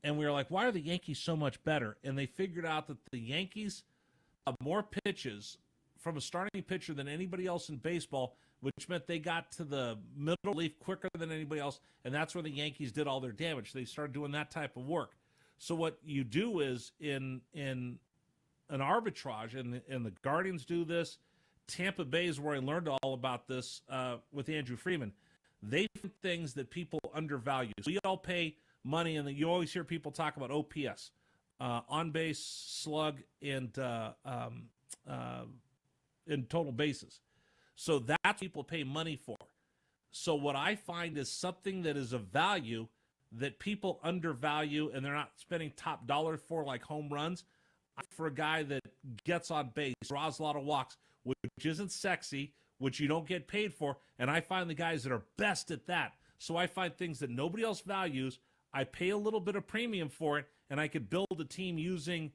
And we were like, why are the Yankees so much better? And they figured out that the Yankees have more pitches from a starting pitcher than anybody else in baseball, which meant they got to the middle relief quicker than anybody else, and that's where the Yankees did all their damage. They started doing that type of work. So what you do is in an arbitrage, and the Guardians do this. Tampa Bay is where I learned all about this with Andrew Freeman. They find things that people undervalue. So we all pay money, and you always hear people talk about OPS, on base, slug, and in total bases. So that's people pay money for. So what I find is something that is of value that people undervalue and they're not spending top dollar for, like home runs. For a guy that gets on base, draws a lot of walks, which isn't sexy, which you don't get paid for, and I find the guys that are best at that. So I find things that nobody else values. I pay a little bit of premium for it, and I could build a team using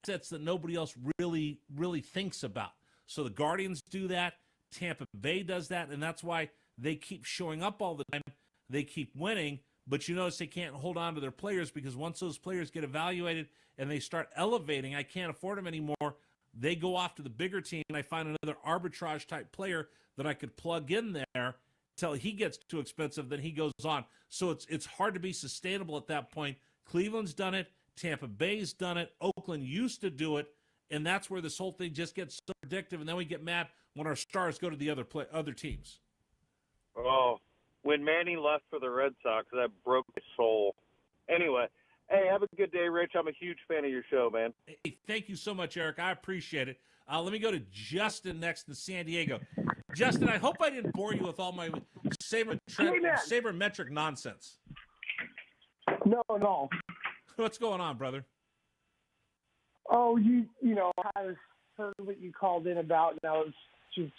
assets that nobody else really thinks about. So the Guardians do that. Tampa Bay does that, and that's why they keep showing up all the time. They keep winning, but you notice they can't hold on to their players because once those players get evaluated and they start elevating, I can't afford them anymore, they go off to the bigger team, and I find another arbitrage-type player that I could plug in there until he gets too expensive, then he goes on. So it's hard to be sustainable at that point. Cleveland's done it. Tampa Bay's done it. Oakland used to do it, and that's where this whole thing just gets so addictive, and then we get mad when our stars go to the other teams. Oh, when Manny left for the Red Sox, that broke his soul. Anyway, hey, have a good day, Rich. I'm a huge fan of your show, man. Hey, thank you so much, Eric. I appreciate it. Let me go to Justin next in San Diego. Justin, I hope I didn't bore you with all my sabermetric nonsense. No. What's going on, brother? Oh, you know, I heard what you called in about, and I was just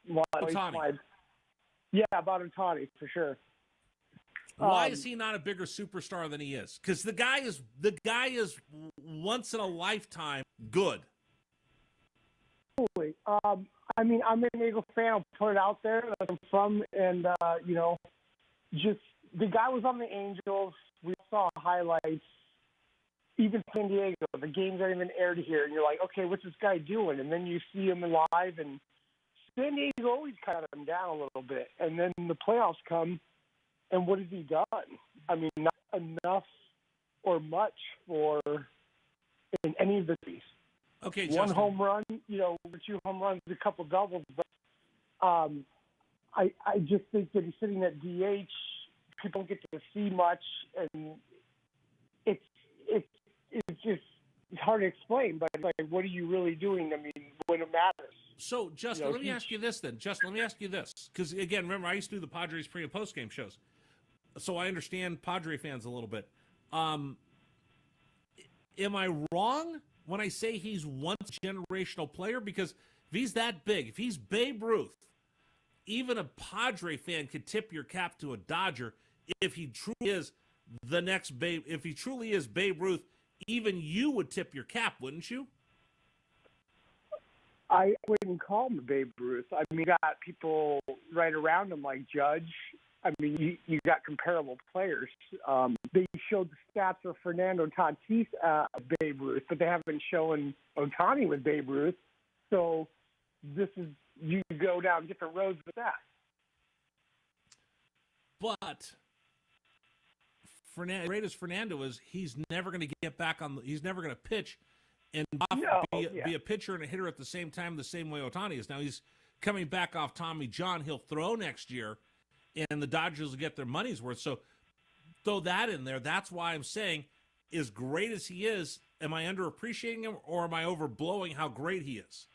Ohtani. Yeah, about Ohtani for sure. Why is he not a bigger superstar than he is? Because the guy is once in a lifetime good. Totally. I mean, I'm an Eagle fan. I'll put it out there. That's where I'm from, and you know, just the guy was on the Angels. We saw highlights. Even San Diego, the games aren't even aired here, and you're like, okay, what's this guy doing? And then you see him live, and San Diego always cut him down a little bit. And then the playoffs come, and what has he done? I mean, not enough or much for in any of the cities. Okay, one Justin. home run, you know, 2 home runs, a couple doubles. But I just think that he's sitting at DH. People don't get to see much, and it's just it's hard to explain. But like, what are you really doing? I mean, when it matters. So, Justin, let me ask you this then. Justin, let me ask you this. Because, again, remember, I used to do the Padres pre- and post-game shows. So I understand Padre fans a little bit. Am I wrong when I say he's once a generational player? Because if he's that big, if he's Babe Ruth, even a Padre fan could tip your cap to a Dodger if he truly is the next Babe. If he truly is Babe Ruth, even you would tip your cap, wouldn't you? I wouldn't call him a Babe Ruth. I mean, you got people right around him like Judge. I mean, you got comparable players. They showed the stats of Fernando Tatis Babe Ruth, but they haven't shown Ohtani with Babe Ruth. So this is, you go down different roads with that. But great as Fernando is, he's never going to get back on. He's never going to pitch and be a pitcher and a hitter at the same time, the same way Ohtani is. Now he's coming back off Tommy John. He'll throw next year, and the Dodgers will get their money's worth. So throw that in there. That's why I'm saying, as great as he is, am I underappreciating him, or am I overblowing how great he is?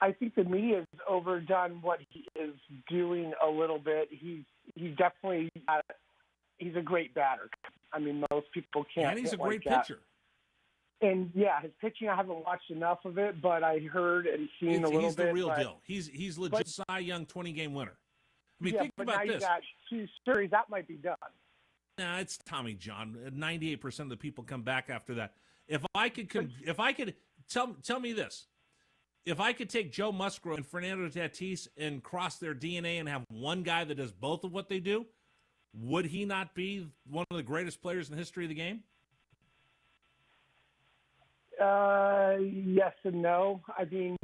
I think the media has overdone what he is doing a little bit. He's definitely he's a great batter. I mean, most people can't. And he's a great like pitcher. And yeah, his pitching, I haven't watched enough of it, but I heard and seen a little bit. He's the real deal. He's legit Cy Young 20-game winner. I mean, think about this. You got 2 series, that might be done. Nah, it's Tommy John. 98% of the people come back after that. If I could tell me this. If I could take Joe Musgrove and Fernando Tatis and cross their DNA and have one guy that does both of what they do, would he not be one of the greatest players in the history of the game? Yes and no. I mean,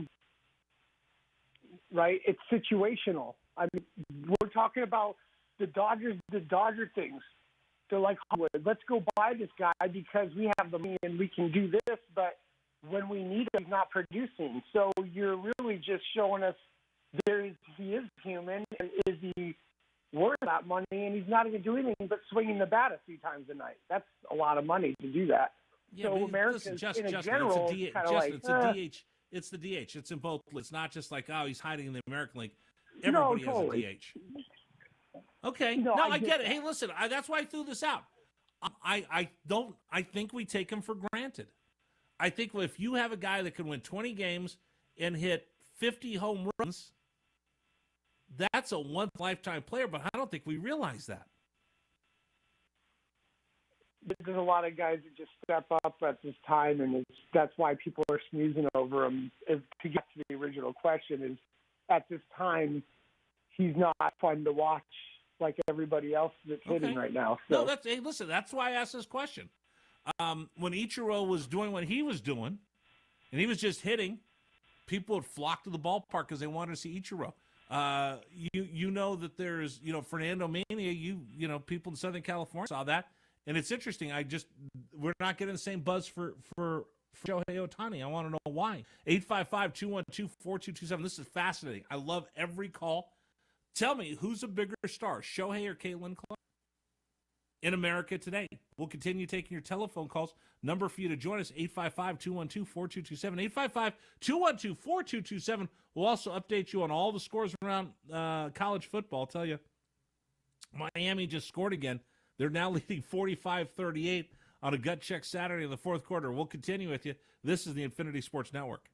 right? It's situational. I mean, we're talking about the Dodger things. They're like, let's go buy this guy because we have the money and we can do this. But when we need him, he's not producing. So you're really just showing us he is human, and is he worth that money? And he's not even doing anything but swinging the bat a few times a night. That's a lot of money to do that. Yeah, so Americans, in general, kind of like, it's a DH. It's the DH. It's in both. It's not just like, oh, he's hiding in the American League. Everybody has a DH. Okay. No, I get it. Hey, listen, that's why I threw this out. I think we take him for granted. I think if you have a guy that can win 20 games and hit 50 home runs, that's a once-lifetime player, but I don't think we realize that. There's a lot of guys that just step up at this time, and that's why people are snoozing over him. To get to the original question, is at this time, he's not fun to watch like everybody else that's hitting right now. So. No, listen, that's why I asked this question. When Ichiro was doing what he was doing, and he was just hitting, people would flock to the ballpark because they wanted to see Ichiro. You know that there's, Fernando Mania, people in Southern California saw that. And it's interesting. We're not getting the same buzz for Shohei Ohtani. I want to know why. 855-212-4227. This is fascinating. I love every call. Tell me, who's a bigger star, Shohei or Caitlin Clark in America today? We'll continue taking your telephone calls. Number for you to join us, 855-212-4227. 855-212-4227. We'll also update you on all the scores around college football. I'll tell you, Miami just scored again. They're now leading 45-38 on a gut check Saturday in the fourth quarter. We'll continue with you. This is the Infinity Sports Network.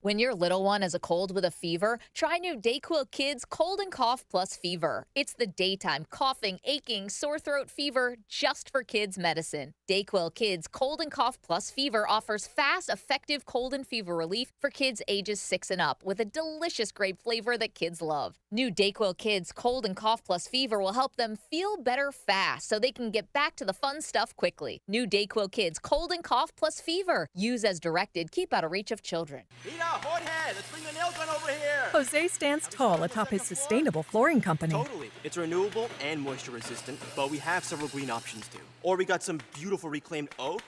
When your little one has a cold with a fever, try new DayQuil Kids Cold and Cough Plus Fever. It's the daytime coughing, aching, sore throat fever just for kids medicine. DayQuil Kids Cold and Cough Plus Fever offers fast, effective cold and fever relief for kids ages 6 and up with a delicious grape flavor that kids love. New DayQuil Kids Cold and Cough Plus Fever will help them feel better fast so they can get back to the fun stuff quickly. New DayQuil Kids Cold and Cough Plus Fever. Use as directed. Keep out of reach of children. Let's bring the nail gun over here. Jose stands tall atop his sustainable flooring company. Totally. It's renewable and moisture resistant, but we have several green options too. Or we got some beautiful reclaimed oak.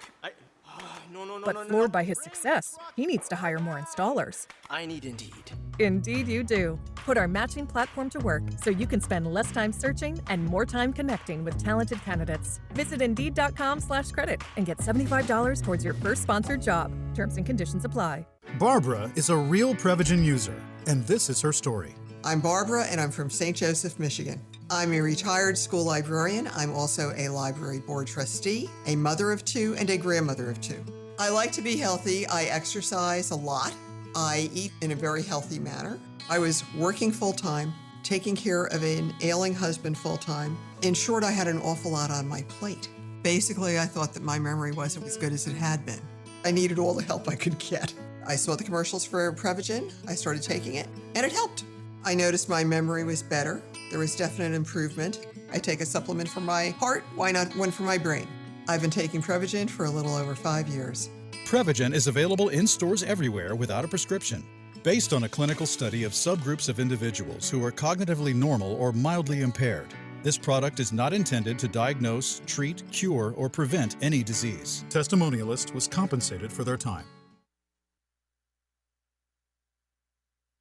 But floored by his success, he needs to hire more installers. I need Indeed. Indeed you do. Put our matching platform to work so you can spend less time searching and more time connecting with talented candidates. Visit Indeed.com/credit and get $75 towards your first sponsored job. Terms and conditions apply. Barbara is a real Prevagen user, and this is her story. I'm Barbara, and I'm from St. Joseph, Michigan. I'm a retired school librarian. I'm also a library board trustee, a mother of 2, and a grandmother of 2. I like to be healthy. I exercise a lot. I eat in a very healthy manner. I was working full-time, taking care of an ailing husband full-time. In short, I had an awful lot on my plate. Basically, I thought that my memory wasn't as good as it had been. I needed all the help I could get. I saw the commercials for Prevagen, I started taking it, and it helped. I noticed my memory was better. There was definite improvement. I take a supplement for my heart, why not one for my brain? I've been taking Prevagen for a little over 5 years. Prevagen is available in stores everywhere without a prescription. Based on a clinical study of subgroups of individuals who are cognitively normal or mildly impaired, this product is not intended to diagnose, treat, cure, or prevent any disease. Testimonialist was compensated for their time.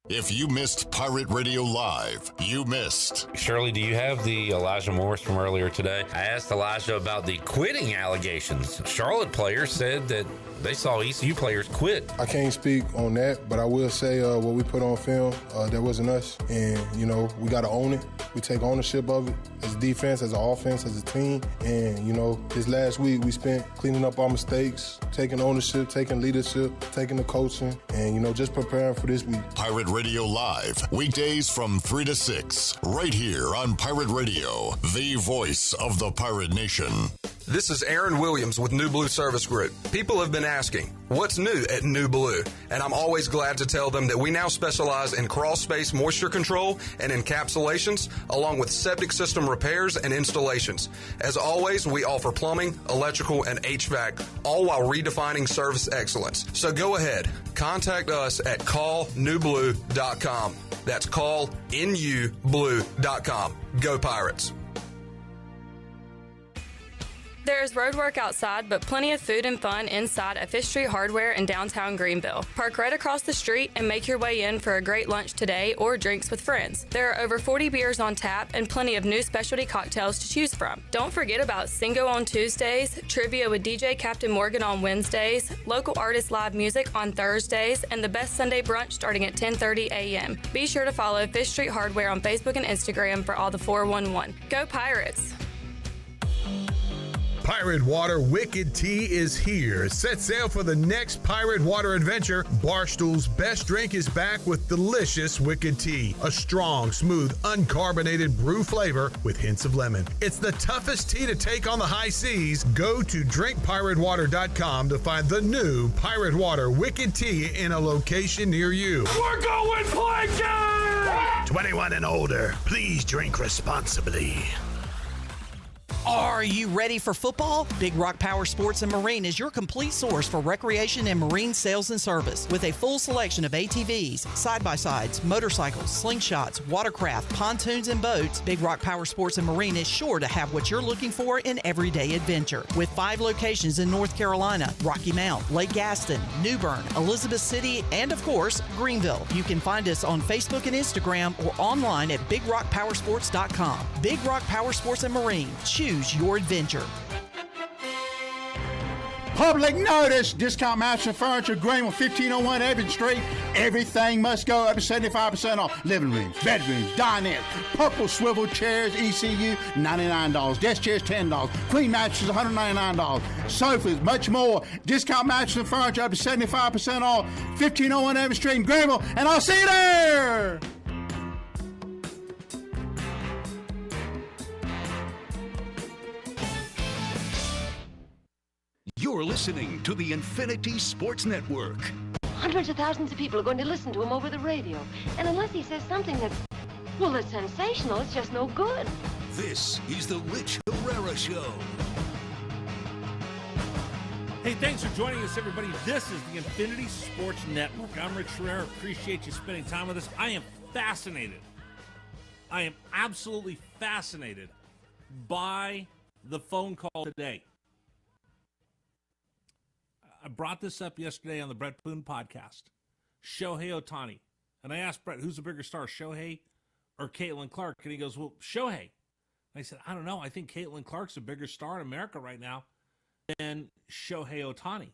If you missed Pirate Radio Live, you missed. Shirley, do you have the Elijah Morris from earlier today? I asked Elijah about the quitting allegations. Charlotte players said that they saw ECU players quit. I can't speak on that, but I will say what we put on film, that wasn't us. And, we got to own it. We take ownership of it as a defense, as an offense, as a team. And, this last week we spent cleaning up our mistakes, taking ownership, taking leadership, taking the coaching, and, just preparing for this week. Pirate Radio Live, weekdays from 3 to 6, right here on Pirate Radio, the voice of the Pirate Nation. This is Aaron Williams with New Blue Service Group. People have been asking, what's new at New Blue? And I'm always glad to tell them that we now specialize in crawl space moisture control and encapsulations, along with septic system repairs and installations. As always, we offer plumbing, electrical, and HVAC, all while redefining service excellence. So go ahead, contact us at callnewblue.com. That's callnublue.com. Go Pirates. There is road work outside, but plenty of food and fun inside at Fish Street Hardware in downtown Greenville. Park right across the street and make your way in for a great lunch today or drinks with friends. There are over 40 beers on tap and plenty of new specialty cocktails to choose from. Don't forget about Singo on Tuesdays, trivia with DJ Captain Morgan on Wednesdays, local artist live music on Thursdays, and the best Sunday brunch starting at 10:30 a.m. Be sure to follow Fish Street Hardware on Facebook and Instagram for all the 411. Go Pirates! Pirate Water Wicked Tea is here. Set sail for the next Pirate Water adventure. Barstool's best drink is back with delicious Wicked Tea. A strong, smooth, uncarbonated brew flavor with hints of lemon. It's the toughest tea to take on the high seas. Go to drinkpiratewater.com to find the new Pirate Water Wicked Tea in a location near you. We're going Plankton! 21 and older. Please drink responsibly. Are you ready for football? Big Rock Power Sports and Marine is your complete source for recreation and marine sales and service. With a full selection of ATVs, side-by-sides, motorcycles, slingshots, watercraft, pontoons, and boats, Big Rock Power Sports and Marine is sure to have what you're looking for in everyday adventure. With 5 locations in North Carolina, Rocky Mount, Lake Gaston, New Bern, Elizabeth City, and of course, Greenville. You can find us on Facebook and Instagram or online at BigRockPowersports.com. Big Rock Power Sports and Marine. Choose your adventure. Public notice! Discount Mattress and Furniture, Greenville, 1501 Evans Street. Everything must go up to 75% off. Living rooms, bedrooms, dinette, purple swivel chairs, ECU, $99. Desk chairs, $10. Queen mattresses, $199. Sofas, much more. Discount Mattress and Furniture up to 75% off. 1501 Evans Street in Greenville, and I'll see you there! You're listening to the Infinity Sports Network. Hundreds of thousands of people are going to listen to him over the radio. And unless he says something that's sensational, it's just no good. This is the Rich Herrera Show. Hey, thanks for joining us, everybody. This is the Infinity Sports Network. I'm Rich Herrera. Appreciate you spending time with us. I am fascinated. I am absolutely fascinated by the phone call today. I brought this up yesterday on the Brett Boone podcast. Shohei Ohtani. And I asked Brett, who's the bigger star, Shohei or Caitlin Clark? And he goes, well, Shohei. And I said, I don't know. I think Caitlin Clark's a bigger star in America right now than Shohei Ohtani.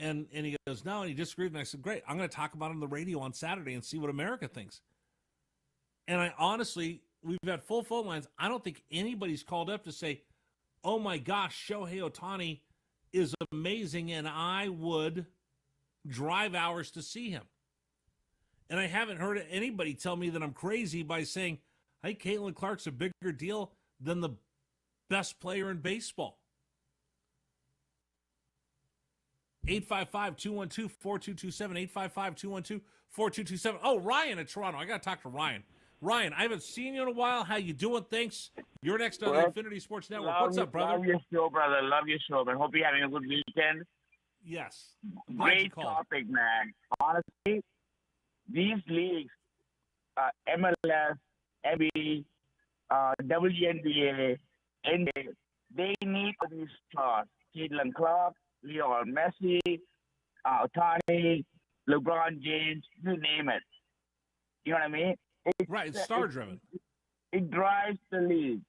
And he goes, no, and he disagreed. And I said, great. I'm going to talk about it on the radio on Saturday and see what America thinks. And I honestly, we've got full phone lines. I don't think anybody's called up to say, oh my gosh, Shohei Ohtani is amazing, and I would drive hours to see him. And I haven't heard anybody tell me that I'm crazy by saying, hey, Caitlin Clark's a bigger deal than the best player in baseball. 855-212-4227, 855-212-4227. Oh, Ryan in Toronto. I got to talk to Ryan. Ryan, I haven't seen you in a while. How you doing? Thanks. You're next on the Infinity Sports Network. What's up, brother? Love your show, brother. Love your show, man. Hope you're having a good weekend. Yes. Great topic, man. Honestly, these leagues, MLS, NBA, WNBA, NBA, they need these stars. Caitlin Clark, Lionel Messi, Ohtani, LeBron James, you name it. You know what I mean? It's star-driven. It drives the league.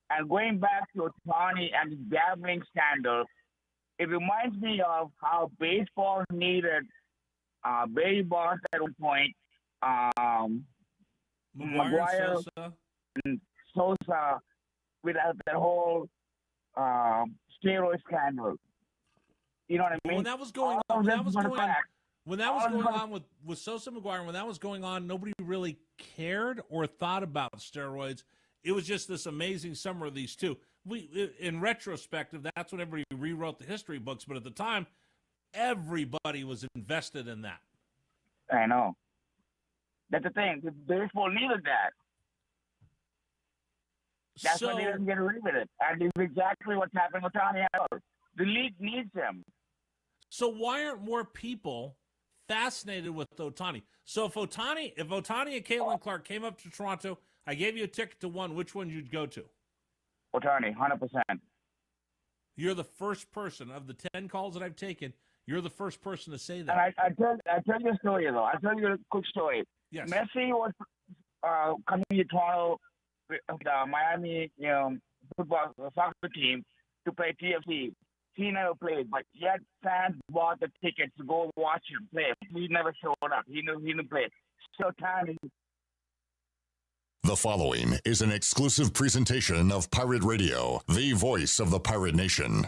And going back to Ohtani and his gambling scandal, it reminds me of how baseball needed Barry Bonds at one point, Maguire, and Sosa with that whole steroid scandal. You know what I mean? When that was going on, with Sosa McGuire, when that was going on, nobody really cared or thought about steroids. It was just this amazing summer of these two. in retrospective, that's when everybody rewrote the history books. But at the time, everybody was invested in that. I know. That's the thing. The baseball needed that. That's why they didn't get rid of it. And it's exactly what's happening with Ohtani. The league needs him. So why aren't more people fascinated with Ohtani? So if Ohtani and Caitlin Clark came up to Toronto, I gave you a ticket to one, which one you'd go to? Ohtani, 100%. You're the first person of the 10 calls that I've taken. You're the first person to say that. And I tell you a story, though. I'll tell you a quick story. Yes. Messi was coming to Toronto with the Miami soccer team to play TFC. He never played, but yet fans bought the tickets to go watch him play. He never showed up. He didn't play. So Ohtani. The following is an exclusive presentation of Pirate Radio, the voice of the Pirate Nation.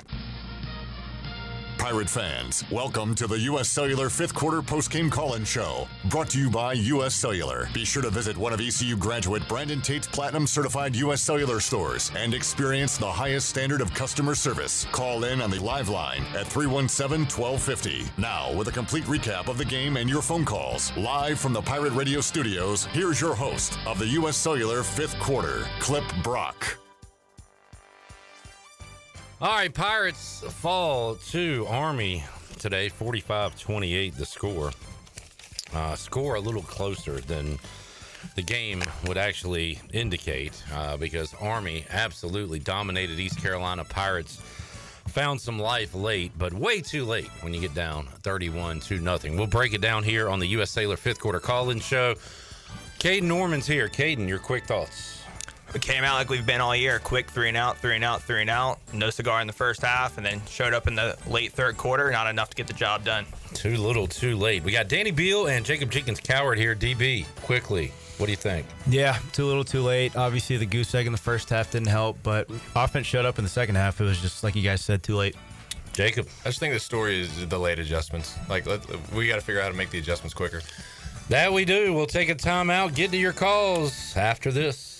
Pirate fans, welcome to the U.S. Cellular 5th Quarter Postgame Call-In Show, brought to you by U.S. Cellular. Be sure to visit one of ECU graduate Brandon Tate's Platinum-certified U.S. Cellular stores and experience the highest standard of customer service. Call in on the live line at 317-1250. Now, with a complete recap of the game and your phone calls, live from the Pirate Radio studios, here's your host of the U.S. Cellular 5th Quarter, Clip Brock. All right, Pirates fall to Army today, 45-28 the score. Score a little closer than the game would actually indicate because Army absolutely dominated East Carolina. Pirates found some life late, but way too late when you get down 31-0. We'll break it down here on the U.S. Sailor 5th Quarter Call-In Show. Caden Norman's here. Caden, your quick thoughts. We came out like we've been all year, quick 3 and out, no cigar in the first half, and then showed up in the late third quarter, not enough to get the job done. Too little, too late. We got Danny Beal and Jacob Jenkins-Coward here. DB, quickly, what do you think? Yeah, too little, too late. Obviously, the goose egg in the first half didn't help, but offense showed up in the second half. It was just, like you guys said, too late. Jacob? I just think the story is the late adjustments. We got to figure out how to make the adjustments quicker. That we do. We'll take a timeout, get to your calls after this.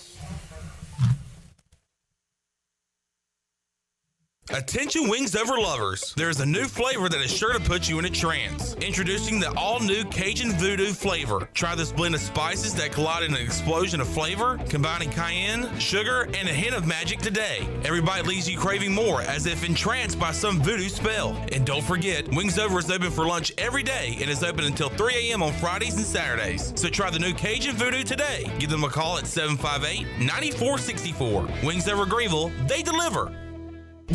Attention Wings Over lovers. There's a new flavor that is sure to put you in a trance. Introducing the all-new Cajun Voodoo flavor. Try this blend of spices that collide in an explosion of flavor, combining cayenne, sugar, and a hint of magic today. Every bite leaves you craving more, as if entranced by some voodoo spell. And don't forget, Wings Over is open for lunch every day and is open until 3 a.m. on Fridays and Saturdays. So try the new Cajun Voodoo today. Give them a call at 758-9464. Wings Over Greenville, they deliver.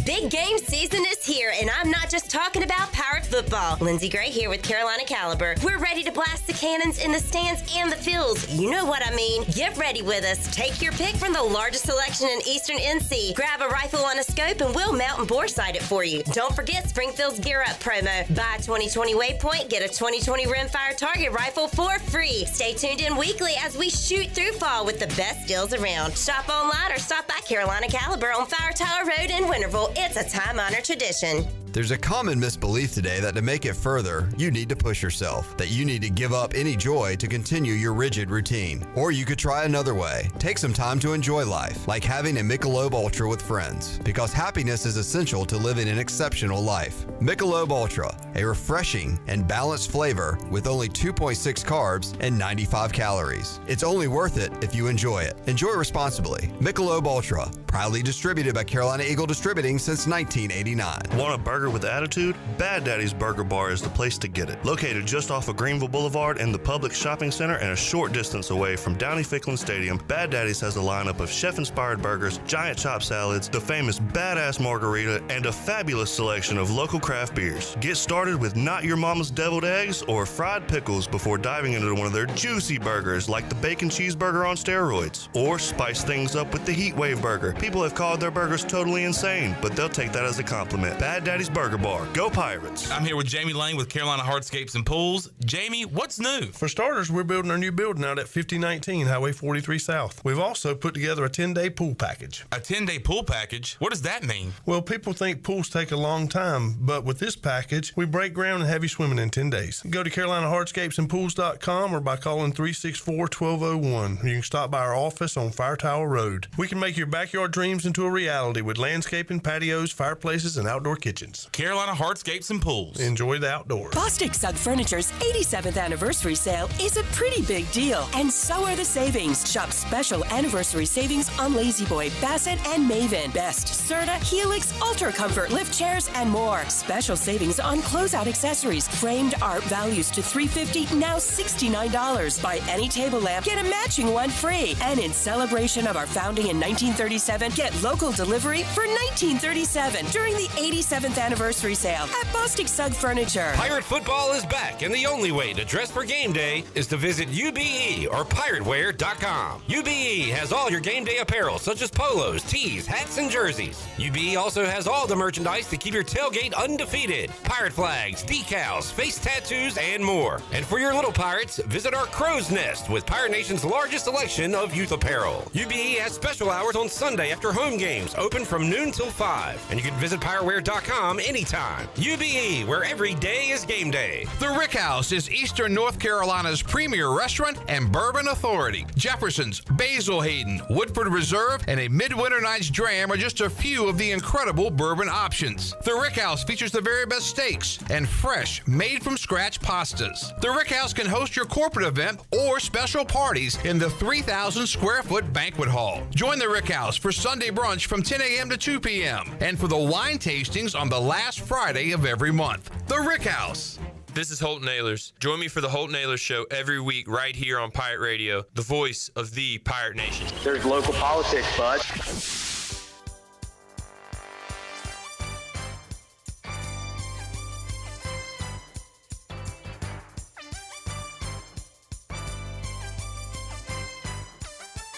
Big game season is here, and I'm not just talking about Pirate football. Lindsey Gray here with Carolina Caliber. We're ready to blast the cannons in the stands and the fields. You know what I mean. Get ready with us. Take your pick from the largest selection in Eastern NC. Grab a rifle on a scope, and we'll mount and bore sight it for you. Don't forget Springfield's Gear Up promo. Buy a 2020 Waypoint, get a 2020 Rimfire Target Rifle for free. Stay tuned in weekly as we shoot through fall with the best deals around. Shop online or stop by Carolina Caliber on Fire Tower Road in Winterville. It's a time-honored tradition. There's a common misbelief today that to make it further, you need to push yourself, that you need to give up any joy to continue your rigid routine. Or you could try another way. Take some time to enjoy life, like having a Michelob Ultra with friends, because happiness is essential to living an exceptional life. Michelob Ultra, a refreshing and balanced flavor with only 2.6 carbs and 95 calories. It's only worth it if you enjoy it. Enjoy responsibly. Michelob Ultra, proudly distributed by Carolina Eagle Distributing since 1989. Want a burger with attitude? Bad Daddy's Burger Bar is the place to get it. Located just off of Greenville Boulevard in the Public Shopping Center and a short distance away from Downey-Ficklin Stadium, Bad Daddy's has a lineup of chef-inspired burgers, giant chop salads, the famous badass margarita, and a fabulous selection of local craft beers. Get started with Not Your Mama's Deviled Eggs or fried pickles before diving into one of their juicy burgers like the bacon cheeseburger on steroids. Or spice things up with the Heat Wave Burger. People have called their burgers totally insane, but they'll take that as a compliment. Bad Daddy's Burger Bar. Go Pirates. I'm here with Jamie Lane with Carolina Hardscapes and Pools. Jamie, what's new? For starters, we're building our new building out at 5019 Highway 43 South. We've also put together a 10-day pool package. A 10-day pool package? What does that mean? Well, people think pools take a long time, but with this package, we break ground and have you swimming in 10 days. Go to CarolinaHardscapesandPools.com or by calling 364-1201. You can stop by our office on Fire Tower Road. We can make your backyard dreams into a reality with landscaping, patios, fireplaces, and outdoor kitchens. Carolina Hardscapes and Pools. Enjoy the outdoors. Bostic Sugg Furniture's 87th anniversary sale is a pretty big deal, and so are the savings. Shop special anniversary savings on Lazy Boy, Bassett, and Maven. Best Serta, Helix, Ultra Comfort lift chairs, and more. Special savings on closeout accessories. Framed art values to $350, now $69. Buy any table lamp, get a matching one free. And in celebration of our founding in 1937, get local delivery for $19.37 during the 87th anniversary sale at Bostic Sugg Furniture. Pirate football is back, and the only way to dress for game day is to visit UBE or PirateWear.com. UBE has all your game day apparel, such as polos, tees, hats, and jerseys. UBE also has all the merchandise to keep your tailgate undefeated. Pirate flags, decals, face tattoos, and more. And for your little pirates, visit our Crow's Nest with Pirate Nation's largest selection of youth apparel. UBE has special hours on Sunday after home games, open from noon till 5. And you can visit PirateWear.com anytime. UBE, where every day is game day. The Rick House is Eastern North Carolina's premier restaurant and bourbon authority. Jefferson's, Basil Hayden, Woodford Reserve, and a Midwinter Night's Dram are just a few of the incredible bourbon options. The Rick House features the very best steaks and fresh, made-from-scratch pastas. The Rick House can host your corporate event or special parties in the 3,000-square-foot banquet hall. Join the Rick House for Sunday brunch from 10 a.m. to 2 p.m. and for the wine tastings on the last Friday of every month. The Rick House. This is Holt Nailers. Join me for the Holt Nailers Show every week right here on Pirate Radio, the voice of the Pirate Nation. There's local politics, bud.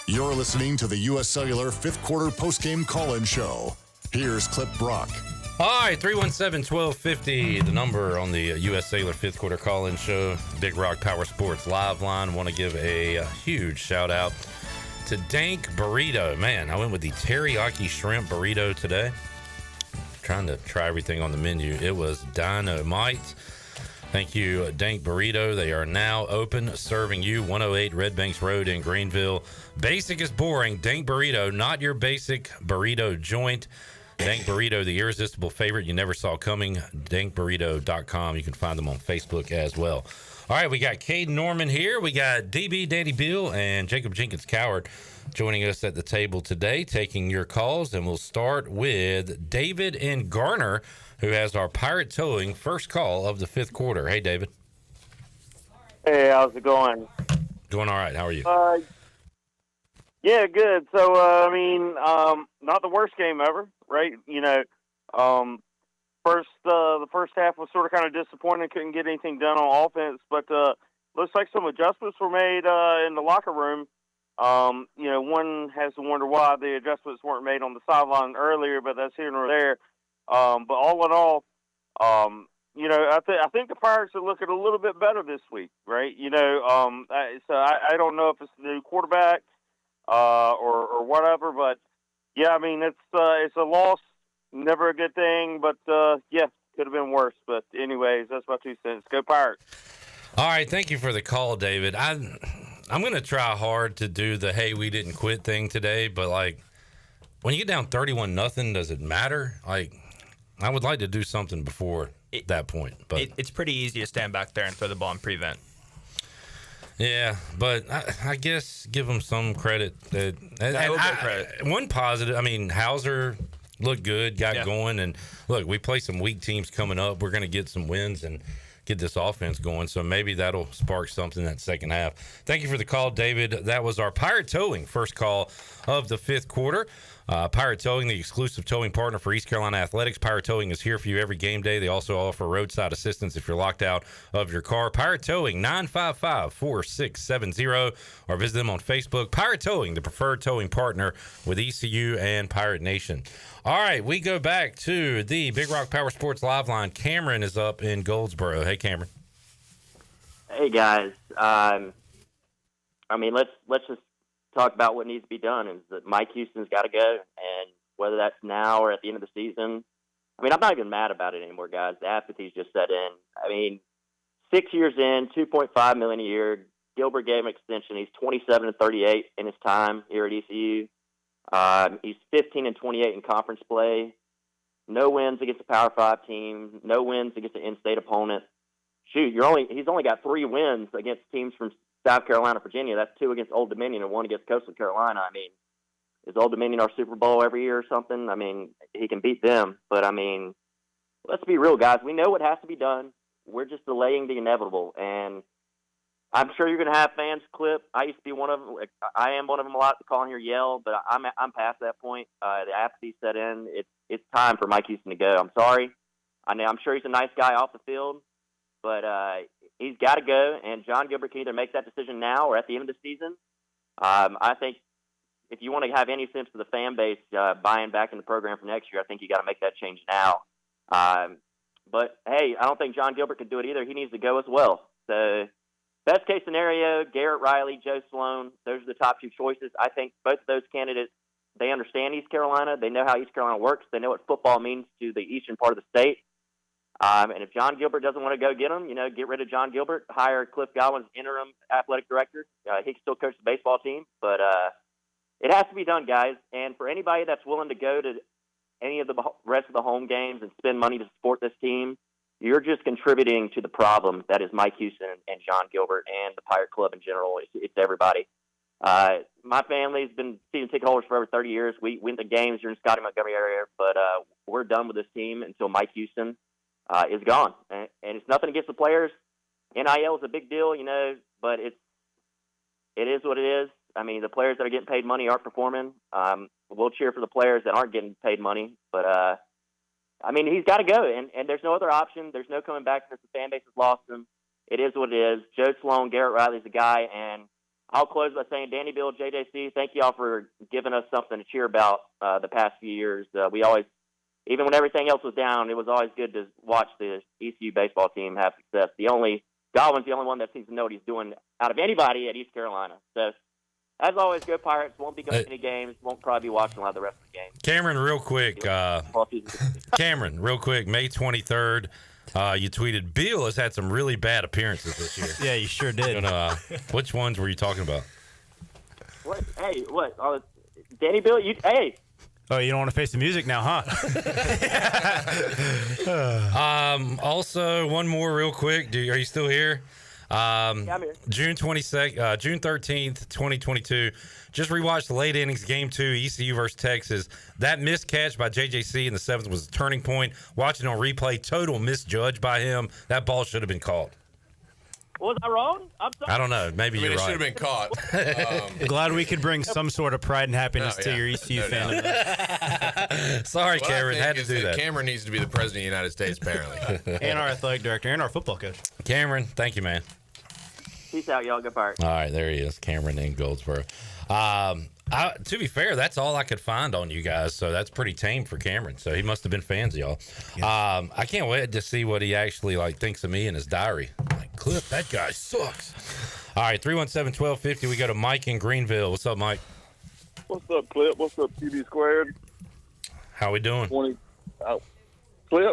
You're listening to the U.S. Cellular fifth quarter postgame call-in show. Here's Clip Brock. All right, 317-1250, the number on the U.S. Cellular fifth quarter call-in show. Big Rock Power Sports live line. Want to give a huge shout-out to Dank Burrito. Man, I went with the teriyaki shrimp burrito today. Trying to try everything on the menu. It was dynamite. Thank you, Dank Burrito. They are now open, serving you 108 Red Banks Road in Greenville. Basic is boring. Dank Burrito, not your basic burrito joint. Dank Burrito, the irresistible favorite you never saw coming. DankBurrito.com. You can find them on Facebook as well. All right, we got Caden Norman here. We got DB Danny Beal and Jacob Jenkins Coward joining us at the table today, taking your calls. And we'll start with David in Garner, who has our Pirate Towing first call of the fifth quarter. Hey, David. Hey, how's it going? Doing all right. How are you? Yeah, good. So, not the worst game ever, right? The first half was sort of kind of disappointing. Couldn't get anything done on offense, but looks like some adjustments were made in the locker room. One has to wonder why the adjustments weren't made on the sideline earlier, but that's here nor there. But all in all, I think the Pirates are looking a little bit better this week, right? So I don't know if it's the new quarterback or whatever, but yeah, it's a loss, never a good thing, but could have been worse. But anyways, that's my 2 cents. Go Pirates! All right, thank you for the call, David. I'm going to try hard to do the hey, we didn't quit thing today, but when you get down 31-0, does it matter? I would like to do something before that point, but it's pretty easy to stand back there and throw the ball and prevent. Yeah, but I guess give them some credit. Credit. One positive, Hauser looked good, got going, and look, we play some weak teams coming up. We're going to get some wins and get this offense going, so maybe that'll spark something that second half. Thank you for the call, David. That was our Pirate Towing first call of the fifth quarter. Pirate Towing, the exclusive towing partner for East Carolina Athletics. Pirate Towing is here for you every game day. They also offer roadside assistance if you're locked out of your car. Pirate Towing, 955-4670, or visit them on Facebook. Pirate Towing, the preferred towing partner with ECU and Pirate Nation. All right, we go back to the Big Rock Power Sports Live line. Cameron is up in Goldsboro. Hey, Cameron. Hey, guys. Let's just talk about what needs to be done. Is that Mike Houston's got to go, and whether that's now or at the end of the season. I'm not even mad about it anymore, guys. The apathy's just set in. 6 years in, $2.5 million a year. Gilbert gave him an extension. He's 27-38 in his time here at ECU. He's 15-28 in conference play. No wins against a Power 5 team. No wins against an in-state opponent. Shoot, he's only got 3 wins against teams from South Carolina, Virginia. That's 2 against Old Dominion and 1 against Coastal Carolina. Is Old Dominion our Super Bowl every year or something? He can beat them. But, let's be real, guys. We know what has to be done. We're just delaying the inevitable. And I'm sure you're going to have fans clip. I used to be one of them. I am one of them a lot to call in here yell, but I'm past that point. The apathy set in. It's time for Mike Houston to go. I'm sorry. I'm sure he's a nice guy off the field, but he's got to go, and John Gilbert can either make that decision now or at the end of the season. I think if you want to have any sense of the fan base buying back in the program for next year, I think you got to make that change now. But, hey, I don't think John Gilbert could do it either. He needs to go as well. So, best case scenario, Garrett Riley, Joe Sloan, those are the top 2 choices. I think both of those candidates, they understand East Carolina. They know how East Carolina works. They know what football means to the eastern part of the state. And if John Gilbert doesn't want to go get him, get rid of John Gilbert, hire Cliff Godwin's interim athletic director. He can still coach the baseball team, but it has to be done, guys. And for anybody that's willing to go to any of the rest of the home games and spend money to support this team, you're just contributing to the problem that is Mike Houston and John Gilbert and the Pirate Club in general. It's everybody. My family's been season ticket holders for over 30 years. We went to games here in Scotty Montgomery area, but we're done with this team until Mike Houston is gone. And it's nothing against the players. NIL is a big deal, but it is what it is. The players that are getting paid money aren't performing. We'll cheer for the players that aren't getting paid money, but he's got to go, and there's no other option. There's no coming back since the fan base has lost him. It is what it is. Joe Sloan, Garrett Riley's the guy, and I'll close by saying, Danny, Bill, JJC, thank y'all for giving us something to cheer about the past few years. We always, even when everything else was down, it was always good to watch the ECU baseball team have success. Godwin's the only one that seems to know what he's doing out of anybody at East Carolina. So, as always, go Pirates. Won't be going to any games. Won't probably be watching a lot of the rest of the games. Cameron, real quick. May 23rd, you tweeted, Bill has had some really bad appearances this year. Yeah, you sure did. Which ones were you talking about? What? Hey, what? Danny Bill, hey. Oh, you don't want to face the music now, huh? Also, one more real quick. Are you still here? Yeah, I'm here. June 13th, 2022. Just rewatched the late innings game 2, ECU versus Texas. That missed catch by JJC in the 7th was a turning point. Watching on replay, total misjudged by him. That ball should have been called. Was I wrong? I'm sorry. I don't know. Maybe you're right. It should have been caught. Glad we could bring some sort of pride and happiness to your ECU fandom. Sorry, Cameron. Had to do that. Cameron needs to be the president of the United States, apparently. And our athletic director and our football coach. Cameron, thank you, man. Peace out, y'all. Go Pirates. All right, there he is, Cameron in Goldsboro. To be fair, that's all I could find on you guys, so that's pretty tame for Cameron. So he must have been fans of y'all. Yeah. I can't wait to see what he actually thinks of me in his diary. Cliff, that guy sucks. All right, 317-1250. We go to Mike in Greenville. What's up, Mike? What's up, Cliff? What's up, QB Squared? How we doing? Cliff,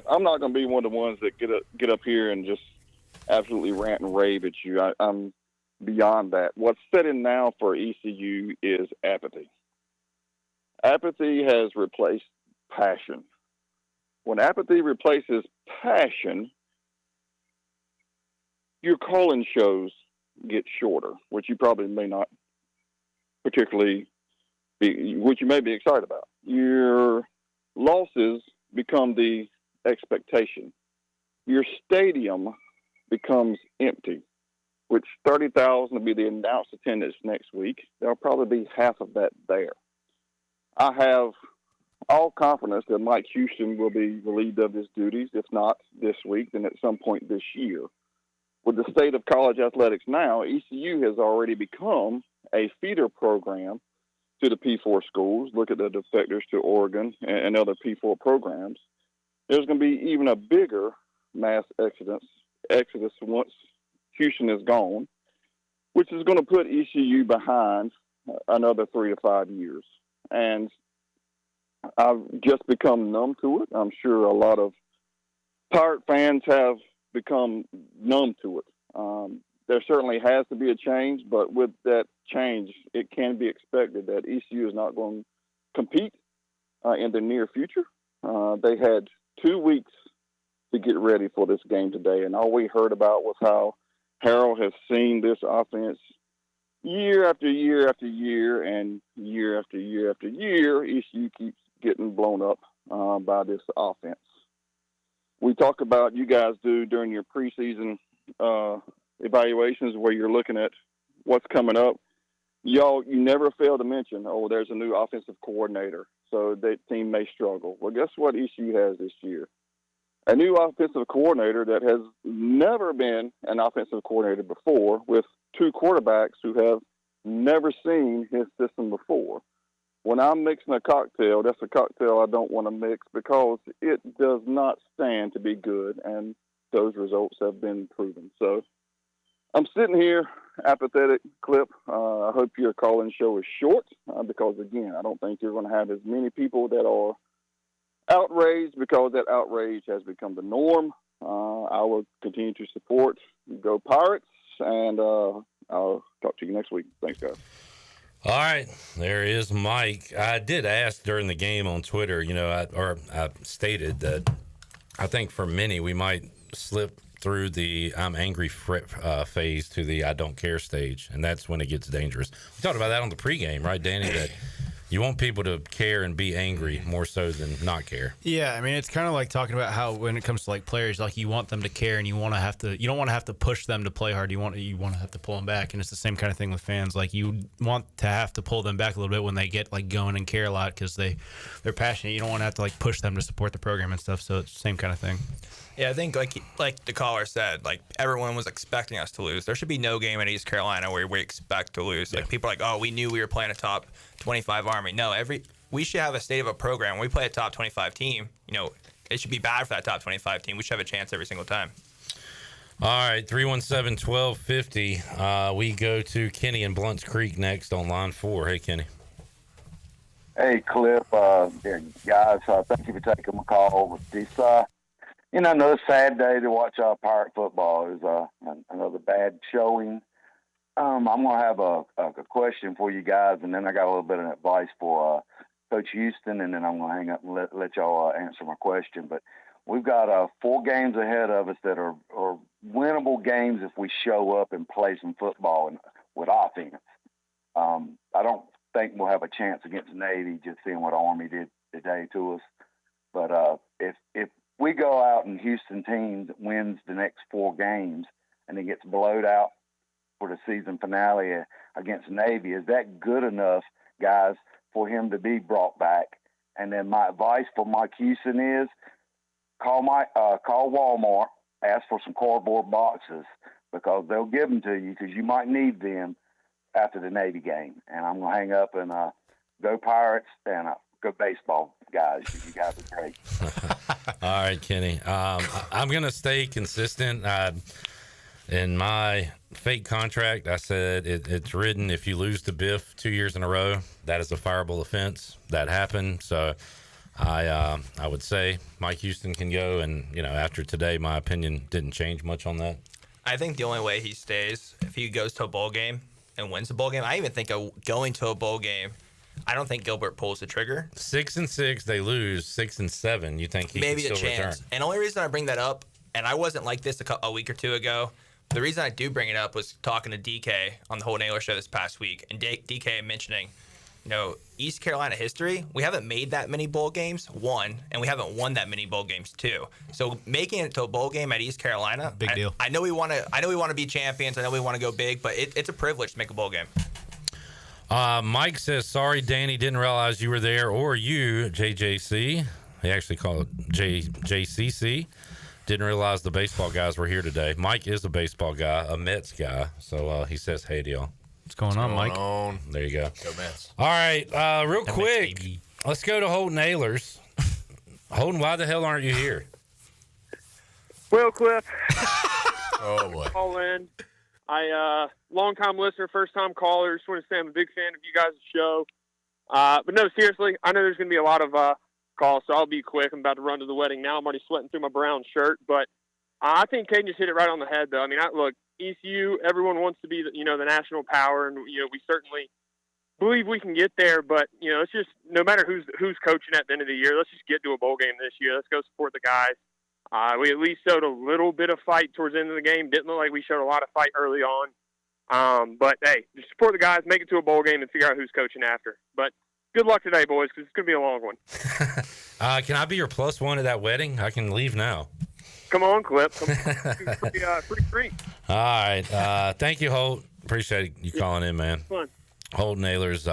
I'm not going to be one of the ones that get up here and just absolutely rant and rave at you. I'm beyond that. What's setting now for ECU is apathy. Apathy has replaced passion. When apathy replaces passion, your call-in shows get shorter, which you probably may not particularly which you may be excited about. Your losses become the expectation. Your stadium becomes empty, which 30,000 will be the announced attendance next week. There'll probably be half of that there. I have all confidence that Mike Houston will be relieved of his duties, if not this week, then at some point this year. With the state of college athletics now, ECU has already become a feeder program to the P4 schools. Look at the defectors to Oregon and other P4 programs. There's going to be even a bigger mass exodus once Houston is gone, which is going to put ECU behind another 3 to 5 years. And I've just become numb to it. I'm sure a lot of Pirate fans have become numb to it. There certainly has to be a change, but with that change, it can be expected that ECU is not going to compete in the near future. They had 2 weeks to get ready for this game today, and all we heard about was how Harold has seen this offense year after year after year, and year after year after year, ECU keeps getting blown up by this offense. We talk about, you guys do during your preseason evaluations where you're looking at what's coming up. You never fail to mention, there's a new offensive coordinator, so that team may struggle. Well, guess what ECU has this year? A new offensive coordinator that has never been an offensive coordinator before, with 2 quarterbacks who have never seen his system before. When I'm mixing a cocktail, that's a cocktail I don't want to mix because it does not stand to be good, and those results have been proven. So I'm sitting here apathetic, Clip. I hope your call-in show is short because, again, I don't think you're going to have as many people that are outraged because that outrage has become the norm. I will continue to support Go Pirates, and I'll talk to you next week. Thanks, guys. All right, there is Mike. I did ask during the game on Twitter, I stated that I think for many we might slip through the I'm angry phase to the I don't care stage, and that's when it gets dangerous. We talked about that on the pregame, right, Danny, that you want people to care and be angry more so than not care. Yeah, I mean, it's kind of like talking about how when it comes to like players, like you want them to care and you don't want to have to push them to play hard. You want to have to pull them back, and it's the same kind of thing with fans. Like you want to have to pull them back a little bit when they get like going and care a lot because they're passionate. You don't want to have to like push them to support the program and stuff. So it's the same kind of thing. Yeah, I think like the caller said, like everyone was expecting us to lose. There should be no game in East Carolina where we expect to lose. Like people are like, oh, we knew we were playing a top 25 Army. No, we should have a state of a program. When we play a top 25 team, it should be bad for that top 25 team. We should have a chance every single time. All right, 317-1250. We go to Kenny in Blunt's Creek next on line 4. Hey, Kenny. Hey, Clip. Guys, thank you for taking my call with this. Another sad day to watch Pirate football. Is another bad showing. I'm going to have a question for you guys, and then I got a little bit of advice for Coach Houston, and then I'm going to hang up and let y'all answer my question. But we've got 4 games ahead of us that are winnable games if we show up and play some football with offense. I don't think we'll have a chance against Navy, just seeing what Army did today to us. But if we go out and Houston team that wins the next 4 games and then gets blowed out for the season finale against Navy, is that good enough, guys, for him to be brought back? And then my advice for Mike Houston is call Walmart, ask for some cardboard boxes because they'll give them to you because you might need them after the Navy game. And I'm going to hang up and go Pirates and go baseball, guys. You guys are great. All right, Kenny. I'm going to stay consistent. In my fake contract, I said it's written if you lose to Biff 2 years in a row, that is a fireable offense. That happened. So I would say Mike Houston can go. And, after today, my opinion didn't change much on that. I think the only way he stays, if he goes to a bowl game and wins a bowl game, I even think going to a bowl game, I don't think Gilbert pulls the trigger. 6-6, they lose 6-7. You think he maybe can still a chance? return? And the only reason I bring that up, and I wasn't like this a week or two ago. The reason I do bring it up was talking to DK on the whole Naylor show this past week, and DK mentioning, East Carolina history. We haven't made that many bowl games, 1, and we haven't won that many bowl games, 2. So making it to a bowl game at East Carolina, big deal. I know we want to be champions. I know we want to go big, but it's a privilege to make a bowl game. Mike says, sorry, Danny, didn't realize you were there, or you, JJC. He actually called it JCC. Didn't realize the baseball guys were here today. Mike is a baseball guy, a Mets guy. So he says, hey to y'all. What's going on, Mike? There you go. Go Mets. All right, real quick, let's go to Holton Ahlers. Holton, why the hell aren't you here? Well, Cliff. Oh, boy. Call in. Long-time listener, first-time caller. Just want to say I'm a big fan of you guys' show. But no, seriously, I know there's going to be a lot of calls, so I'll be quick. I'm about to run to the wedding now. I'm already sweating through my brown shirt. But I think Caden just hit it right on the head, though. I mean, look, ECU, everyone wants to be, the national power, and, we certainly believe we can get there. But, it's just no matter who's coaching at the end of the year, let's just get to a bowl game this year. Let's go support the guys. We at least showed a little bit of fight towards the end of the game. Didn't look like we showed a lot of fight early on. But, hey, just support the guys, make it to a bowl game, and figure out who's coaching after. But good luck today, boys, because it's going to be a long one. Can I be your plus one at that wedding? I can leave now. Come on, Clip. Pretty free. All right. Thank you, Holt. Appreciate you calling in, man. Fun. Holton Ahlers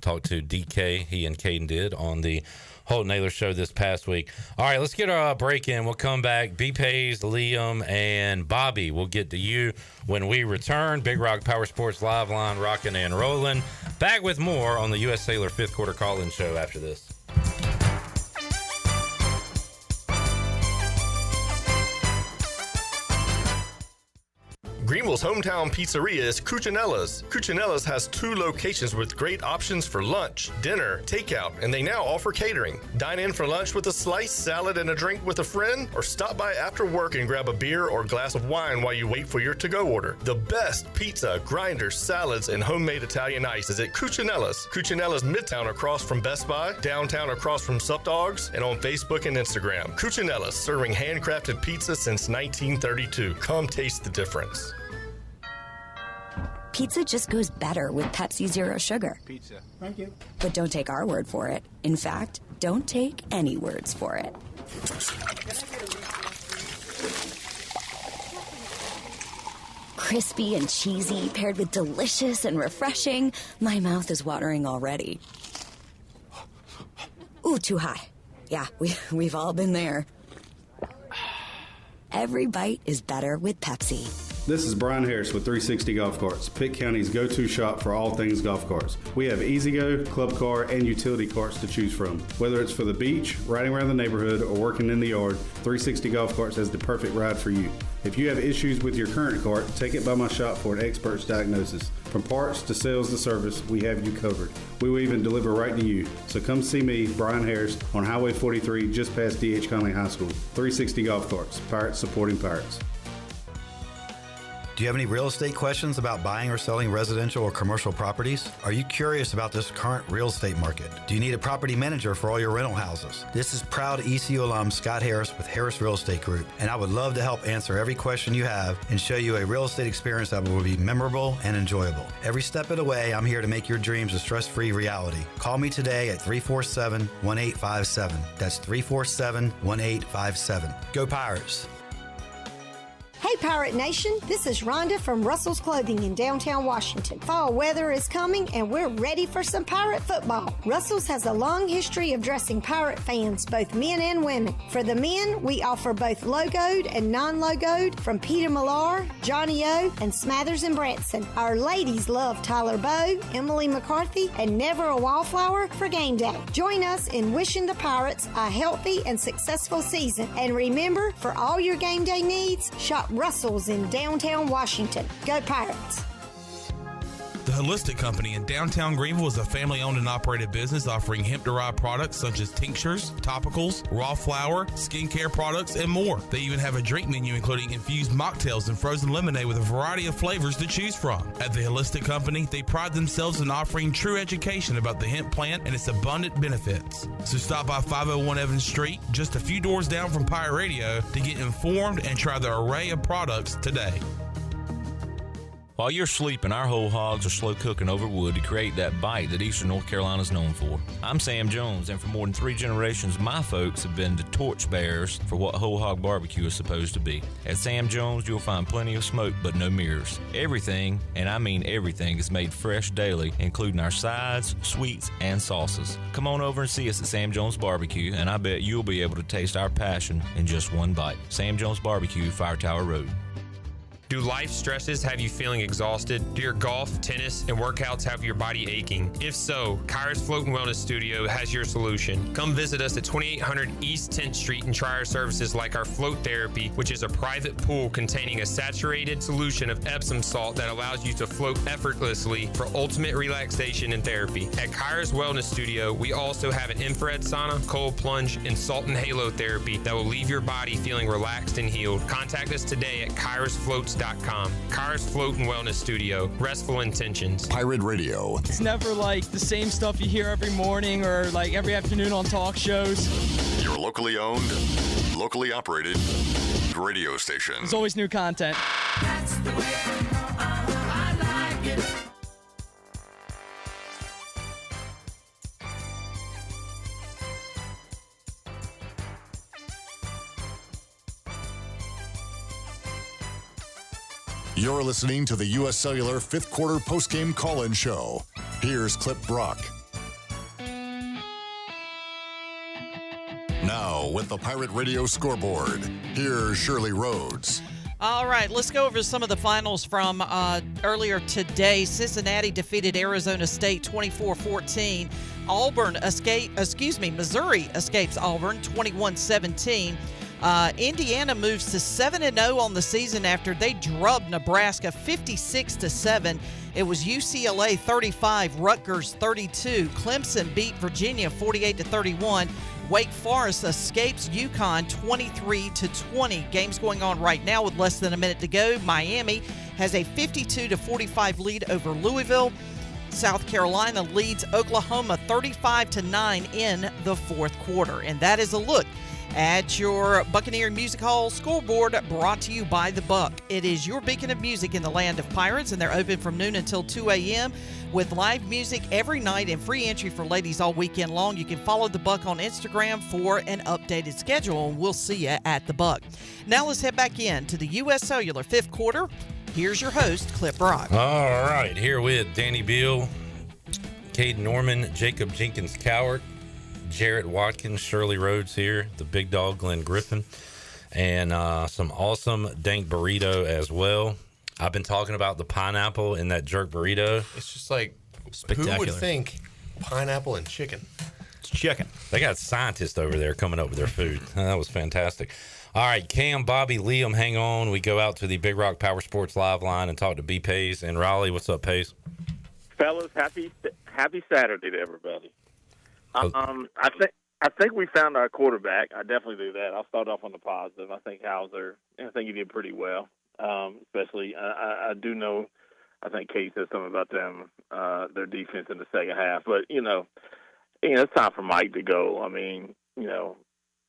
talked to DK. He and Caden did on the Holton Ahlers show this past week. All right, let's get our break in. We'll come back. B-Pays, Liam, and Bobby. We'll get to you when we return. Big Rock Power Sports Live Line rocking and rolling. Back with more on the U.S. Cellular fifth quarter call-in show after this. Greenville's hometown pizzeria is Cucinella's. Cucinella's has 2 locations with great options for lunch, dinner, takeout, and they now offer catering. Dine in for lunch with a slice, salad, and a drink with a friend, or stop by after work and grab a beer or glass of wine while you wait for your to-go order. The best pizza, grinders, salads, and homemade Italian ice is at Cucinella's. Cucinella's Midtown across from Best Buy, downtown across from Sup Dogs, and on Facebook and Instagram. Cucinella's, serving handcrafted pizza since 1932. Come taste the difference. Pizza just goes better with Pepsi Zero Sugar. Pizza. Thank you. But don't take our word for it. In fact, don't take any words for it. Crispy and cheesy, paired with delicious and refreshing. My mouth is watering already. Ooh, too high. Yeah, we've all been there. Every bite is better with Pepsi. This is Brian Harris with 360 Golf Carts, Pitt County's go-to shop for all things golf carts. We have E-Z-Go, club car, and utility carts to choose from. Whether it's for the beach, riding around the neighborhood, or working in the yard, 360 Golf Carts has the perfect ride for you. If you have issues with your current cart, take it by my shop for an expert's diagnosis. From parts to sales to service, we have you covered. We will even deliver right to you. So come see me, Brian Harris, on Highway 43, just past D.H. Conley High School. 360 Golf Carts, Pirates supporting Pirates. Do you have any real estate questions about buying or selling residential or commercial properties? Are you curious about this current real estate market? Do you need a property manager for all your rental houses? This is proud ECU alum Scott Harris with Harris Real Estate Group, and I would love to help answer every question you have and show you a real estate experience that will be memorable and enjoyable. Every step of the way, I'm here to make your dreams a stress-free reality. Call me today at 347-1857. That's 347-1857. Go Pirates! Hey Pirate Nation, this is Rhonda from Russell's Clothing in downtown Washington. Fall weather is coming and we're ready for some Pirate football. Russell's has a long history of dressing Pirate fans, both men and women. For the men, we offer both logoed and non-logoed from Peter Millar, Johnny O, and Smathers and Branson. Our ladies love Tyler Bowe, Emily McCarthy, and Never a Wallflower for game day. Join us in wishing the Pirates a healthy and successful season. And remember, for all your game day needs, shop Russell's in downtown Washington. Go Pirates! The Holistic Company in downtown Greenville is a family-owned and operated business offering hemp-derived products such as tinctures, topicals, raw flour, skincare products, and more. They even have a drink menu including infused mocktails and frozen lemonade with a variety of flavors to choose from. At the Holistic Company, they pride themselves in offering true education about the hemp plant and its abundant benefits. So stop by 501 Evans Street, just a few doors down from Pirate Radio, to get informed and try the array of products today. While you're sleeping, our whole hogs are slow cooking over wood to create that bite that Eastern North Carolina is known for. I'm Sam Jones, and for more than 3 generations, my folks have been the torchbearers for what whole hog barbecue is supposed to be. At Sam Jones, you'll find plenty of smoke, but no mirrors. Everything, and I mean everything, is made fresh daily, including our sides, sweets, and sauces. Come on over and see us at Sam Jones Barbecue, and I bet you'll be able to taste our passion in just one bite. Sam Jones Barbecue, Fire Tower Road. Do life stresses have you feeling exhausted? Do your golf, tennis, and workouts have your body aching? If so, Kyra's Float and Wellness Studio has your solution. Come visit us at 2800 East 10th Street and try our services like our float therapy, which is a private pool containing a saturated solution of Epsom salt that allows you to float effortlessly for ultimate relaxation and therapy. At Kyra's Wellness Studio, we also have an infrared sauna, cold plunge, and salt and halo therapy that will leave your body feeling relaxed and healed. Contact us today at kyrasfloats.com. Kyra's Float and Wellness Studio. Restful intentions. Pirate Radio. It's never like the same stuff you hear every morning or like every afternoon on talk shows. Your locally owned, locally operated radio station. There's always new content. That's the way I like it. You're listening to the U.S. Cellular 5th Quarter Postgame Call-In Show. Here's Clip Brock. Now, with the Pirate Radio Scoreboard, here's Shirley Rhodes. All right, let's go over some of the finals from earlier today. Cincinnati defeated Arizona State 24-14. Missouri escapes Auburn 21-17. Indiana moves to 7-0 on the season after they drubbed Nebraska 56-7. It was UCLA 35, Rutgers 32. Clemson beat Virginia 48-31. Wake Forest escapes UConn 23-20. Games going on right now with less than a minute to go. Miami has a 52-45 lead over Louisville. South Carolina leads Oklahoma 35-9 in the fourth quarter. And that is a look at your Buccaneer Music Hall scoreboard, brought to you by The Buck. It is your beacon of music in the land of pirates, and they're open from noon until 2 a.m. with live music every night and free entry for ladies all weekend long. You can follow The Buck on Instagram for an updated schedule, and we'll see you at The Buck. Now let's head back in to the U.S. Cellular 5th quarter. Here's your host, Clip Brock. All right, here with Danny Beal, Cade Norman, Jacob Jenkins-Cowart, Jarrett Watkins, Shirley Rhodes here, the big dog Glenn Griffin, and some awesome dank burrito as well. I've been talking about the pineapple in that jerk burrito. It's just like, spectacular. Who would think pineapple and chicken? It's chicken. They got scientists over there coming up with their food. That was fantastic. All right, Cam, Bobby, Liam, hang on. We go out to the Big Rock Power Sports live line and talk to B. Pace and Raleigh. What's up, Pace? Fellas, happy Saturday to everybody. I think we found our quarterback. I definitely do that. I'll start off on the positive. I think Hauser, I think he did pretty well. Especially, I do know. I think Kate said something about them, their defense in the second half. But it's time for Mike to go. I mean,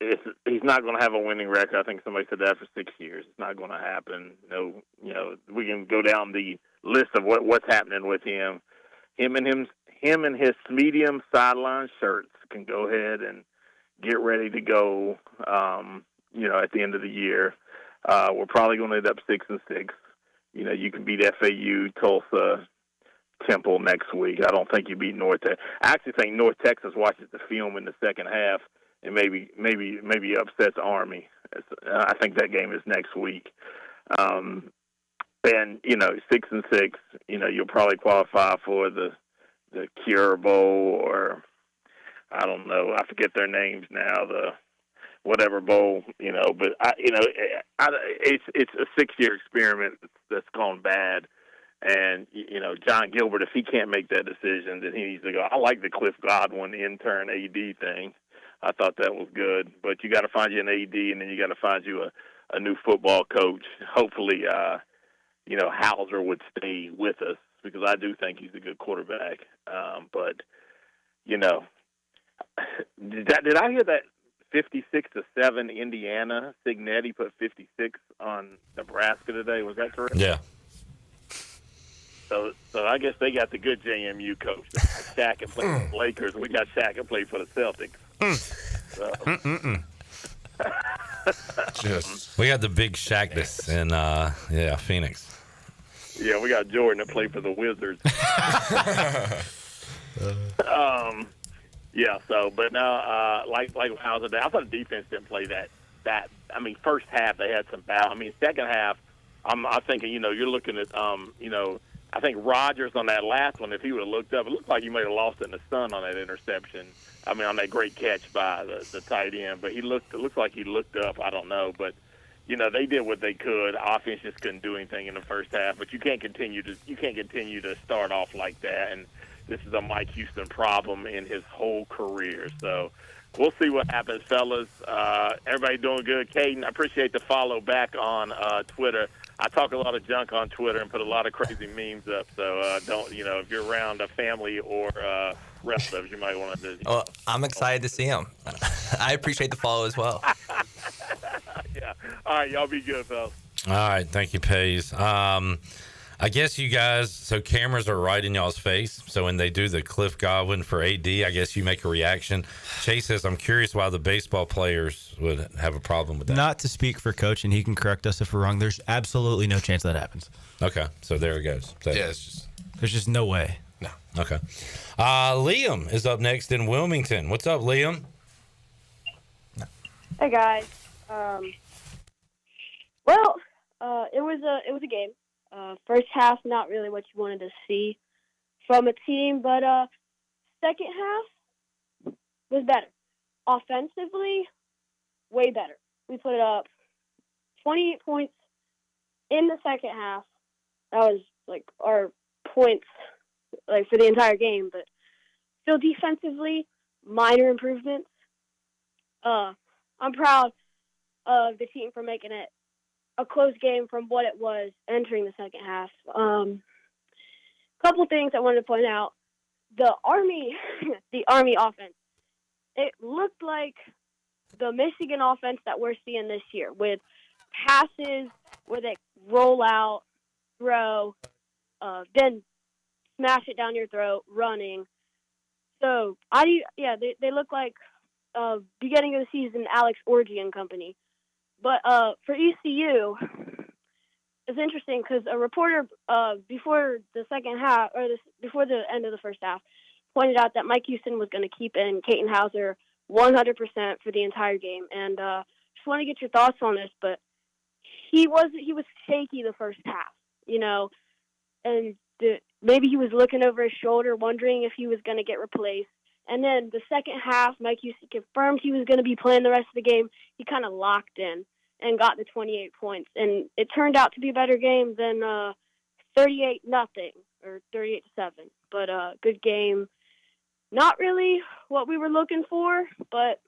he's not going to have a winning record. I think somebody said that for 6 years. It's not going to happen. No, we can go down the list of what's happening with him. Him and his medium sideline shirts can go ahead and get ready to go. At the end of the year, we're probably going to end up 6-6. You can beat FAU, Tulsa, Temple next week. I don't think you beat North Texas. I actually think North Texas watches the film in the second half and maybe upsets Army. I think that game is next week. 6-6. You'll probably qualify for the Cure Bowl, or I don't know. I forget their names now. The whatever bowl, But it's a 6-year experiment that's gone bad. And John Gilbert, if he can't make that decision, then he needs to go. I like the Cliff Godwin intern AD thing. I thought that was good. But you got to find you an AD, and then you got to find you a new football coach. Hopefully, Hauser would stay with us, because I do think he's a good quarterback. But did I hear that 56-7 Indiana? Signetti put 56 on Nebraska today. Was that correct? Yeah. So I guess they got the good JMU coach. Shaq can play for the Lakers. We got Shaq can play for the Celtics. We got the big Shaqness in Phoenix. Yeah, we got Jordan to play for the Wizards. Yeah. So, but now, like I was today, I thought the defense didn't play that. I mean, first half they had some battle. I mean, second half, I'm thinking, you're looking at, I think Rodgers on that last one, if he would have looked up, it looked like he might have lost in the sun on that interception. I mean, on that great catch by the tight end. But it looks like he looked up. I don't know. But, they did what they could. Offense just couldn't do anything in the first half. But you can't continue to start off like that. And this is a Mike Houston problem in his whole career. So we'll see what happens, fellas. Everybody doing good. Caden, I appreciate the follow back on Twitter. I talk a lot of junk on Twitter and put a lot of crazy memes up. So don't, if you're around a family or relatives, you might want to visit. Well, I'm excited to see him. I appreciate the follow as well. Yeah. All right, y'all be good, fellas. All right, thank you, Pays. I guess you guys, so cameras are right in y'all's face. So when they do the Cliff Godwin for AD, I guess you make a reaction. Chase says, I'm curious why the baseball players would have a problem with that. Not to speak for Coach, and he can correct us if we're wrong. There's absolutely no chance that happens. Okay, so there it goes. So, it's there's just no way. No. Okay. Liam is up next in Wilmington. What's up, Liam? Hey guys. It was a game. First half, not really what you wanted to see from a team, but second half was better. Offensively, way better. We put up 28 points in the second half. That was like our points like for the entire game, but still defensively, minor improvements. I'm proud of the team for making it a close game from what it was entering the second half. Couple things I wanted to point out. The Army offense, it looked like the Michigan offense that we're seeing this year with passes where they roll out, throw, then smash it down your throat, running. So, they look like beginning of the season Alex Orgy and company. But for ECU, it's interesting because a reporter before the second half, or before the end of the first half, pointed out that Mike Houston was going to keep in Katon Hauser 100% for the entire game. And just want to get your thoughts on this, but he was shaky the first half, and maybe he was looking over his shoulder, wondering if he was going to get replaced. And then the second half, Mike Houston confirmed he was going to be playing the rest of the game. He kind of locked in and got the 28 points. And it turned out to be a better game than 38-0 or 38-7. But good game. Not really what we were looking for, but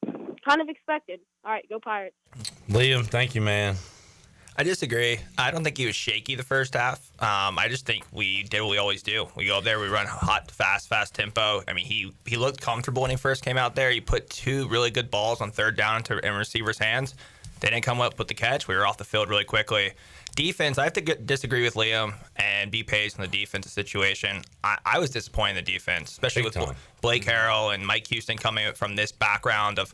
kind of expected. All right, go Pirates. Liam, thank you, man. I disagree. I don't think he was shaky the first half. I just think we did what we always do. We go up there, we run hot, fast tempo. I mean, he looked comfortable when he first came out there. He put two really good balls on third down in receivers' hands. They didn't come up with the catch. We were off the field really quickly. Defense, I have to disagree with Liam and be paced in the defensive situation. I was disappointed in the defense, especially with Blake Harrell and Mike Houston coming from this background of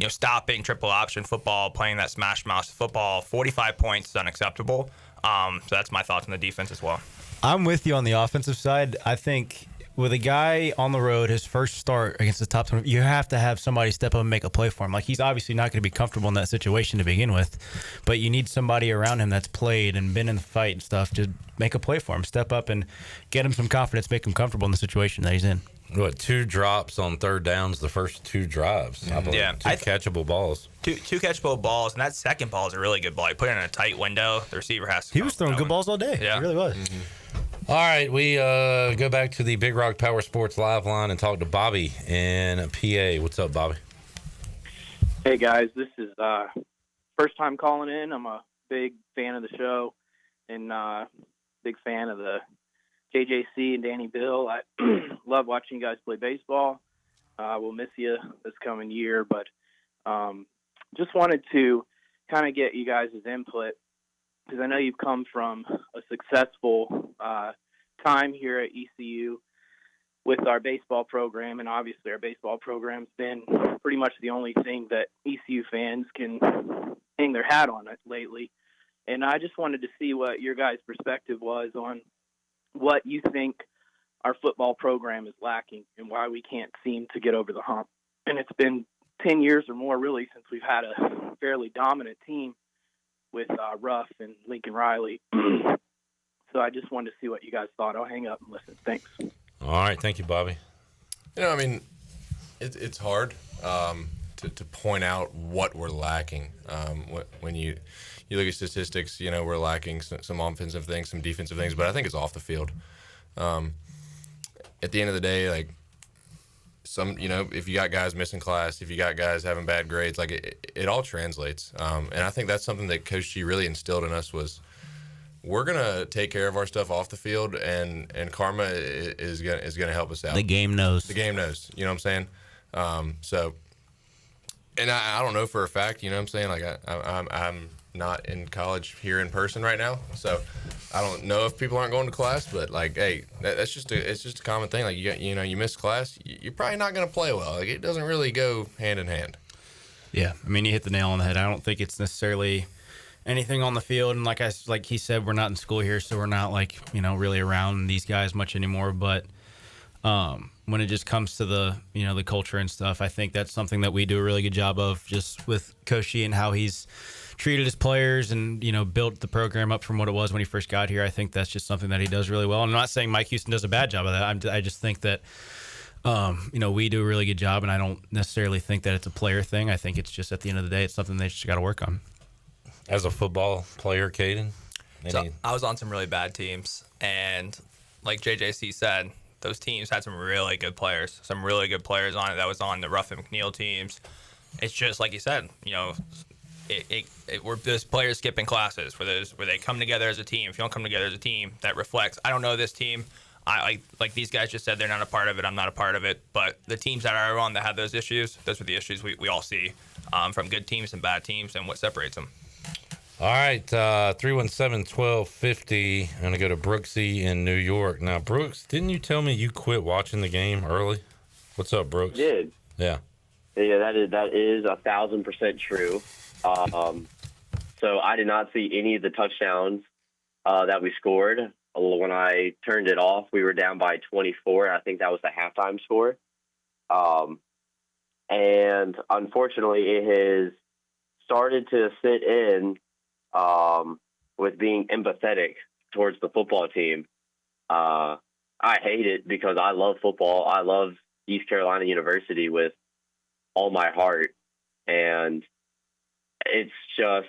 stopping triple option football, playing that smash mouth football. 45 points is unacceptable. So that's my thoughts on the defense as well. I'm with you on the offensive side. I think with a guy on the road, his first start against the top 20, you have to have somebody step up and make a play for him. Like, he's obviously not going to be comfortable in that situation to begin with, but you need somebody around him that's played and been in the fight and stuff to make a play for him, step up and get him some confidence, make him comfortable in the situation that he's in. What, 2 drops on third downs the first 2 drives? I believe. 2 catchable balls. Two catchable balls, and that second ball is a really good ball. You put it in a tight window, the receiver has to. He was throwing good balls all day. Yeah. He really was. All right, we go back to the Big Rock Power Sports live line and talk to Bobby in PA. What's up, Bobby? Hey, guys. This is first time calling in. I'm a big fan of the show and big fan of the JJC and Danny Bill. I love watching you guys play baseball. We'll miss you this coming year, but just wanted to kind of get you guys' input because I know you've come from a successful time here at ECU with our baseball program, and obviously our baseball program's been pretty much the only thing that ECU fans can hang their hat on it lately. And I just wanted to see what your guys' perspective was on what you think our football program is lacking and why we can't seem to get over the hump. And it's been 10 years or more, really, since we've had a fairly dominant team with Ruff and Lincoln Riley. So I just wanted to see what you guys thought. I'll hang up and listen. Thanks. All right. Thank you, Bobby. I mean, it's hard to point out what we're lacking. When you look at statistics, we're lacking some offensive things, some defensive things, but I think it's off the field. At the end of the day, like, if you got guys missing class, if you got guys having bad grades, like it all translates. And I think that's something that Coach G really instilled in us was we're gonna take care of our stuff off the field, and karma is gonna help us out. The game knows. The game knows. You know what I'm saying? So, and I don't know for a fact. You know what I'm saying? Like I'm not in college here in person right now, so I don't know if people aren't going to class. But like, hey, it's just a common thing. Like you miss class, you're probably not gonna play well. Like it doesn't really go hand in hand. Yeah, I mean, you hit the nail on the head. I don't think it's necessarily anything on the field, and like he said, we're not in school here, so we're not really around these guys much anymore. But when it just comes to the the culture and stuff, I think that's something that we do a really good job of, just with Coach G and how he's treated his players and built the program up from what it was when he first got here. I think that's just something that he does really well. I'm not saying Mike Houston does a bad job of that. I just think that we do a really good job, and I don't necessarily think that it's a player thing. I think it's just, at the end of the day, it's something they just got to work on. As a football player, Caden? So I was on some really bad teams, and like JJC said, those teams had some really good players on it that was on the Ruff and McNeil teams. It's just like you said, we're those players skipping classes where they come together as a team. If you don't come together as a team, that reflects. I don't know this team. I like these guys just said they're not a part of it. I'm not a part of it. But the teams that are on that have those issues, those are the issues we all see from good teams and bad teams, and what separates them. All right, 317-1250. I'm going to go to Brooksy in New York. Now, Brooks, didn't you tell me you quit watching the game early? What's up, Brooks? I did. Yeah. Yeah, that is 1,000% true. So I did not see any of the touchdowns that we scored. When I turned it off, we were down by 24. I think that was the halftime score. And unfortunately, it has started to sit in with being empathetic towards the football team. I hate it because I love football. I love East Carolina University with all my heart. And it's just,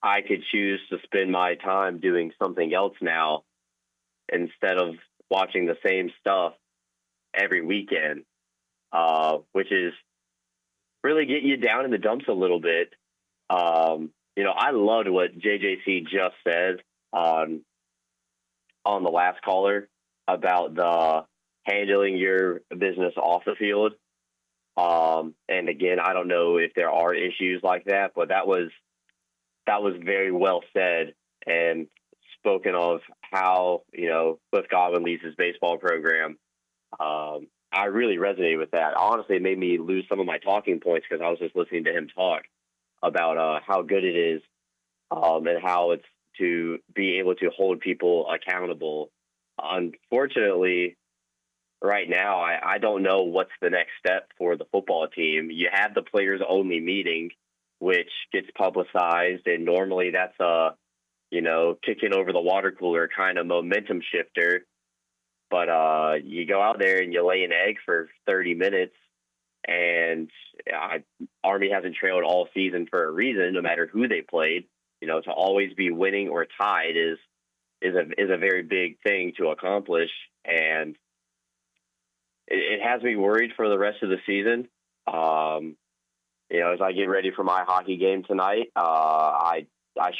I could choose to spend my time doing something else now instead of watching the same stuff every weekend, which is really get you down in the dumps a little bit. I loved what JJC just said on the last caller about the handling your business off the field. And again, I don't know if there are issues like that, but that was very well said and spoken of how, Cliff Godwin leads his baseball program. I really resonated with that. Honestly, it made me lose some of my talking points because I was just listening to him talk about how good it is and how it's to be able to hold people accountable. Unfortunately, right now, I don't know what's the next step for the football team. You have the players-only meeting, which gets publicized, and normally that's a, kicking over the water cooler kind of momentum shifter. But you go out there and you lay an egg for 30 minutes, and Army hasn't trailed all season for a reason, no matter who they played. To always be winning or tied is a very big thing to accomplish, and it has me worried for the rest of the season. As I get ready for my hockey game tonight, I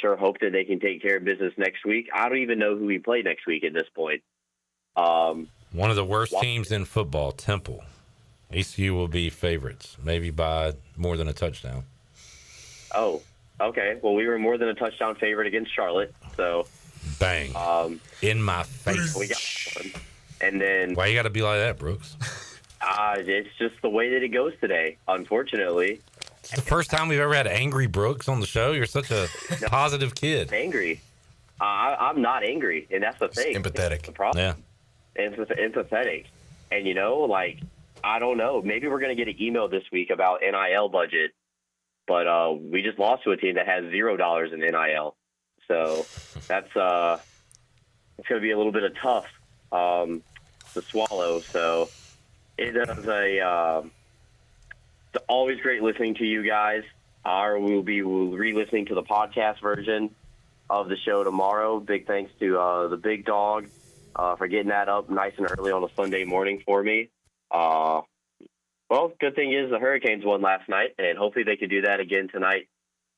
sure hope that they can take care of business next week. I don't even know who we play next week at this point. One of the worst teams in football, Temple. ECU will be favorites, maybe by more than a touchdown. Oh, okay. Well, we were more than a touchdown favorite against Charlotte, so bang in my face. one. And then why you got to be like that, Brooks? It's just the way that it goes today, unfortunately. It's the first time we've ever had Angry Brooks on the show. You're such a positive kid. Angry. I'm not angry, and that's the thing. Empathetic. It's the problem. Yeah. It's empathetic. And, I don't know. Maybe we're going to get an email this week about NIL budget, but we just lost to a team that has $0 in NIL. So that's it's going to be a little bit of tough to swallow. So it is it's always great listening to you guys. We'll be re-listening to the podcast version of the show tomorrow. Big thanks to the big dog for getting that up nice and early on a Sunday morning for me. Well, good thing is the Hurricanes won last night, and hopefully they could do that again tonight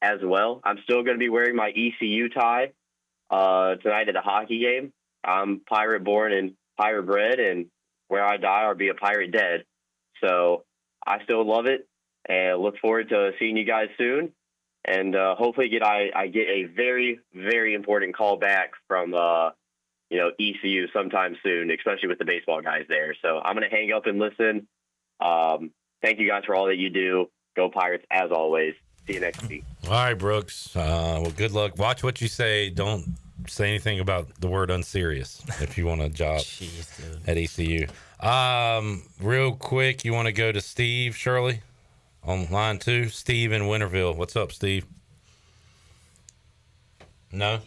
as well. I'm still going to be wearing my ECU tie tonight at the hockey game. I'm pirate born and pirate bred, and where I die, I'll be a pirate dead. So I still love it and look forward to seeing you guys soon. And hopefully I get a very, very important call back from ECU sometime soon, especially with the baseball guys there. So I'm going to hang up and listen. Thank you guys for all that you do. Go Pirates, as always. See you next week. All right, Brooks. Well, good luck. Watch what you say. Don't say anything about the word unserious if you want a job at ECU. Real quick, you want to go to Steve Shirley on line 2? Steve in Winterville. What's up, Steve? No?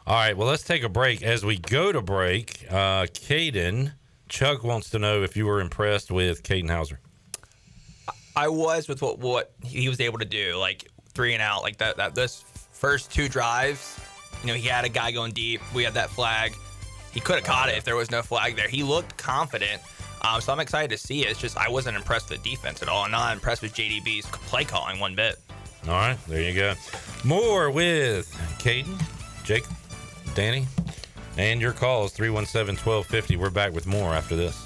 All right, well, let's take a break. As we go to break, Caden, Chuck wants to know if you were impressed with Caden Hauser. I was with what he was able to do, like 3 and out, like that. Those first 2 drives, he had a guy going deep. We had that flag. He could have caught it if there was no flag there. He looked confident, so I'm excited to see it. It's just I wasn't impressed with the defense at all. I'm not impressed with JDB's play calling one bit. All right, there you go. More with Caden, Jacob, Danny, and your calls, 317-1250. We're back with more after this.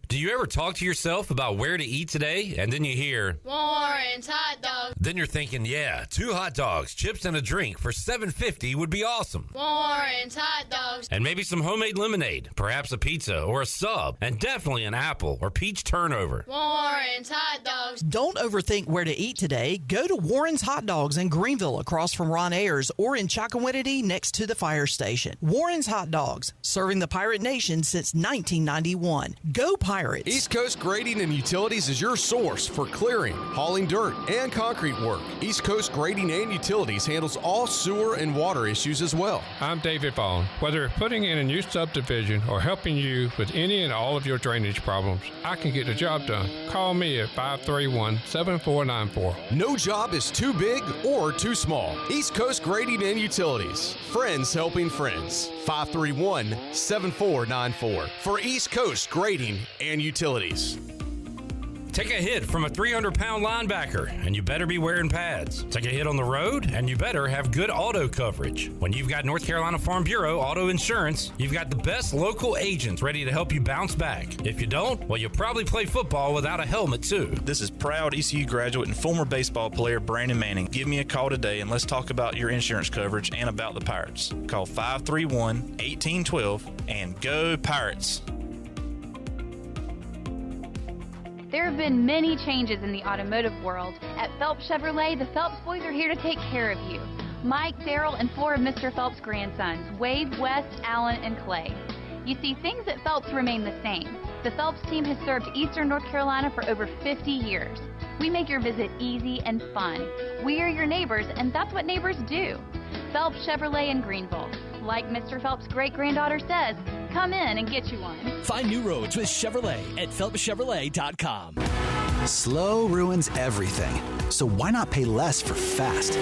Do you ever talk to yourself about where to eat today, and then you hear Warren's Hot Dogs? Then you're thinking, yeah, 2 hot dogs, chips, and a drink for $7.50 would be awesome. Warren's Hot Dogs. And maybe some homemade lemonade, perhaps a pizza or a sub, and definitely an apple or peach turnover. Warren's Hot Dogs. Don't overthink where to eat today. Go to Warren's Hot Dogs in Greenville across from Ron Ayers, or in Chocowinity next to the fire station. Warren's Hot Dogs, serving the Pirate Nation since 1991. Go Pirates! East Coast Grading and Utilities is your source for clearing, hauling dirt, and concrete work. East Coast Grading and Utilities handles all sewer and water issues as well. I'm David Vaughn. Whether putting in a new subdivision or helping you with any and all of your drainage problems, I can get the job done. Call me at 531-7494. No job is too big or too small. East Coast Grading and Utilities. Friends helping friends. 531-7494 for East Coast Grading and Utilities. Take a hit from a 300-pound linebacker, and you better be wearing pads. Take a hit on the road, and you better have good auto coverage. When you've got North Carolina Farm Bureau Auto Insurance, you've got the best local agents ready to help you bounce back. If you don't, well, you'll probably play football without a helmet, too. This is proud ECU graduate and former baseball player Brandon Manning. Give me a call today, and let's talk about your insurance coverage and about the Pirates. Call 531-1812 and go Pirates. There have been many changes in the automotive world. At Phelps Chevrolet, the Phelps boys are here to take care of you. Mike, Daryl, and 4 of Mr. Phelps' grandsons, Wade, West, Allen, and Clay. You see, things at Phelps remain the same. The Phelps team has served Eastern North Carolina for over 50 years. We make your visit easy and fun. We are your neighbors, and that's what neighbors do. Phelps Chevrolet in Greenville. Like Mr. Phelps' great-granddaughter says, come in and get you one. Find new roads with Chevrolet at PhelpsChevrolet.com. Slow ruins everything, so why not pay less for fast?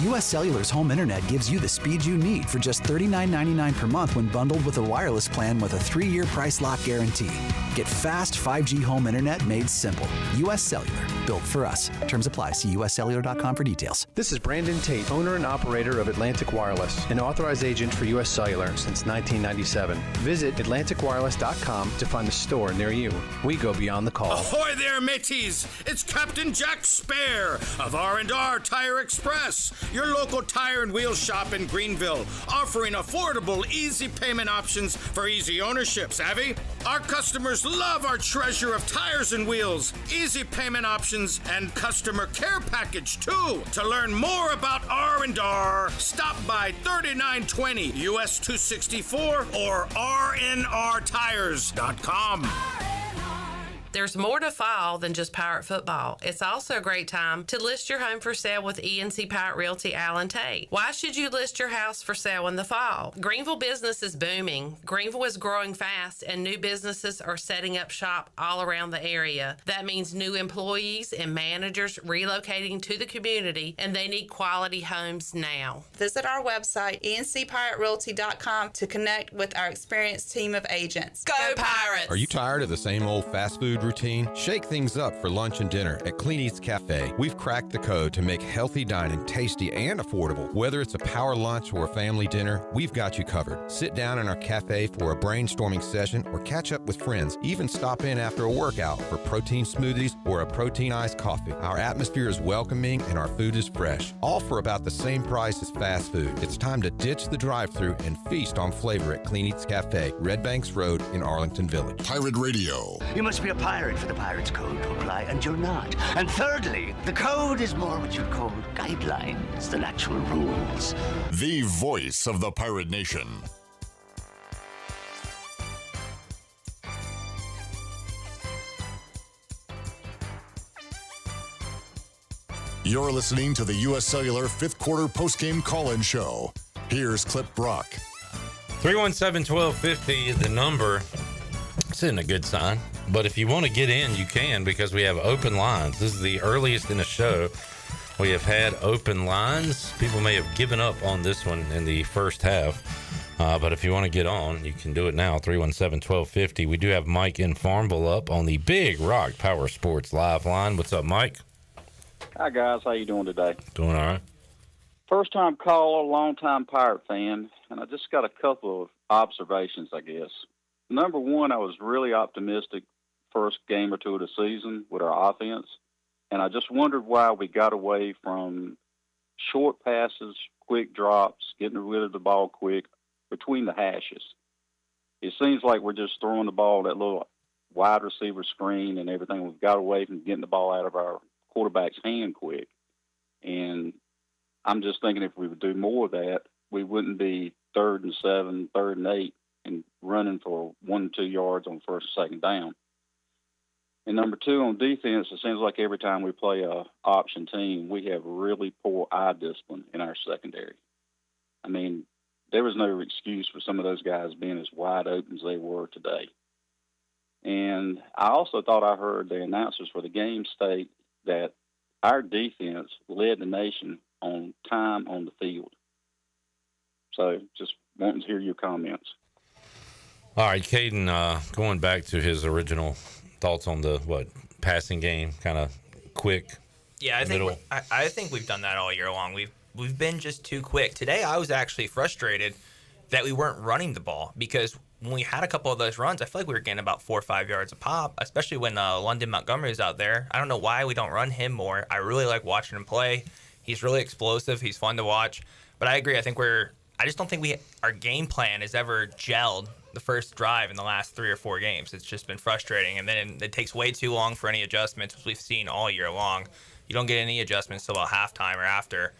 U.S. Cellular's home internet gives you the speed you need for just $39.99 per month when bundled with a wireless plan with a 3-year price lock guarantee. Get fast 5G home internet made simple. U.S. Cellular, built for us. Terms apply. See uscellular.com for details. This is Brandon Tate, owner and operator of Atlantic Wireless, an authorized agent for U.S. Cellular since 1997. Visit AtlanticWireless.com to find a store near you. We go beyond the call. Ahoy there, mateys! It's Captain Jack Spare of R&R Tire Express, your local tire and wheel shop in Greenville, offering affordable, easy payment options for easy ownership. Savvy? Our customers love our treasure of tires and wheels, easy payment options, and customer care package too. To learn more about R&R, stop by 3920 US 264 or rnrtires.com. There's more to fall than just Pirate football. It's also a great time to list your home for sale with ENC Pirate Realty Allen Tate. Why should you list your house for sale in the fall? Greenville business is booming. Greenville is growing fast, and new businesses are setting up shop all around the area. That means new employees and managers relocating to the community, and they need quality homes now. Visit our website, encpiraterealty.com, to connect with our experienced team of agents. Go Pirates! Are you tired of the same old fast food routine? Shake things up for lunch and dinner at Clean Eats Cafe. We've cracked the code to make healthy dining tasty and affordable. Whether it's a power lunch or a family dinner, we've got you covered. Sit down in our cafe for a brainstorming session or catch up with friends. Even stop in after a workout for protein smoothies or a protein iced coffee. Our atmosphere is welcoming and our food is fresh. All for about the same price as fast food. It's time to ditch the drive-thru and feast on flavor at Clean Eats Cafe, Red Banks Road in Arlington Village. Pirate Radio. You must be a pirate for the Pirates Code to apply, and you're not. And thirdly, the code is more what you'd call guidelines than actual rules. The voice of the Pirate Nation. You're listening to the U.S. Cellular fifth quarter postgame call-in show. Here's Clip Brock. 317-1250 is the number. It's in a good sign. But if you want to get in, you can, because we have open lines. This is the earliest in the show we have had open lines. People may have given up on this one in the first half. But if you want to get on, you can do it now, 317-1250. We do have Mike in Farmville up on the Big Rock Power Sports Live line. What's up, Mike? Hi, guys. How you doing today? Doing all right. First-time caller, long-time Pirate fan, and I just got a couple of observations, I guess. Number one, I was really optimistic first game or two of the season with our offense, and I just wondered why we got away from short passes, quick drops, getting rid of the ball quick between the hashes. It seems like we're just throwing the ball that little wide receiver screen and everything. We've got away from getting the ball out of our quarterback's hand quick, and I'm just thinking if we would do more of that, we wouldn't be 3rd and 7, 3rd and 8, and running for 1 2 yards on first and second down. And number two, on defense, it seems like every time we play a option team, we have really poor eye discipline in our secondary. I mean, there was no excuse for some of those guys being as wide open as they were today. And I also thought I heard the announcers for the game state that our defense led the nation on time on the field. So just wanting to hear your comments. All right, Caden, going back to his original thoughts on the passing game, kind of quick. Yeah, I think we've done that all year long. We've been just too quick. Today, I was actually frustrated that we weren't running the ball, because when we had a couple of those runs, I feel like we were getting about 4 or 5 yards a pop, especially when London Montgomery was out there. I don't know why we don't run him more. I really like watching him play. He's really explosive. He's fun to watch. But I agree. I just don't think our game plan has ever gelled the first drive in the last 3 or 4 games. It's just been frustrating. And then it takes way too long for any adjustments, which we've seen all year long. You don't get any adjustments till about halftime or after.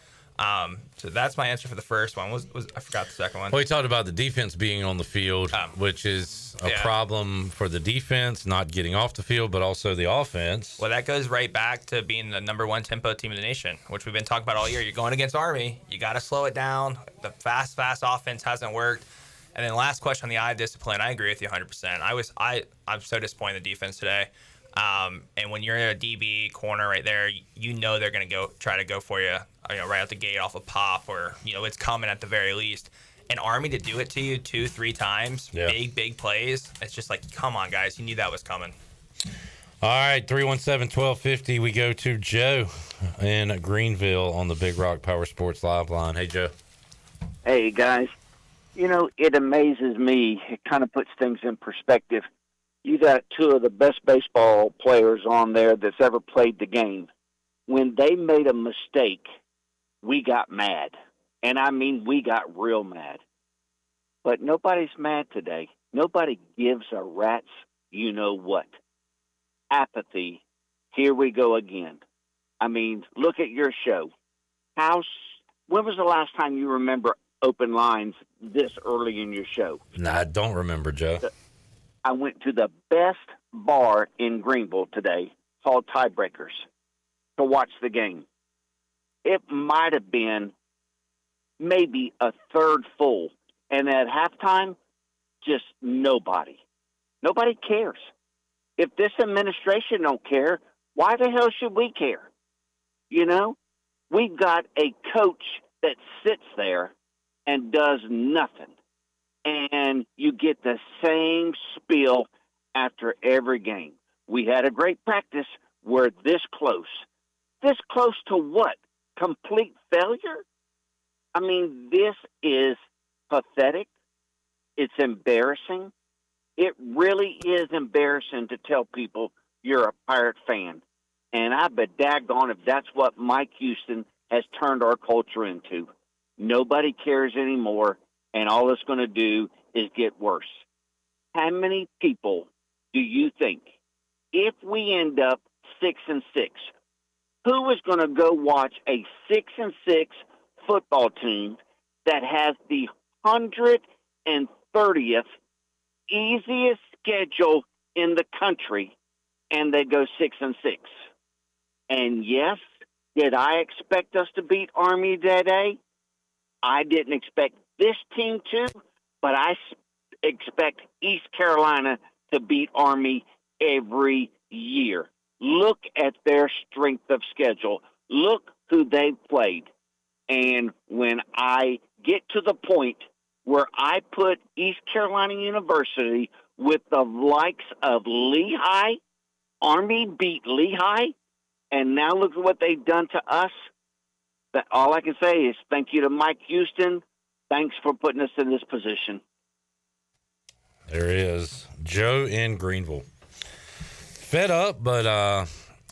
So that's my answer for the first one. I forgot the second one. Well, he talked about the defense being on the field, which is a problem for the defense, not getting off the field, but also the offense. Well, that goes right back to being the number 1 tempo team in the nation, which we've been talking about all year. You're going against Army. You got to slow it down. The fast offense hasn't worked. And then last question on the eye discipline, I agree with you 100%. I'm so disappointed in the defense today. And when you're in a DB corner right there, you know they're going to try to go for you, right out the gate off a pop, or it's coming at the very least. And Army to do it to you 2-3 times, big plays. It's just like, come on, guys, you knew that was coming. All right, 317-1250. We go to Joe in Greenville on the Big Rock Power Sports Live line. Hey, Joe. Hey, guys. It amazes me. It kind of puts things in perspective. You got two of the best baseball players on there that's ever played the game. When they made a mistake, we got mad. And I mean, we got real mad. But nobody's mad today. Nobody gives a rat's you-know-what. Apathy. Here we go again. I mean, look at your show. When was the last time you remember open lines this early in your show? Nah, I don't remember, Joe. I went to the best bar in Greenville today, called Tiebreakers, to watch the game. It might have been maybe a third full. And at halftime, just nobody. Nobody cares. If this administration don't care, why the hell should we care? We've got a coach that sits there and does nothing. And you get the same spiel after every game. We had a great practice. We're this close. This close to what? Complete failure? I mean, this is pathetic. It's embarrassing. It really is embarrassing to tell people you're a Pirate fan. And I bet daggone if that's what Mike Houston has turned our culture into. Nobody cares anymore, and all it's going to do is get worse. How many people do you think, if we end up 6-6, who is going to go watch a 6-6 football team that has the 130th easiest schedule in the country, and they go 6-6? And yes, did I expect us to beat Army today? I didn't expect this team to, but I expect East Carolina to beat Army every year. Look at their strength of schedule. Look who they've played. And when I get to the point where I put East Carolina University with the likes of Lehigh, Army beat Lehigh, and now look at what they've done to us. That all I can say is thank you to Mike Houston. Thanks for putting us in this position. There is Joe in Greenville. Fed up, but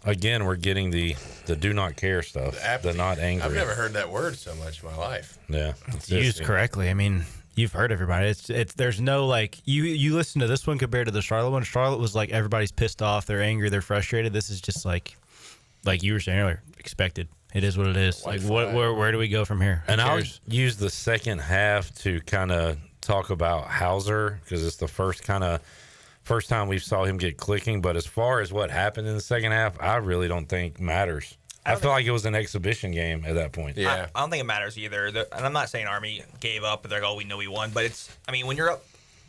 again, we're getting the do not care stuff. The not angry. I've never heard that word so much in my life. Yeah, it's used correctly. I mean, you've heard everybody. It's there's no like you listen to this one compared to the Charlotte one. Charlotte was like everybody's pissed off, they're angry, they're frustrated. This is just like you were saying earlier, expected. It is what it is. Like where do we go from here? And I'll use the second half to kind of talk about Hauser because it's the first time we saw him get clicking. But as far as what happened in the second half, I really don't think matters. I feel like it was an exhibition game at that point. Yeah, I don't think it matters either. And I'm not saying Army gave up and they're like, oh, we know we won. But when you're up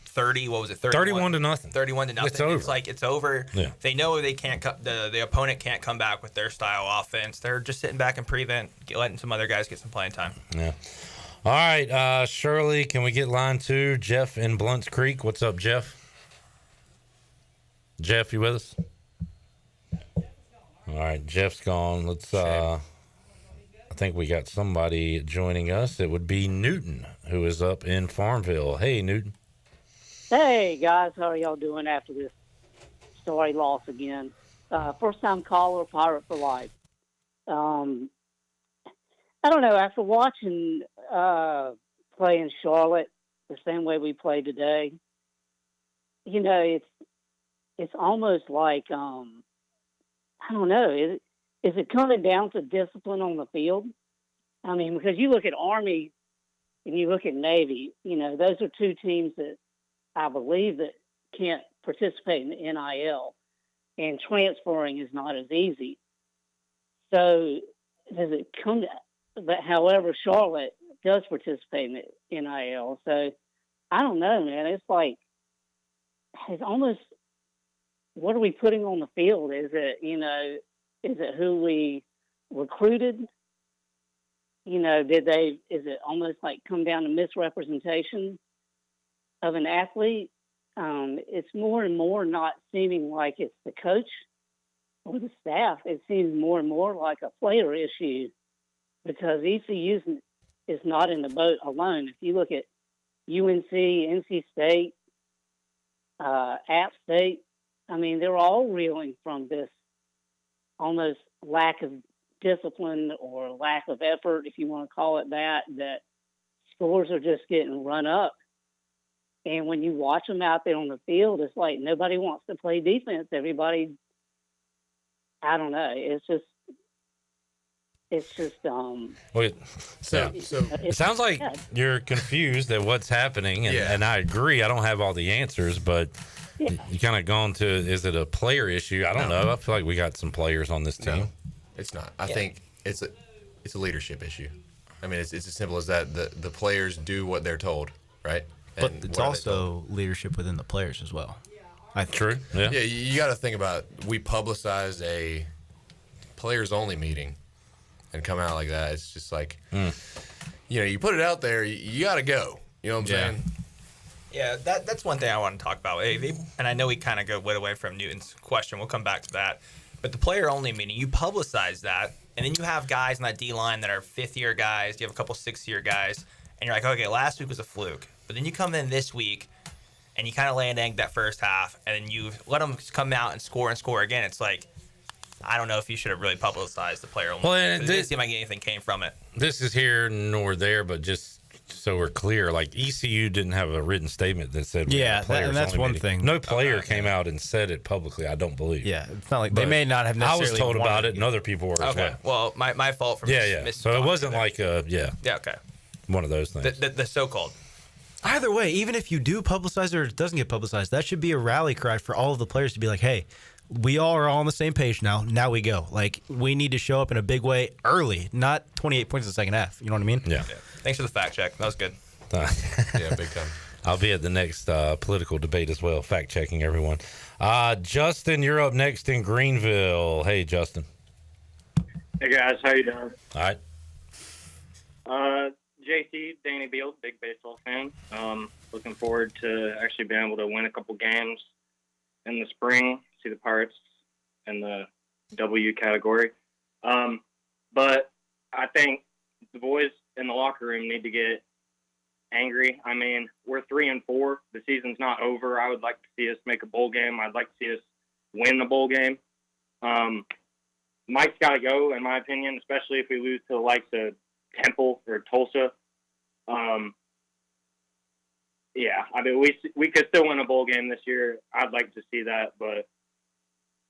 30, what was it? 31 to nothing. 31 to nothing. It's over. It's like it's over. Yeah. They know they can't. The opponent can't come back with their style offense. They're just sitting back and prevent, letting some other guys get some playing time. Yeah. All right, Shirley, can we get line 2? Jeff in Blunt's Creek. What's up, Jeff? Jeff, you with us? All right, Jeff's gone. Let's. I think we got somebody joining us. It would be Newton, who is up in Farmville. Hey, Newton. Hey, guys. How are y'all doing after this story loss again? First-time caller, Pirate for life. I don't know. After watching play in Charlotte the same way we played today, it's almost like, I don't know. Is it coming down to discipline on the field? I mean, because you look at Army and you look at Navy, those are two teams that I believe that can't participate in the NIL, and transferring is not as easy. So does it come to, but however, Charlotte does participate in the NIL. So I don't know, man. It's like, it's almost what are we putting on the field? Is it, is it who we recruited? Is it almost like come down to misrepresentation of an athlete? It's more and more not seeming like it's the coach or the staff. It seems more and more like a player issue, because ECU is not in the boat alone. If you look at UNC, NC State, App State, they're all reeling from this almost lack of discipline or lack of effort, if you want to call it that scores are just getting run up. And when you watch them out there on the field, it's like nobody wants to play defense. Everybody, I don't know. It's just. Wait, so it sounds like you're confused at what's happening, and I agree. I don't have all the answers, but you kind of gone to, is it a player issue? I don't know. I feel like we got some players on this team. No, it's not. I think it's a leadership issue. It's as simple as that. The players do what they're told, right? But it's also leadership within the players as well. True. Yeah. Yeah. You got to think about, we publicized a players only meeting and come out like that. It's just like, you put it out there, you got to go. You know what I'm saying? Yeah, that's one thing I want to talk about. And I know we kind of went away from Newton's question. We'll come back to that. But the player only meeting, you publicize that, and then you have guys in that D line that are 5th-year guys. You have a couple 6th-year guys, and you're like, okay, last week was a fluke. But then you come in this week, and you kind of lay an egg that first half, and then you let them come out and score again. It's like, I don't know if you should have really publicized the player only. Well, it didn't seem like anything came from it. This is here nor there, but just so we're clear, like ECU didn't have a written statement that said, and that's one thing. No player came out and said it publicly, I don't believe. Yeah, it's not like they may not have necessarily. I was told about it, and other people were as well. Well, my fault for So it wasn't like Yeah, okay. One of those things. The so-called. Either way, even if you do publicize it or it doesn't get publicized, that should be a rally cry for all of the players to be like, hey, we all are on the same page now. Now we go. Like, we need to show up in a big way early, not 28 points in the second half. You know what I mean? Yeah. Thanks for the fact check. That was good. Yeah, big time. I'll be at the next political debate as well, fact checking everyone. Justin, you're up next in Greenville. Hey, Justin. Hey, guys. How you doing? All right. JC, Danny Beal, big baseball fan. Looking forward to actually being able to win a couple games in the spring, see the Pirates in the W category. But I think the boys in the locker room need to get angry. We're 3-4. The season's not over. I would like to see us make a bowl game. I'd like to see us win the bowl game. Mike's got to go, in my opinion, especially if we lose to the likes of Temple or Tulsa. We could still win a bowl game this year. I'd like to see that, but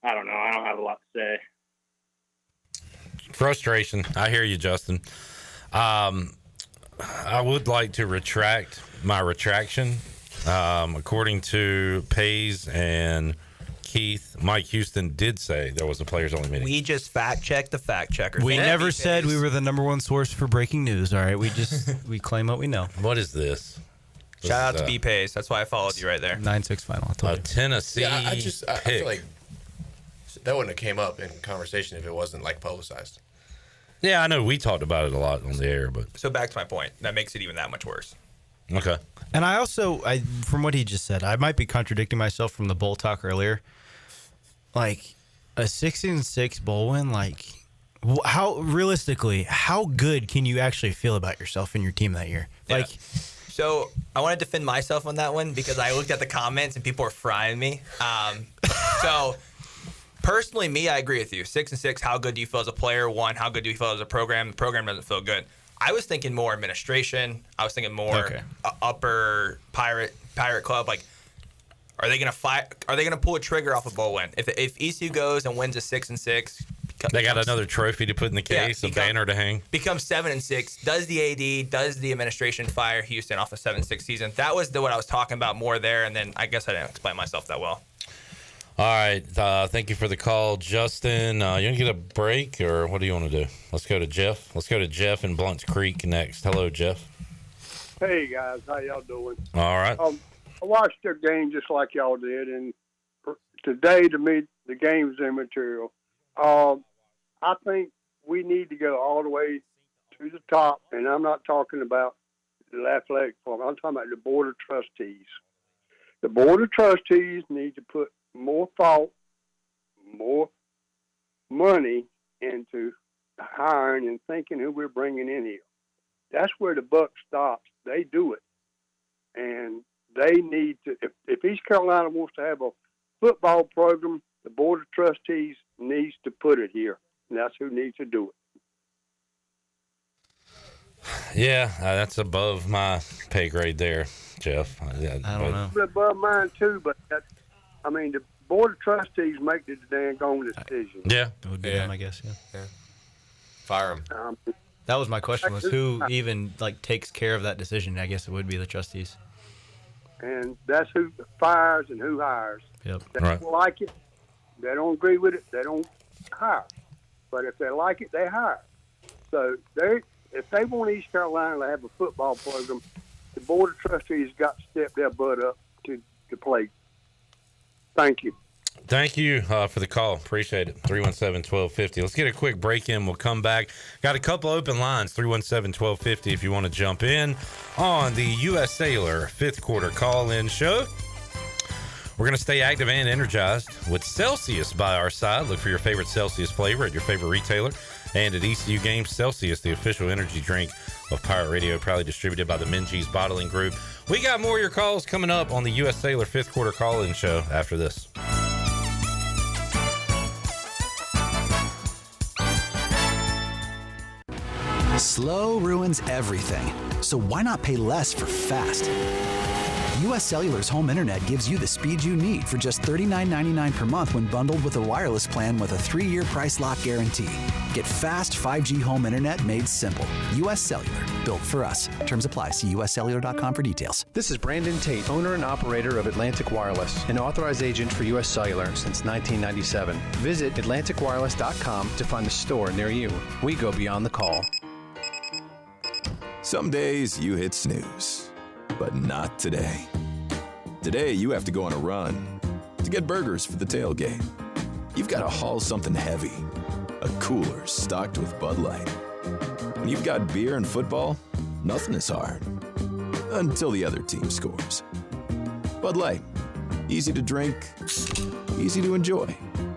I don't know. I don't have a lot to say. Frustration. I hear you, Justin. I would like to retract my retraction. According to Pays and Keith, Mike Houston did say there was a players only meeting. We just fact checked the fact checkers. We never said we were the number one source for breaking news. All right, we claim what we know. What is this? Shout out to B Pace. That's why I followed you right there. 9-6 final. I told you. Tennessee. Yeah, I feel like that wouldn't have came up in conversation if it wasn't like publicized. Yeah, I know we talked about it a lot on the air, but so back to my point. That makes it even that much worse. Okay. And I also, from what he just said, I might be contradicting myself from the bowl talk earlier. Like a 6-6 bowl win, like how good can you actually feel about yourself and your team that year? Yeah. Like, so I want to defend myself on that one because I looked at the comments and people were frying me. So personally, I agree with you. 6-6. How good do you feel as a player? 1, how good do you feel as a program? The program doesn't feel good. I was thinking more administration. I was thinking more upper pirate club. Like, are they gonna fight? Are they gonna pull a trigger off a bowl win? If ECU goes and wins a 6-6, they got another trophy to put in the case, a banner to hang. Becomes 7-6. Does the AD, does the administration fire Houston off a 7-6 season? That was what I was talking about more there. And then I guess I didn't explain myself that well. All right. Thank you for the call, Justin. You want to get a break or what do you want to do? Let's go to Jeff. Let's go to Jeff in Blunt's Creek next. Hello, Jeff. Hey, guys. How y'all doing? All right. I watched their game just like y'all did, and today to me, the game's immaterial. I think we need to go all the way to the top, and I'm not talking about the athletic department. I'm talking about the Board of Trustees. The Board of Trustees need to put more thought, more money into hiring and thinking who we're bringing in here. That's where the buck stops. They do it. And they need to, if East Carolina wants to have a football program, the Board of Trustees needs to put it here. And that's who needs to do it. Yeah, that's above my pay grade there, Jeff. I don't know. It's above mine too, but the Board of Trustees make the dang-gone decision. Yeah, it would be them, I guess. Yeah. Fire them. That was my question: was who even takes care of that decision? I guess it would be the trustees. And that's who fires and who hires. Yep. They don't like it. They don't agree with it. They don't hire. But if they like it, they hire. So if they want East Carolina to have a football program, the Board of Trustees got to step their butt up to the plate. Thank you. Thank you for the call. Appreciate it. 317-1250. Let's get a quick break in. We'll come back. Got a couple open lines. 317-1250 if you want to jump in on the U.S. Cellular fifth quarter call-in show. We're going to stay active and energized with Celsius by our side. Look for your favorite Celsius flavor at your favorite retailer and at ECU Games. Celsius, the official energy drink of Pirate Radio, proudly distributed by the Minges Bottling Group. We got more of your calls coming up on the U.S. Cellular fifth quarter call-in show after this. Slow ruins everything, so why not pay less for fast? U.S. Cellular's home internet gives you the speed you need for just $39.99 per month when bundled with a wireless plan with a 3-year price lock guarantee. Get fast 5G home internet made simple. U.S. Cellular, built for us. Terms apply. See uscellular.com for details. This is Brandon Tate, owner and operator of Atlantic Wireless, an authorized agent for U.S. Cellular since 1997. Visit atlanticwireless.com to find a store near you. We go beyond the call. Some days you hit snooze, but not today. Today you have to go on a run to get burgers for the tailgate. You've got to haul something heavy, a cooler stocked with Bud Light. When you've got beer and football, nothing is hard until the other team scores. Bud Light, easy to drink, easy to enjoy.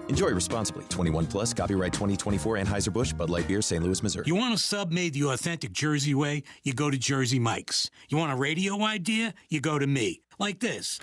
Enjoy responsibly. 21 plus. Copyright 2024 Anheuser-Busch Bud Light Beer, St. Louis, Missouri. You want a sub made the authentic Jersey way? You go to Jersey Mike's. You want a radio idea? You go to me. Like this.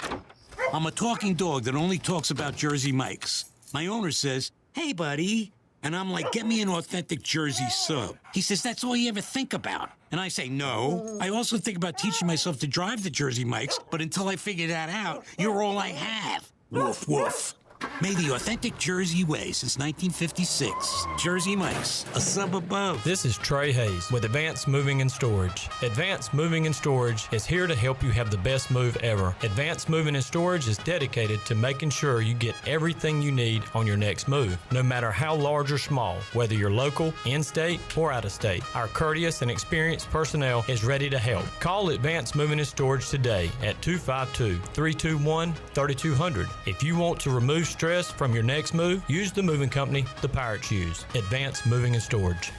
I'm a talking dog that only talks about Jersey Mike's. My owner says, "Hey, buddy." And I'm like, "Get me an authentic Jersey sub." He says, "That's all you ever think about." And I say, "No. I also think about teaching myself to drive the Jersey Mike's, but until I figure that out, you're all I have." Woof, woof. Made the authentic Jersey way since 1956. Jersey Mike's, a sub above. This is Trey Hayes with Advanced Moving and Storage. Advanced Moving and Storage is here to help you have the best move ever. Advanced Moving and Storage is dedicated to making sure you get everything you need on your next move, no matter how large or small, whether you're local, in-state, or out-of-state. Our courteous and experienced personnel is ready to help. Call Advanced Moving and Storage today at 252-321-3200. If you want to remove stress from your next move, use the moving company the Pirates use. Advanced Moving and Storage.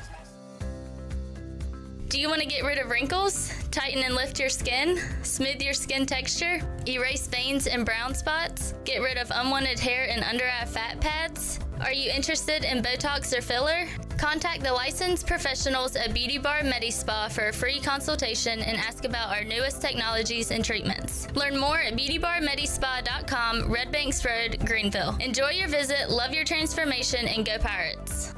Do you want to get rid of wrinkles, tighten and lift your skin, smooth your skin texture, erase veins and brown spots, get rid of unwanted hair and under-eye fat pads? Are you interested in Botox or filler? Contact the licensed professionals at Beauty Bar MediSpa for a free consultation and ask about our newest technologies and treatments. Learn more at beautybarmedispa.com, Red Banks Road, Greenville. Enjoy your visit, love your transformation, and go Pirates.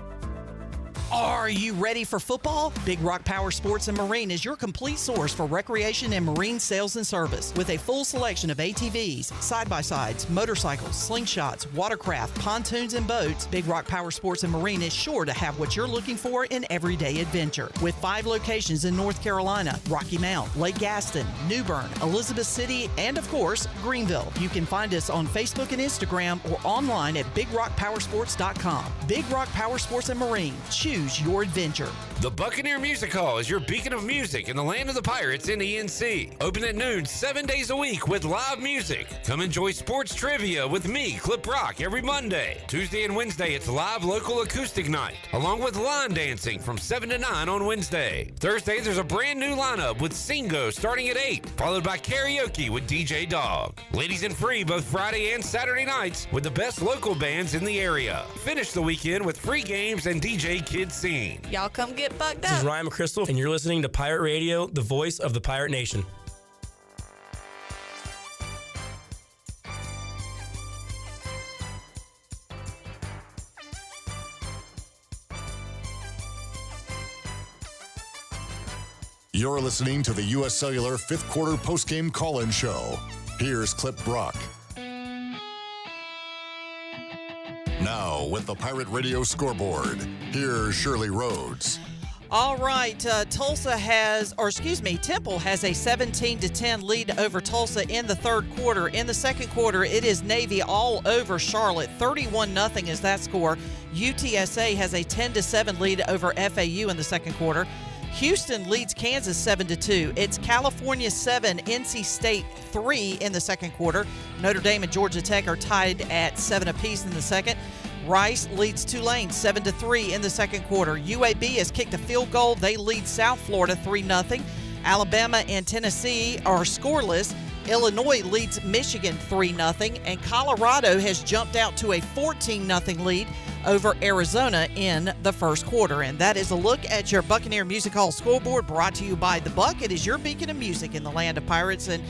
Are you ready for football? Big Rock Power Sports and Marine is your complete source for recreation and marine sales and service. With a full selection of ATVs, side-by-sides, motorcycles, slingshots, watercraft, pontoons, and boats, Big Rock Power Sports and Marine is sure to have what you're looking for in everyday adventure. With 5 locations in North Carolina, Rocky Mount, Lake Gaston, New Bern, Elizabeth City, and of course, Greenville. You can find us on Facebook and Instagram or online at BigRockPowersports.com. Big Rock Power Sports and Marine. Choose Choose your adventure. The Buccaneer Music Hall is your beacon of music in the land of the Pirates in ENC. Open at noon 7 days a week with live music. Come enjoy sports trivia with me, Clip Rock, every Monday. Tuesday and Wednesday, it's live local acoustic night, along with line dancing from 7 to 9 on Wednesday. Thursday, there's a brand new lineup with Singo starting at 8, followed by karaoke with DJ Dog. Ladies and free both Friday and Saturday nights with the best local bands in the area. Finish the weekend with free games and DJ Kid Scene. Y'all come get bugged up. This is Ryan McChrystal, and you're listening to Pirate Radio, the voice of the Pirate Nation. You're listening to the U.S. Cellular 5th Quarter Postgame Call-In Show. Here's Clip Brock. Now, with the Pirate Radio Scoreboard, here's Shirley Rhodes. All right, Temple has a 17-10 lead over Tulsa in the third quarter. In the second quarter, it is Navy all over Charlotte. 31-0 is that score. UTSA has a 10-7 lead over FAU in the second quarter. Houston leads Kansas 7-2. It's California 7, NC State 3 in the second quarter. Notre Dame and Georgia Tech are tied at 7 apiece in the second. Rice leads Tulane 7-3 in the second quarter. UAB has kicked a field goal. They lead South Florida 3-0. Alabama and Tennessee are scoreless. Illinois leads Michigan 3-0. And Colorado has jumped out to a 14-0 lead over Arizona in the first quarter. And that is a look at your Buccaneer Music Hall scoreboard, brought to you by The Buck. It is your beacon of music in the land of pirates. And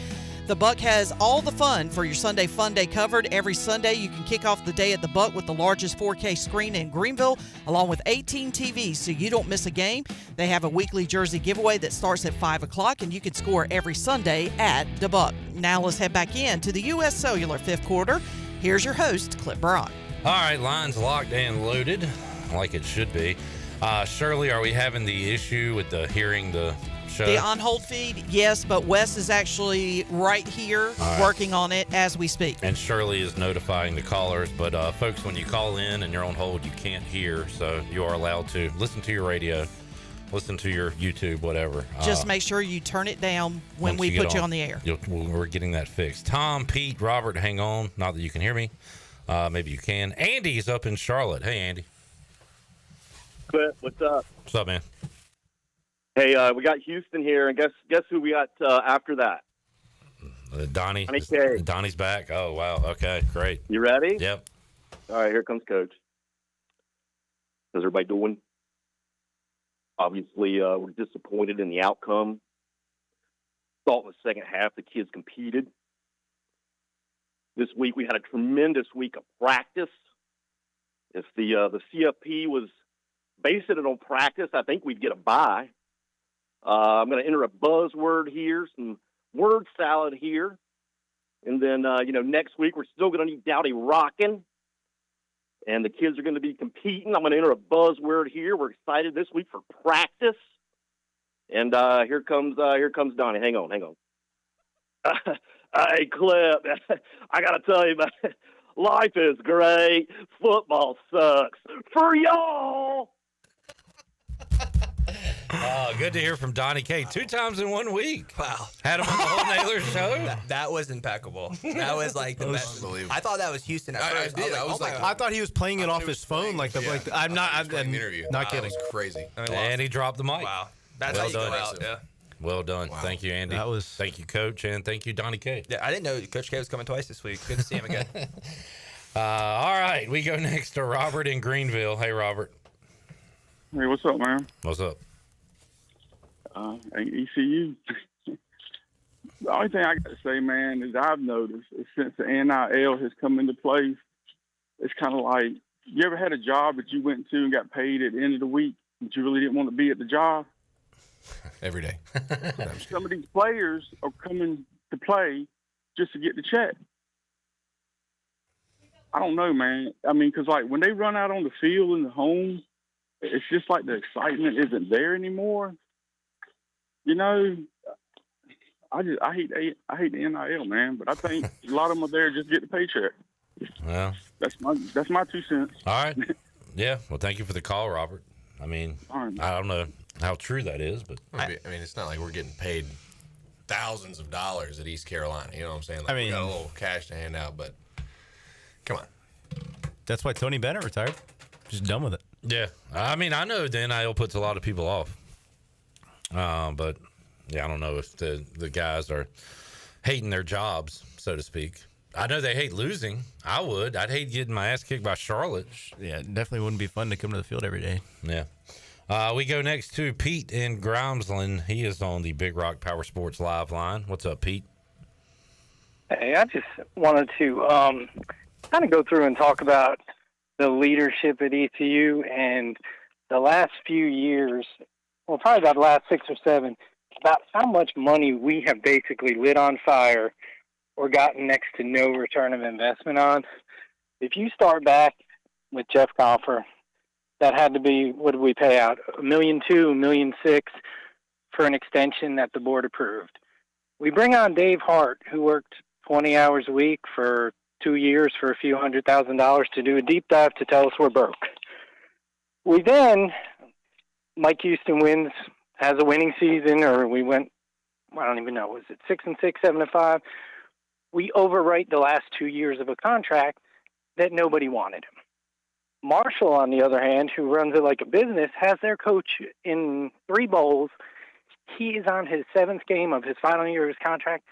The Buck has all the fun for your Sunday Fun Day covered. Every Sunday, you can kick off the day at The Buck with the largest 4K screen in Greenville, along with 18 TVs, so you don't miss a game. They have a weekly jersey giveaway that starts at 5 o'clock, and you can score every Sunday at The Buck. Now let's head back in to the U.S. Cellular fifth quarter. Here's your host, Clip Brock. All right, lines locked and loaded, like it should be. Shirley, are we having the issue with the hearing the show? The on-hold feed, yes, but Wes is actually right here working on it as we speak. And Shirley is notifying the callers. But, folks, when you call in and you're on hold, you can't hear, so you are allowed to listen to your radio, listen to your YouTube, whatever. Just make sure you turn it down when we put you on the air. We're getting that fixed. Tom, Pete, Robert, hang on. Not that you can hear me. Maybe you can. Andy's up in Charlotte. Hey, Andy. Clip, what's up? What's up, man? Hey, we got Houston here, and guess who we got after that? Donnie. K. Donnie's back. Oh, wow. Okay, great. You ready? Yep. All right, here comes Coach. How's everybody doing? Obviously, we're disappointed in the outcome. Thought in the second half the kids competed. This week we had a tremendous week of practice. If the CFP was basing it on practice, I think we'd get a bye. I'm going to enter a buzzword here, some word salad here. And then, next week we're still going to need Dowdy rocking. And the kids are going to be competing. I'm going to enter a buzzword here. We're excited this week for practice. And here comes Donnie. Hang on. Hey, Clip, I got to tell you, man, life is great. Football sucks. For y'all. Oh, good to hear from Donnie K. 2 times in 1 week. Wow. Had him on the whole Naylor show. That was impeccable. That was like the best. I thought that was Houston at first. I thought he was playing it off his phone. I'm not kidding. That was crazy. And he dropped the mic. Wow. That's well how you done. go out. Yeah. Well done. Wow. Thank you, Andy. Thank you, Coach, and thank you, Donnie K. Yeah, I didn't know Coach K was coming twice this week. Good to see him again. All right, we go next to Robert in Greenville. Hey, Robert. Hey, what's up, man? What's up? ECU. The only thing I got to say, man, is I've noticed is since the NIL has come into play, it's kind of like, you ever had a job that you went to and got paid at the end of the week, but you really didn't want to be at the job? Every day. Some of these players are coming to play just to get the check. I don't know, man. I mean, because when they run out on the field in the home, it's just like the excitement isn't there anymore. I hate the NIL, man, but I think a lot of them are there just to get the paycheck. Well, that's my 2 cents. All right. Yeah. Well, thank you for the call, Robert. I mean, I don't know how true that is, but I mean, it's not like we're getting paid thousands of dollars at East Carolina. You know what I'm saying? Like, I mean, we got a little cash to hand out, but come on. That's why Tony Bennett retired. Just done with it. Yeah. I mean, I know the NIL puts a lot of people off. But, yeah, I don't know if the guys are hating their jobs, so to speak. I know they hate losing. I would. I'd hate getting my ass kicked by Charlotte. Yeah, it definitely wouldn't be fun to come to the field every day. Yeah. We go next to Pete in Grimesland. He is on the Big Rock Power Sports Live line. What's up, Pete? Hey, I just wanted to kind of go through and talk about the leadership at ECU and the last few years, well, probably about the last 6 or 7, about how much money we have basically lit on fire or gotten next to no return of investment on. If you start back with Jeff Confer, that had to be, what did we pay out? $1.2 million, $1.6 million for an extension that the board approved. We bring on Dave Hart, who worked 20 hours a week for 2 years for a few $100,000 to do a deep dive to tell us we're broke. We then, Mike Houston wins, has a winning season, or we went, I don't even know, was it 6-6, 7-5? We overwrite the last 2 years of a contract that nobody wanted him. Marshall, on the other hand, who runs it like a business, has their coach in 3 bowls. He is on his 7th game of his final year of his contract.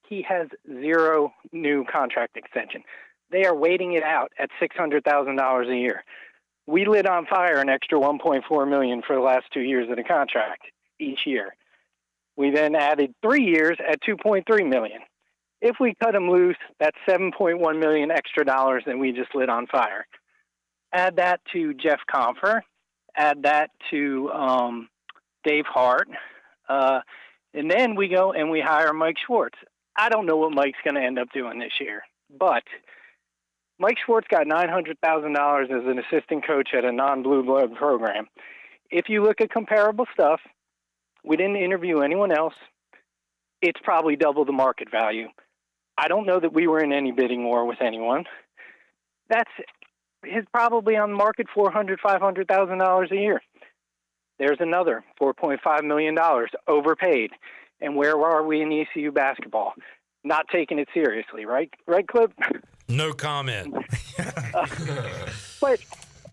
He has 0 new contract extension. They are waiting it out at $600,000 a year. We lit on fire an extra $1.4 million for the last 2 years of the contract each year. We then added 3 years at $2.3 million. If we cut him loose, that's $7.1 million extra dollars that we just lit on fire. Add that to Jeff Confer. Add that to Dave Hart. And then we go and we hire Mike Schwartz. I don't know what Mike's going to end up doing this year, but Mike Schwartz got $900,000 as an assistant coach at a non-blue blood program. If you look at comparable stuff, we didn't interview anyone else. It's probably double the market value. I don't know that we were in any bidding war with anyone. That's probably on the market $400,000, $500,000 a year. There's another $4.5 million overpaid. And where are we in ECU basketball? Not taking it seriously, right? Right, Clip? No comment. But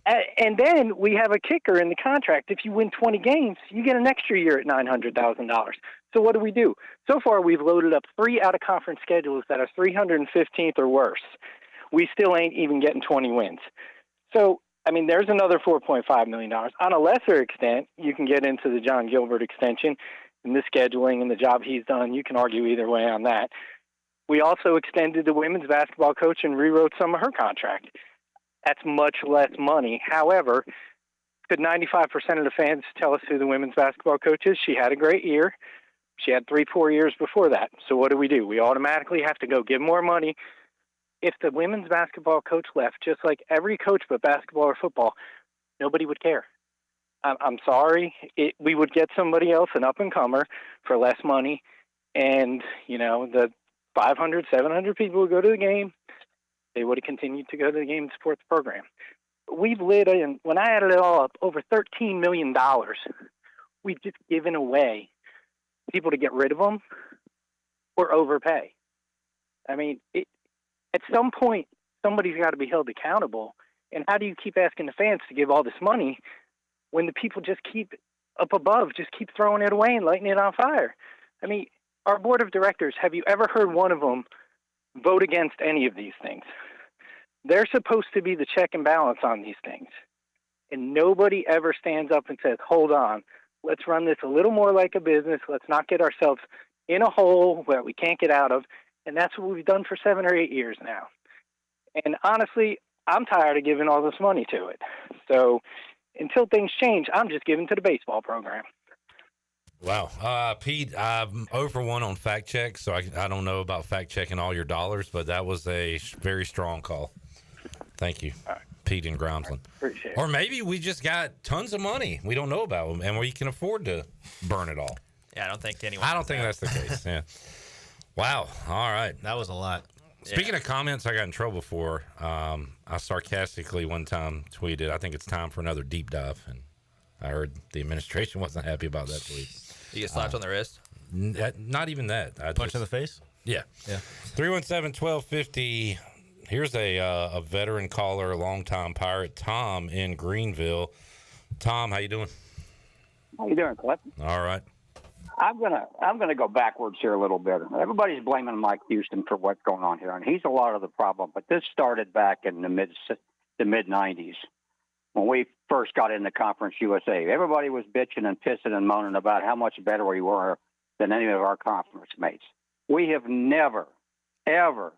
and then we have a kicker in the contract. If you win 20 games, you get an extra year at $900,000. So what do? So far, we've loaded up 3 out-of-conference schedules that are 315th or worse. We still ain't even getting 20 wins. So, I mean, there's another $4.5 million. On a lesser extent, you can get into the John Gilbert extension and the scheduling and the job he's done. You can argue either way on that. We also extended the women's basketball coach and rewrote some of her contract. That's much less money. However, could 95% of the fans tell us who the women's basketball coach is? She had a great year. She had 3-4 years before that. So what do? We automatically have to go give more money. If the women's basketball coach left, just like every coach but basketball or football, nobody would care. I'm sorry. We would get somebody else, an up-and-comer, for less money. And, you know, the 500, 700 people would go to the game. They would have continued to go to the game and support the program. We've lit in, when I added it all up, over $13 million. We've just given away people to get rid of them or overpay. I mean, at some point, somebody's got to be held accountable. And how do you keep asking the fans to give all this money when the people just keep up above, just keep throwing it away and lighting it on fire? I mean, our board of directors, have you ever heard one of them vote against any of these things? They're supposed to be the check and balance on these things. And nobody ever stands up and says, hold on, let's run this a little more like a business. Let's not get ourselves in a hole where we can't get out of. And that's what we've done for 7 or 8 years now. And honestly, I'm tired of giving all this money to it. So until things change, I'm just giving to the baseball program. Wow. Pete, I'm 0 for 1 on fact check, so I don't know about fact checking all your dollars, but that was a very strong call. Thank you, Pete in Grimesland. Appreciate it. Or maybe we just got tons of money we don't know about, and we can afford to burn it all. Yeah, I don't think that's the case. Yeah. Wow. All right. That was a lot. Speaking of comments, I got in trouble for. I sarcastically one time tweeted, "I think it's time for another deep dive," and I heard the administration wasn't happy about that tweet. You get slapped on the wrist? Not even that. Punch in the face? Yeah. 317-1250. Here's a veteran caller, longtime Pirate, Tom in Greenville. Tom, how you doing? How you doing, Cliff? All right. I'm gonna go backwards here a little bit. Everybody's blaming Mike Houston for what's going on here, and he's a lot of the problem. But this started back in the mid '90s when we first got into Conference USA. Everybody was bitching and pissing and moaning about how much better we were than any of our conference mates. We have never, ever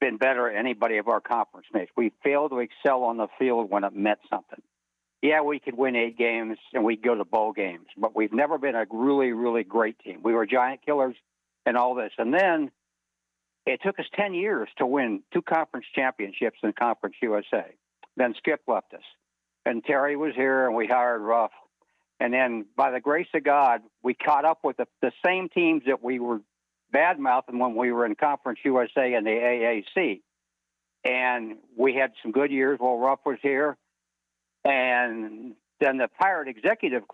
been better than anybody of our conference mates. We failed to excel on the field when it meant something. Yeah, we could win 8 games and we'd go to bowl games, but we've never been a really, really great team. We were giant killers and all this. And then it took us 10 years to win 2 conference championships in Conference USA. Then Skip left us. And Terry was here and we hired Ruff. And then by the grace of God, we caught up with the same teams that we were bad-mouthing when we were in Conference USA and the AAC. And we had some good years while Ruff was here. And then the Pirate Executive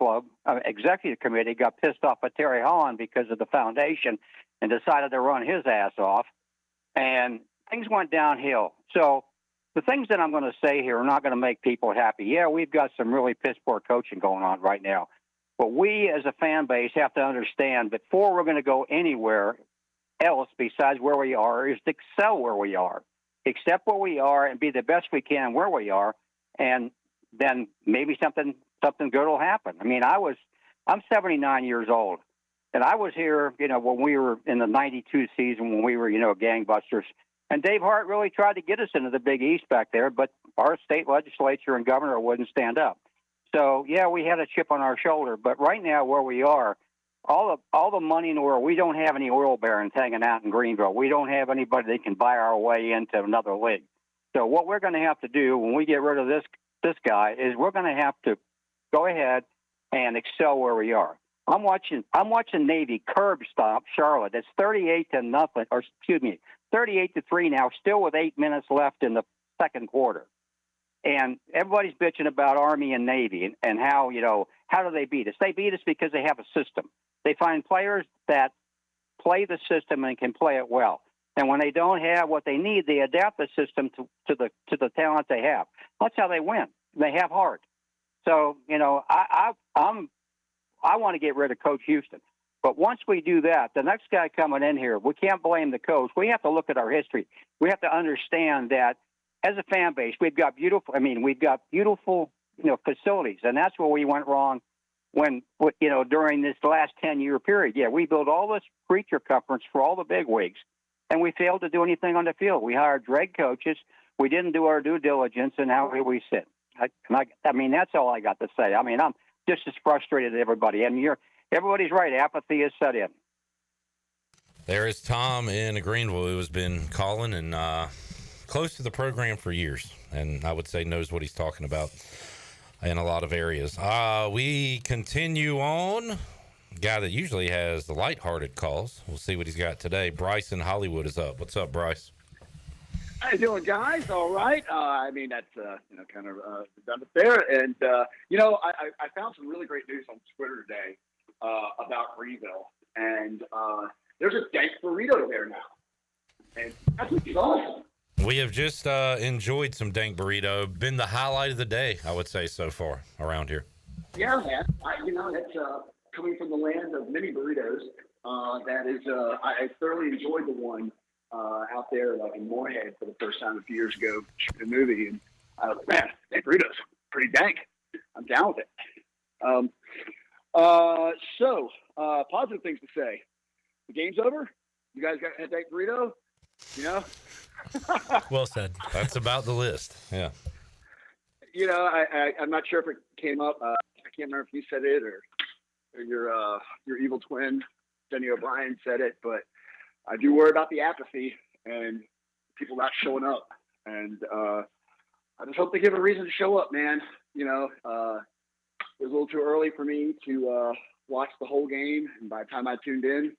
Committee got pissed off at Terry Holland because of the foundation and decided to run his ass off. And things went downhill. So the things that I'm going to say here are not going to make people happy. Yeah, we've got some really piss-poor coaching going on right now. But we as a fan base have to understand before we're going to go anywhere else besides where we are is to excel where we are. Accept where we are and be the best we can where we are. And then maybe something good will happen. I mean, I'm 79 years old, and I was here, when we were in the 92 season when we were, gangbusters. And Dave Hart really tried to get us into the Big East back there, but our state legislature and governor wouldn't stand up. So, yeah, we had a chip on our shoulder. But right now where we are, all the money in the world, we don't have any oil barons hanging out in Greenville. We don't have anybody that can buy our way into another league. So what we're going to have to do when we get rid of this guy is we're going to have to go ahead and excel where we are. I'm watching Navy curb stomp Charlotte. It's 38-3 now, still with 8 minutes left in the second quarter. And everybody's bitching about Army and Navy and how do they beat us? They beat us because they have a system. They find players that play the system and can play it well. And when they don't have what they need, they adapt the system to the talent they have. That's how they win. They have heart. So, I want to get rid of Coach Houston. But once we do that, the next guy coming in here, we can't blame the coach. We have to look at our history. We have to understand that as a fan base, we've got beautiful facilities, and that's where we went wrong during this last 10-year period. Yeah, we built all this creature conference for all the big wigs. And we failed to do anything on the field. We hired drag coaches. We didn't do our due diligence, and now here we sit. That's all I got to say. I'm just as frustrated as everybody. And everybody's right. Apathy is set in. There is Tom in Greenville who has been calling and close to the program for years, and I would say knows what he's talking about in a lot of areas. We continue on. Guy that usually has the lighthearted calls. We'll see what he's got today. Bryce in Hollywood is up. What's up, Bryce? How you doing, guys? All right. That's kind of redundant there. And I found some really great news on Twitter today about Greenville, and there's a dank burrito there now, and that's awesome. We have just enjoyed some dank burrito. Been the highlight of the day, I would say, so far around here. Yeah, man. That's coming from the land of many burritos. I thoroughly enjoyed the one out there, like in Moorhead, for the first time a few years ago, shooting a movie, and I was like, man, that burrito's pretty dank. I'm down with it. So positive things to say. The game's over. You guys got a dank burrito. Well said. That's about the list. Yeah. I'm not sure if it came up. I can't remember if you said it or your evil twin, Denny O'Brien, said it, but I do worry about the apathy and people not showing up. And I just hope they give a reason to show up, man. It was a little too early for me to watch the whole game. And by the time I tuned in,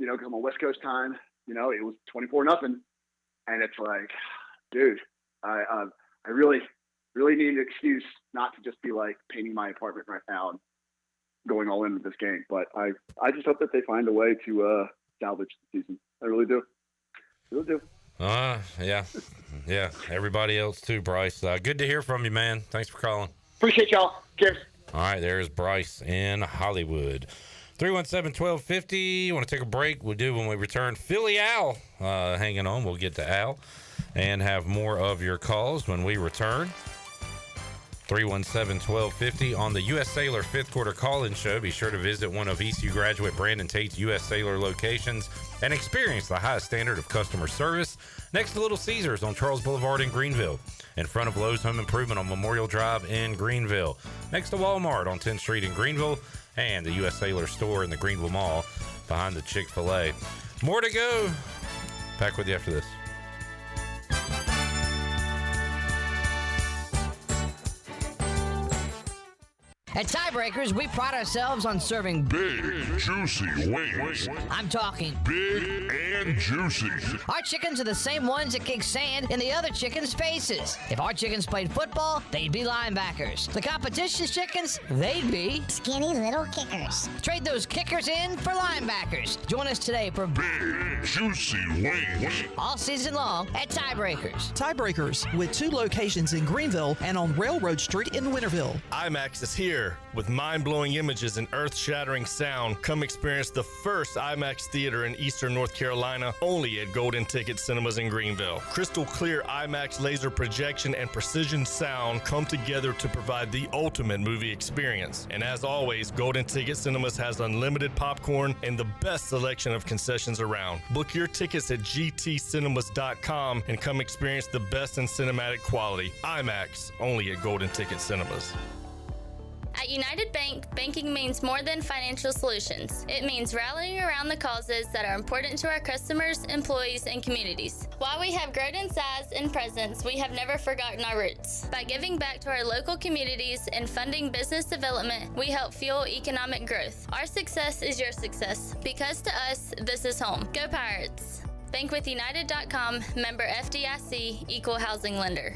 come on West Coast time, it was 24-0. And it's like, dude, I really really need an excuse not to just be like painting my apartment right now and going all into this game. But I just hope that they find a way to salvage the season. I really do. Really do. Yeah. Everybody else too, Bryce. Good to hear from you, man. Thanks for calling. Appreciate y'all. Cheers. All right, there's Bryce in Hollywood. 317-1250. You want to take a break? We'll do when we return. Philly Al hanging on. We'll get to Al and have more of your calls when we return. 317-1250 on the U.S. Cellular fifth quarter call-in show. Be sure to visit one of ECU graduate Brandon Tate's U.S. Cellular locations and experience the highest standard of customer service next to Little Caesars on Charles Boulevard in Greenville, in front of Lowe's Home Improvement on Memorial Drive in Greenville, next to Walmart on 10th Street in Greenville, and the U.S. Cellular store in the Greenville Mall behind the Chick-fil-A. More to go. Back with you after this. At Tiebreakers, we pride ourselves on serving big, juicy wings. I'm talking big and juicy. Our chickens are the same ones that kick sand in the other chickens' faces. If our chickens played football, they'd be linebackers. The competition's chickens, they'd be skinny little kickers. Trade those kickers in for linebackers. Join us today for big, juicy wings. All season long at Tiebreakers. Tiebreakers, with 2 locations in Greenville and on Railroad Street in Winterville. IMAX is here. With mind-blowing images and earth-shattering sound, come experience the first IMAX theater in Eastern North Carolina, only at Golden Ticket Cinemas in Greenville. Crystal clear IMAX laser projection and precision sound come together to provide the ultimate movie experience. And as always, Golden Ticket Cinemas has unlimited popcorn and the best selection of concessions around. Book your tickets at gtcinemas.com and come experience the best in cinematic quality. IMAX, only at Golden Ticket Cinemas. At United Bank, banking means more than financial solutions. It means rallying around the causes that are important to our customers, employees, and communities. While we have grown in size and presence, we have never forgotten our roots. By giving back to our local communities and funding business development, we help fuel economic growth. Our success is your success, because to us, this is home. Go Pirates! Bankwithunited.com, member FDIC, equal housing lender.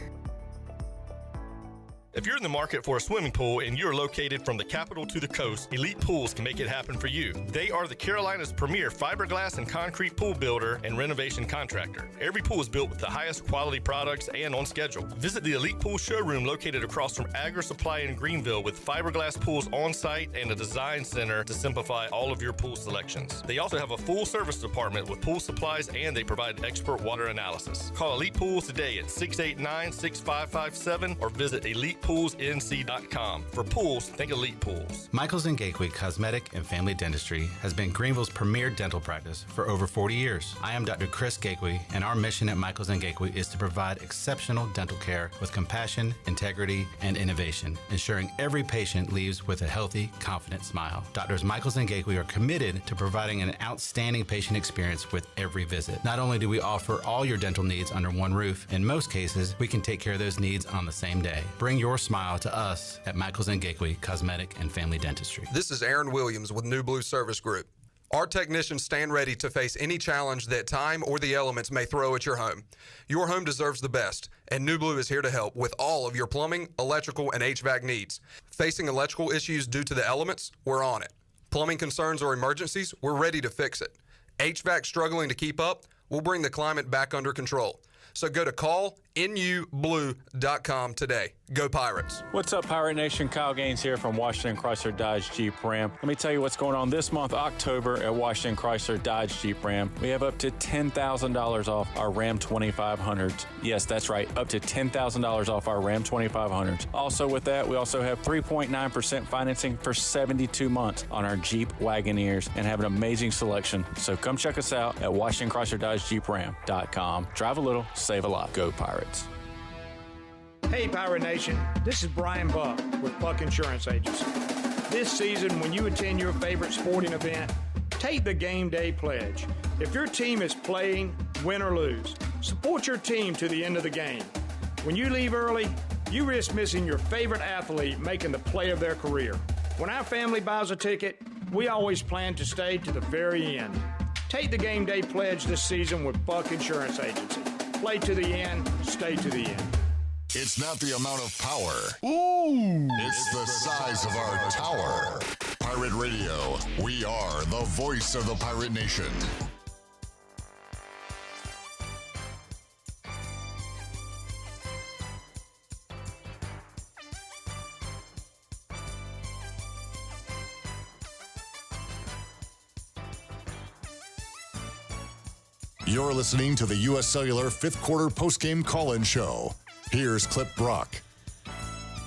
If you're in the market for a swimming pool and you're located from the capital to the coast, Elite Pools can make it happen for you. They are the Carolina's premier fiberglass and concrete pool builder and renovation contractor. Every pool is built with the highest quality products and on schedule. Visit the Elite Pool showroom located across from Agri Supply in Greenville with fiberglass pools on site and a design center to simplify all of your pool selections. They also have a full service department with pool supplies and they provide expert water analysis. Call Elite Pools today at 689-6557 or visit ElitePoolsNC.com. For pools, think Elite Pools. Michaels & Gateway Cosmetic and Family Dentistry has been Greenville's premier dental practice for over 40 years. I am Dr. Chris Gateway, and our mission at Michaels & Gateway is to provide exceptional dental care with compassion, integrity, and innovation, ensuring every patient leaves with a healthy, confident smile. Doctors Michaels & Gateway are committed to providing an outstanding patient experience with every visit. Not only do we offer all your dental needs under one roof, in most cases, we can take care of those needs on the same day. Bring your smile to us at Michaels & Gateway Cosmetic and Family Dentistry. This is Aaron Williams with New Blue Service Group. Our technicians stand ready to face any challenge that time or the elements may throw at your home. Your home deserves the best, and New Blue is here to help with all of your plumbing, electrical, and HVAC needs. Facing electrical issues due to the elements? We're on it. Plumbing concerns or emergencies? We're ready to fix it. HVAC struggling to keep up? We'll bring the climate back under control. So go to callnublue.com today. Go Pirates. What's up, Pirate Nation? Kyle Gaines here from Washington Chrysler Dodge Jeep Ram. Let me tell you what's going on this month, October, at Washington Chrysler Dodge Jeep Ram. We have up to $10,000 off our Ram 2500s. Yes, that's right, up to $10,000 off our Ram 2500s. Also with that, we also have 3.9% financing for 72 months on our Jeep Wagoneers and have an amazing selection. So come check us out at Washington Chrysler Dodge Jeep Ram.com. Drive a little, save a lot. Go Pirates. Hey, Pirate Nation. This is Brian Buck with Buck Insurance Agency. This season, when you attend your favorite sporting event, take the Game Day Pledge. If your team is playing, win or lose, support your team to the end of the game. When you leave early, you risk missing your favorite athlete making the play of their career. When our family buys a ticket, we always plan to stay to the very end. Take the Game Day Pledge this season with Buck Insurance Agency. Play to the end, stay to the end. It's not the amount of power. Ooh! It's the size of our tower. Pirate Radio. We are the voice of the Pirate Nation. You're listening to the U.S. Cellular fifth quarter postgame call-in show. Here's Clip Brock.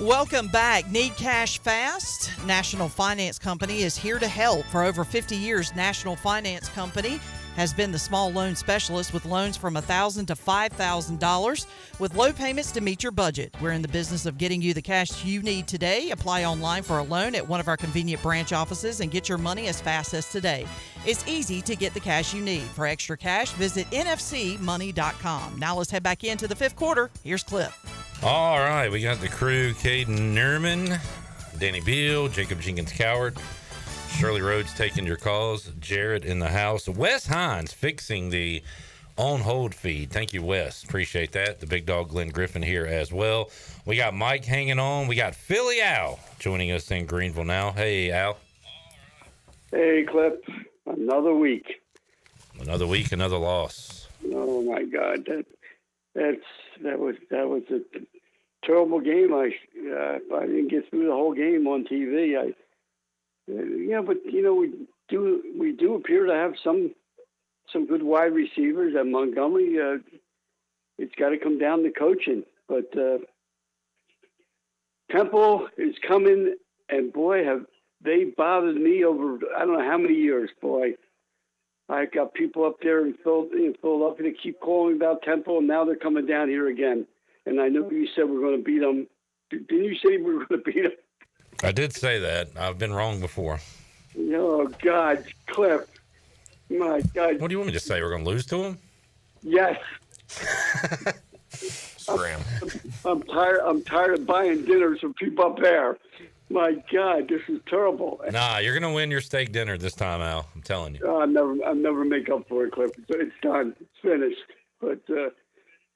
Welcome back. Need cash fast? National Finance Company is here to help. For over 50 years, National Finance Company has been the small loan specialist with loans from $1,000 to $5,000 with low payments to meet your budget. We're in the business of getting you the cash you need today. Apply online for a loan at one of our convenient branch offices and get your money as fast as today. It's easy to get the cash you need. For extra cash, visit nfcmoney.com. Now let's head back into the fifth quarter. Here's Cliff. All right, we got the crew: Caden Nerman, Danny Beal, Jacob Jenkins-Coward, Shirley Rhodes taking your calls, Jared in the house, Wes Hines fixing the on-hold feed. Thank you, Wes. Appreciate that. The big dog Glenn Griffin here as well. We got Mike hanging on. We got Philly Al joining us in Greenville now. Hey, Al. Hey, Clip. Another week. Another week, another loss. Oh my God, that was a terrible game. I didn't get through the whole game on TV. But we do appear to have some good wide receivers at Montgomery. It's got to come down to coaching. But Temple is coming, and boy, have they bothered me over I don't know how many years. Boy, I got people up there in Philadelphia that keep calling about Temple, and now they're coming down here again. And I know you said we're going to beat them. Didn't you say we were going to beat them? I did say that. I've been wrong before. Oh, God, Cliff. My God. What do you want me to say? We're going to lose to them? Yes. Scram. I'm tired of buying dinners from people up there. My God, this is terrible. Nah, you're going to win your steak dinner this time, Al. I'm telling you. I'll never make up for it, Cliff. It's done. It's finished. But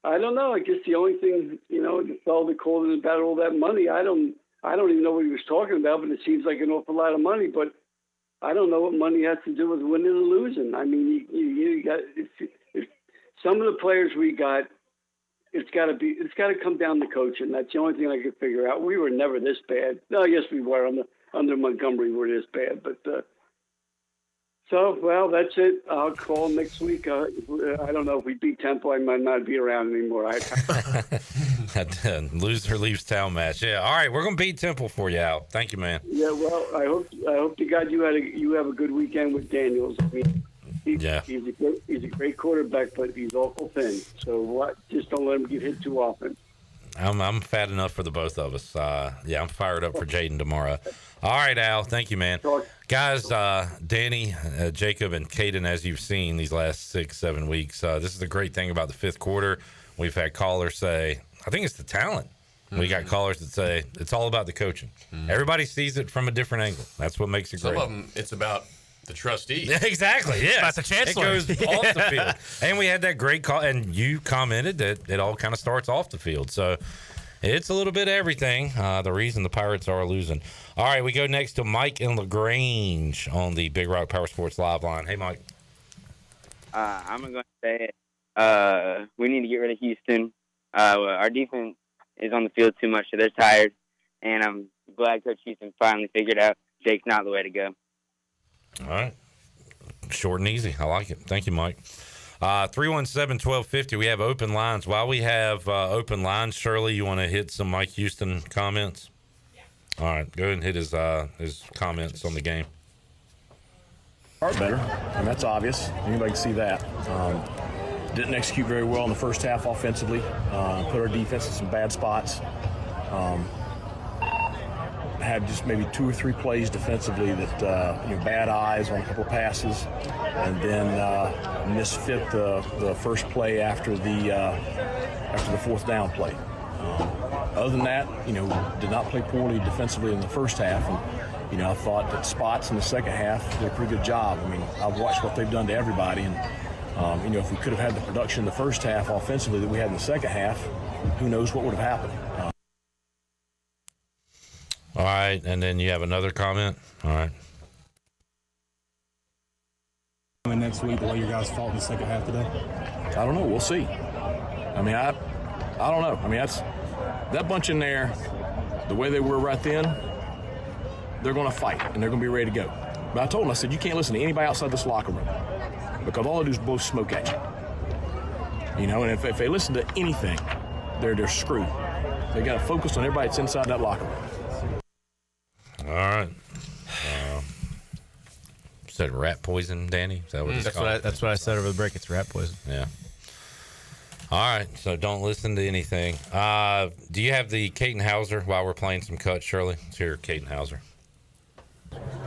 I don't know. I guess the only thing, the fellow that called in about all that money, I don't even know what he was talking about, but it seems like an awful lot of money. But I don't know what money has to do with winning and losing. I mean, you got some of the players we got. It's got to come down to coaching. That's the only thing I could figure out. We were never this bad. No, yes, we were under Montgomery. We were this bad, but that's it. I'll call next week. I don't know if we beat Temple. I might not be around anymore. Loser leaves town match. Yeah. All right, we're gonna beat Temple for you, Al. Thank you, man. Yeah. Well, I hope to God you have a good weekend with Daniels. I mean, he's a great quarterback, but he's awful thin. So just don't let him get hit too often. I'm fat enough for the both of us. I'm fired up for Jaden tomorrow. All right, Al. Thank you, man. Guys, Danny, Jacob, and Caden, as you've seen these last 6-7 weeks, this is the great thing about the fifth quarter. We've had callers say, I think it's the talent. We got callers that say it's all about the coaching. Everybody sees it from a different angle. That's what makes it great. Some of them, it's about the trustee. Exactly, yeah. About the chancellor. It goes off the field. And we had that great call, and you commented that it all kind of starts off the field. So it's a little bit of everything. The reason the Pirates are losing. All right, we go next to Mike in LaGrange on the Big Rock Power Sports Live line. Hey, Mike. I'm going to say it. We need to get rid of Houston. Our defense is on the field too much, so they're tired. And I'm glad Coach Houston finally figured out Jake's not the way to go. All right. Short and easy. I like it. Thank you, Mike. 317-1250. We have open lines. While we have open lines, Shirley, you want to hit some Mike Houston comments? Yeah. All right. Go ahead and hit his comments on the game. Are better, and that's obvious. Anybody can see that. Didn't execute very well in the first half offensively. Put our defense in some bad spots. Had just maybe 2 or 3 plays defensively that bad eyes on a couple of passes, and then misfit the first play after the fourth down play. Other than that, did not play poorly defensively in the first half, and I thought that Spots in the second half did a pretty good job. I mean, I've watched what they've done to everybody, and if we could have had the production in the first half offensively that we had in the second half, who knows what would have happened. All right, and then you have another comment? All right. Next week, the way you guys fought in the second half today? I don't know. We'll see. I mean, I don't know. I mean, that's that bunch in there, the way they were right then, they're going to fight, and they're going to be ready to go. But I told them, I said, you can't listen to anybody outside this locker room because all they do is blow smoke at you. You know, and if they listen to anything, they're screwed. They got to focus on everybody that's inside that locker room. All right. Said rat poison, Danny? Is that what it's called? That's what I said over the break. It's rat poison. Yeah. All right. So don't listen to anything. Do you have the Caden Hauser while we're playing some cuts, Shirley? Let's hear Caden Hauser.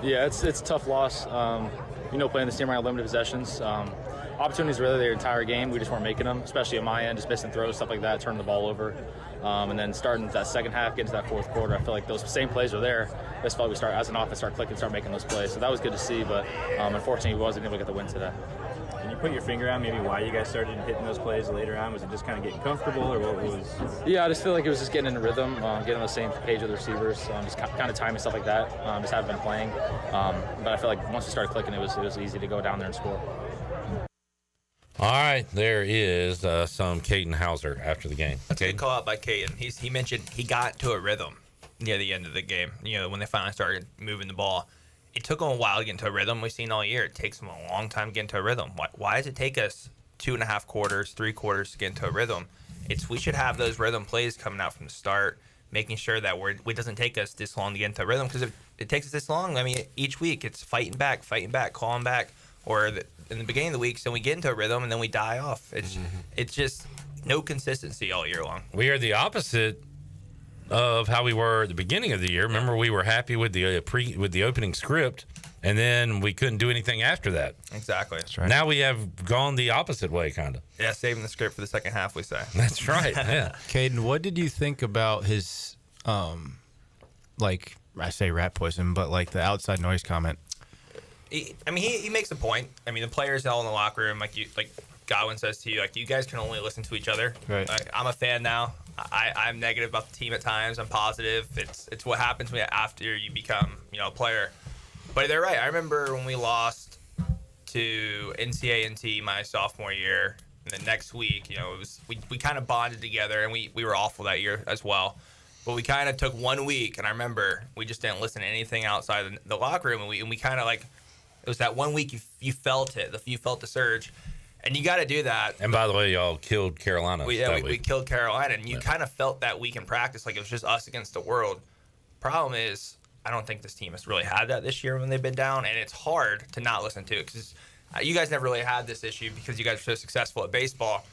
Yeah, it's a tough loss. Playing this team around limited possessions. Opportunities were there the entire game. We just weren't making them, especially on my end, just missing throws, stuff like that, turning the ball over. And then starting that second half, getting to that fourth quarter, I feel like those same plays are there. I just felt we start, as an offense, start clicking, start making those plays. So that was good to see, but unfortunately, we wasn't able to get the win today. Can you put your finger on maybe why you guys started hitting those plays later on? Was it just kind of getting comfortable, or what was? Yeah, I just feel like it was just getting in rhythm, getting on the same page with the receivers, just kind of timing stuff like that. Just haven't been playing, but I feel like once we started clicking, it was easy to go down there and score. All right, there is some Caden Hauser after the game. That's a good call out by Caden. He mentioned he got to a rhythm near the end of the game. When they finally started moving the ball. It took them a while to get into a rhythm. We've seen all year. It takes them a long time to get into a rhythm. Why does it take us 2.5 quarters, 3 quarters to get into a rhythm? We should have those rhythm plays coming out from the start, making sure that it doesn't take us this long to get into a rhythm. Because if it takes us this long, I mean, each week it's fighting back, calling back, or in the beginning of the weeks, then we get into a rhythm and then we die off. It's just no consistency all year long. We are the opposite of how we were at the beginning of the year. Remember, we were happy with the opening script, and then we couldn't do anything after that. Exactly. That's right. Now we have gone the opposite way, kind of. Yeah, saving the script for the second half, we say. That's right. Yeah. Caden, what did you think about his, I say rat poison, but like the outside noise comment? He makes a point. I mean, the players all in the locker room, like Godwin says to you, you guys can only listen to each other. Right. I'm a fan now. I'm negative about the team at times. I'm positive. It's what happens after you become a player. But they're right. I remember when we lost to NCAA my sophomore year, and the next week, we kind of bonded together, and we were awful that year as well. But we kind of took 1 week, and I remember we just didn't listen to anything outside the locker room, and we kind of it was that 1 week you felt it. You felt the surge. And you got to do that. And by the way, y'all killed Carolina. We killed Carolina, and you kind of felt that week in practice like it was just us against the world. Problem is, I don't think this team has really had that this year when they've been down, and it's hard to not listen to it because you guys never really had this issue because you guys are so successful at baseball.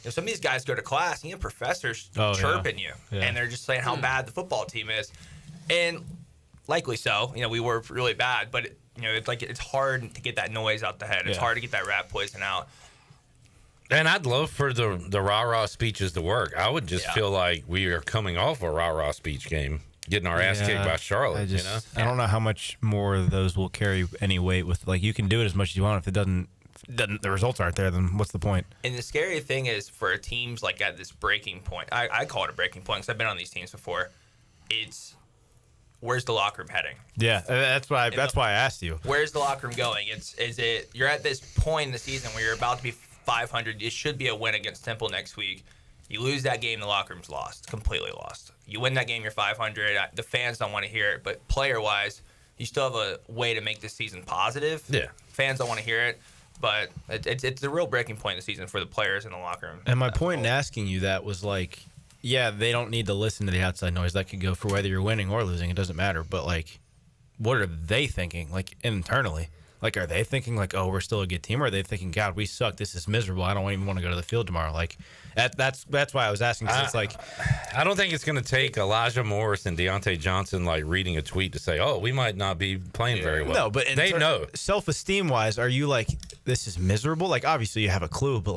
Some of these guys go to class, and professors chirping you, and they're just saying how bad the football team is, and likely so. We were really bad, but it's hard to get that noise out the head. It's hard to get that rat poison out. And I'd love for the rah-rah speeches to work. I would just feel like we are coming off a rah-rah speech game, getting our ass kicked by Charlotte. I don't know how much more of those will carry any weight with, you can do it as much as you want. If it doesn't the results aren't there, then what's the point? And the scary thing is for teams at this breaking point, I call it a breaking point because I've been on these teams before, it's where's the locker room heading? Yeah, that's why I asked you. Where's the locker room going? You're at this point in the season where you're about to be 500. It should be a win against Temple next week. You lose that game, the locker room's lost, completely lost. You win that game, you're 500. The fans don't want to hear it, but player-wise, you still have a way to make this season positive. Yeah. Fans don't want to hear it, but it's a real breaking point in the season for the players in the locker room. And my point in asking you that was they don't need to listen to the outside noise. That could go for whether you're winning or losing. It doesn't matter. But, what are they thinking, internally? Are they thinking, oh, we're still a good team? Or are they thinking, God, we suck. This is miserable. I don't even want to go to the field tomorrow. That's why I was asking. Cause I don't think it's going to take Elijah Morris and Deontay Johnson, reading a tweet to say, oh, we might not be playing very well. No, but they know. Self-esteem-wise, are you this is miserable? Obviously you have a clue, but,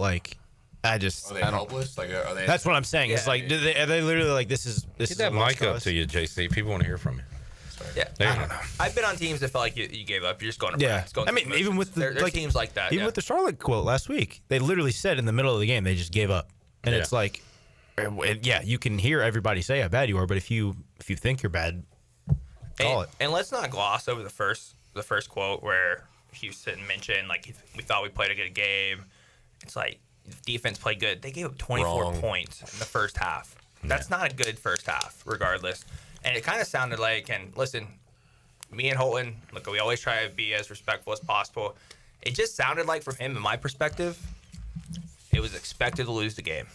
I just... Are they helpless? Are they... That's what I'm saying. Yeah. It's are they literally this is Get that mic up to you, JC. People want to hear from you. Yeah, I don't know. I've been on teams that felt like you gave up. You're just going to practice. Even with there are teams like that. Even with the Charlotte quote last week, they literally said in the middle of the game they just gave up, and it's yeah, you can hear everybody say how bad you are, but if you think you're bad, call it. And let's not gloss over the first quote where Houston mentioned like we thought we played a good game. It's like defense played good. They gave up 24 points in the first half. That's not a good first half, regardless. And it kind of sounded like, and listen, me and Holton, look, we always try to be as respectful as possible. It just sounded like, from him, in my perspective, it was expected to lose the game.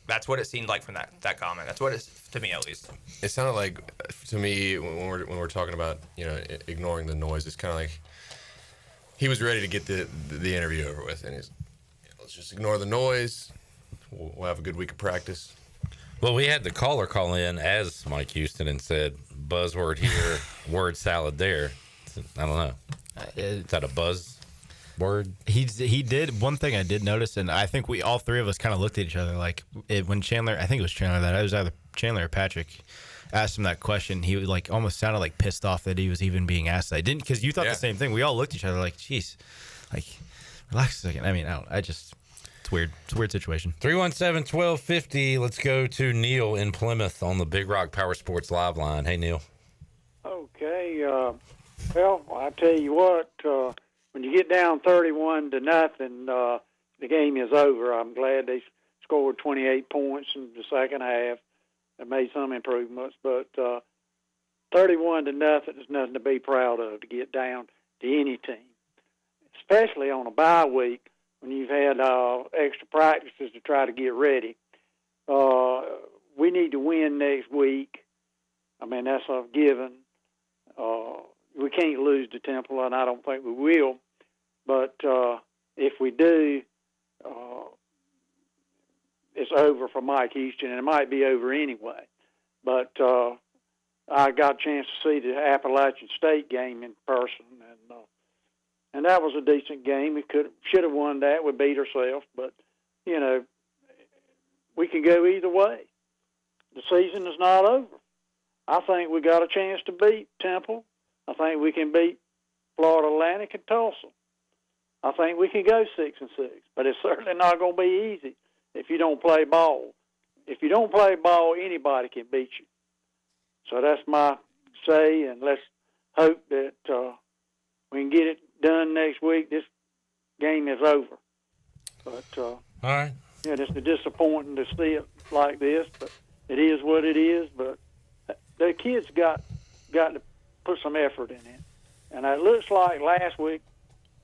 That's what it seemed like from that comment. That's what it's, to me at least. It sounded like, to me, when we're talking about, ignoring the noise, it's kind of like he was ready to get the interview over with, and he's, let's just ignore the noise. We'll have a good week of practice. Well, we had the caller call in as Mike Houston and said, buzzword here, word salad there. I don't know. Is that a buzz word? He did. One thing I did notice, and I think we all three of us kind of looked at each other like when Chandler, I think it was Chandler, it was either Chandler or Patrick, asked him that question. He like almost sounded like pissed off that he was even being asked that. I didn't, because you thought the same thing. We all looked at each other like, geez, like, relax a second. I mean, it's weird. It's a weird situation. 317-1250. Let's go to Neil in Plymouth on the Big Rock Power Sports Live line. Hey, Neil. Okay. Well, I tell you what, when you get down 31-0, the game is over. I'm glad they scored 28 points in the second half and made some improvements, but 31-0 is nothing to be proud of to get down to any team, especially on a bye week when you've had extra practices to try to get ready. We need to win next week. I mean, that's a given. We can't lose to Temple, and I don't think we will. But if we do, it's over for Mike Houston, and it might be over anyway. But I got a chance to see the Appalachian State game in person, and that was a decent game. We should have won that. We beat ourselves, but we can go either way. The season is not over. I think we got a chance to beat Temple. I think we can beat Florida Atlantic and Tulsa. I think we can go 6-6, but it's certainly not going to be easy if you don't play ball. If you don't play ball, anybody can beat you. So that's my say, and let's hope that we can get it done next week. This game is over. But all right. Yeah, it's disappointing to see it like this, but it is what it is. But the kids got to put some effort in it, and it looks like last week,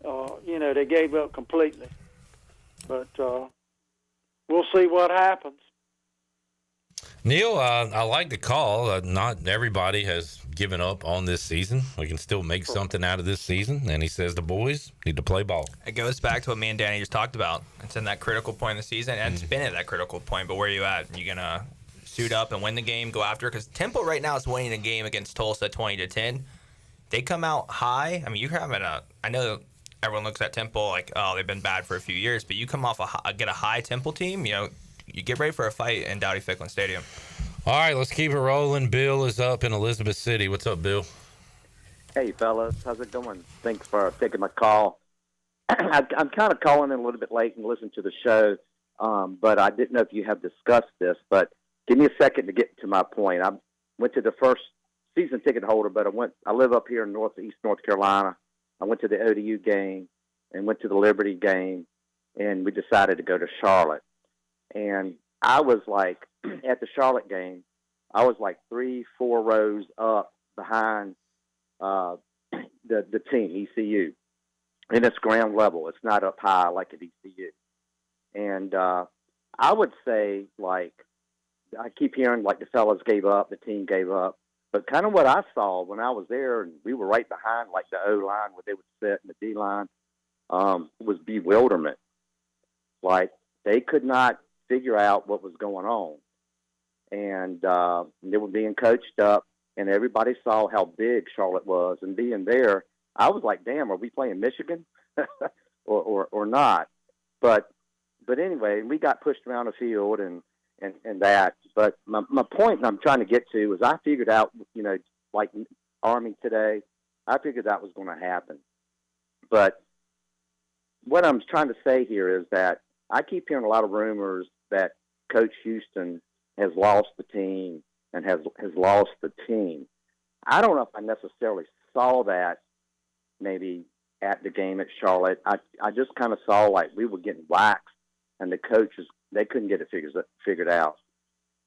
they gave up completely. But we'll see what happens. Neil, I like the call. Not everybody has given up on this season. We can still make something out of this season. And he says the boys need to play ball. It goes back to what me and Danny just talked about. It's in that critical point in the season, and it's been at that critical point. But where are you at? You going to suit up and win the game, go after it? Because Temple right now is winning a game against Tulsa 20-10. They come out high. I mean, you're having I know everyone looks at Temple like, oh, they've been bad for a few years. But you come off get a high Temple team, you get ready for a fight in Dowdy-Ficklin Stadium. All right, let's keep it rolling. Bill is up in Elizabeth City. What's up, Bill? Hey, fellas. How's it going? Thanks for taking my call. I'm kind of calling in a little bit late and listening to the show, but I didn't know if you have discussed this. But give me a second to get to my point. I went to the first season ticket holder, but I live up here in northeast North Carolina. I went to the ODU game and went to the Liberty game, and we decided to go to Charlotte. And I was like, at the Charlotte game, I was like 3-4 rows up behind the team, ECU. And it's ground level. It's not up high like at ECU. And I would say, like, I keep hearing, like, the fellas gave up, the team gave up. But kind of what I saw when I was there, and we were right behind, like, the O-line where they would sit and the D-line, was bewilderment. Like, they could not figure out what was going on. And they were being coached up, and everybody saw how big Charlotte was. And being there, I was like, damn, are we playing Michigan or not? But anyway, we got pushed around the field and that. But my point I'm trying to get to is I figured out, like Army today, I figured that was going to happen. But what I'm trying to say here is that I keep hearing a lot of rumors that Coach Houston has lost the team and has lost the team. I don't know if I necessarily saw that maybe at the game at Charlotte. I just kind of saw like we were getting waxed, and the coaches, they couldn't get it figured out.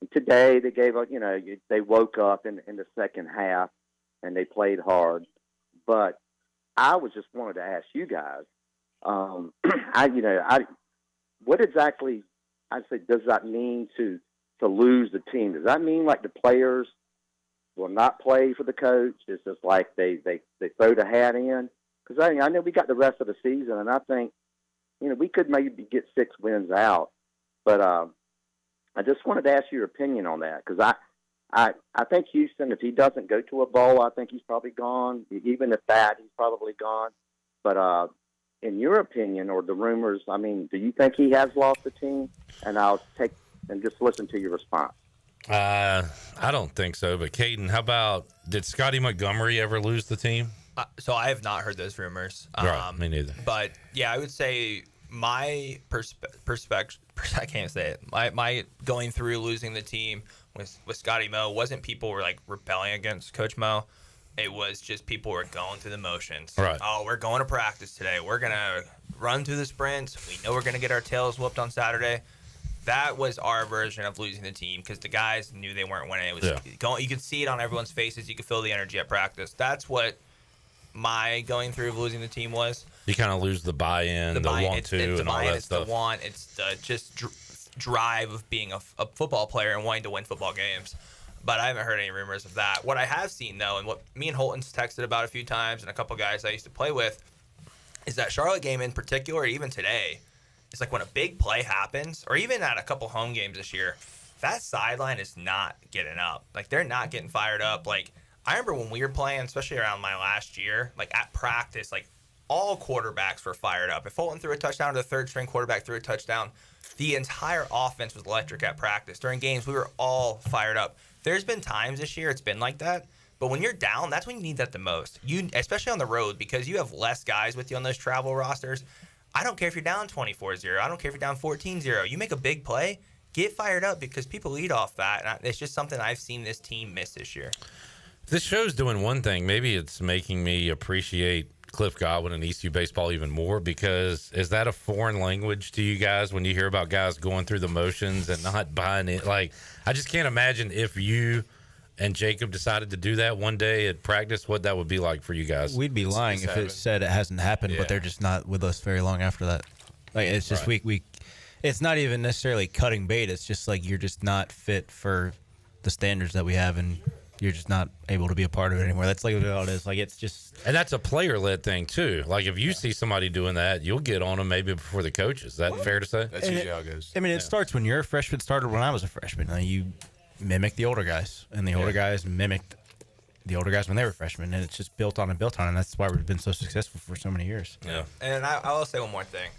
And today they gave up, they woke up in the second half and they played hard. But I was just wanted to ask you guys, what exactly, does that mean to lose the team? Does that mean like the players will not play for the coach? It's just like they throw the hat in? Because I know we got the rest of the season, and I think, we could maybe get 6 wins out. But I just wanted to ask your opinion on that, because I think Houston, if he doesn't go to a bowl, I think he's probably gone. Even at that, he's probably gone. But in your opinion, or the rumors, do you think he has lost the team? And I'll take and just listen to your response. I don't think so. But Caden, how about, did Scotty Montgomery ever lose the team? So I have not heard those rumors. Right, me neither. But yeah, I would say my perspective, I can't say it. My going through losing the team with Scotty Mo wasn't people were like rebelling against Coach Mo. It was just people were going through the motions. Right. Oh, we're going to practice today. We're going to run through the sprints. We know we're going to get our tails whooped on Saturday. That was our version of losing the team, because the guys knew they weren't winning. It was going. You could see it on everyone's faces. You could feel the energy at practice. That's what my going through of losing the team was. You kind of lose the buy-in, the want to, and all that stuff. It's the want. It's the drive of being a football player and wanting to win football games. But I haven't heard any rumors of that. What I have seen, though, and what me and Holton's texted about a few times, and a couple guys I used to play with, is that Charlotte game in particular, even today, it's like when a big play happens, or even at a couple home games this year, that sideline is not getting up. Like, they're not getting fired up. Like, I remember when we were playing, especially around my last year, like at practice, like all quarterbacks were fired up. If Holton threw a touchdown or the third string quarterback threw a touchdown, the entire offense was electric at practice. During games, we were all fired up. There's been times this year it's been like that, but when you're down, that's when you need that the most. Especially on the road, because you have less guys with you on those travel rosters. I don't care if you're down 24-0. I don't care if you're down 14-0. You make a big play, get fired up, because people lead off that. And it's just something I've seen this team miss this year. This show's doing one thing. Maybe it's making me appreciate Cliff Godwin and ECU baseball even more, because is that a foreign language to you guys when you hear about guys going through the motions and not buying it? Like, I just can't imagine if you and Jacob decided to do that one day at practice, what that would be like for you guys. We'd be lying if it said it hasn't happened, but they're just not with us very long after that. Like, it's just we it's not even necessarily cutting bait. It's just like you're just not fit for the standards that we have, and you're just not able to be a part of it anymore. That's like what it is. Like, it's just... And that's a player-led thing, too. Like, if you see somebody doing that, you'll get on them maybe before the coaches. Is that fair to say? That's usually how it goes. I mean, it starts when you're a freshman. It started when I was a freshman. You mimic the older guys, and the older guys mimicked the older guys when they were freshmen, and it's just built on, and that's why we've been so successful for so many years. Yeah. And I will say one more thing.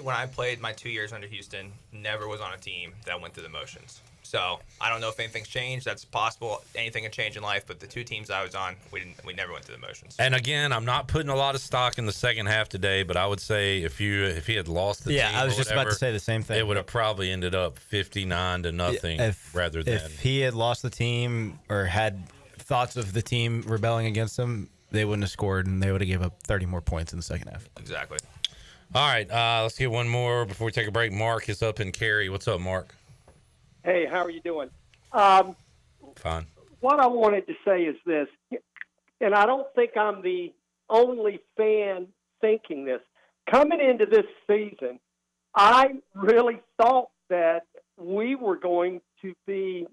When I played my 2 years under Houston, never was on a team that went through the motions. So I don't know if anything's changed. That's possible. Anything can change in life. But the two teams I was on, we never went through the motions. And again, I'm not putting a lot of stock in the second half today, but I would say if he had lost the team, I was just about to say the same thing. It would have probably ended up 59-0 rather than if he had lost the team or had thoughts of the team rebelling against him, they wouldn't have scored, and they would have gave up 30 more points in the second half. Exactly. All right, let's get one more before we take a break. Mark is up in Cary. What's up, Mark? Hey, how are you doing? Fine. What I wanted to say is this, and I don't think I'm the only fan thinking this. Coming into this season, I really thought that we were going to be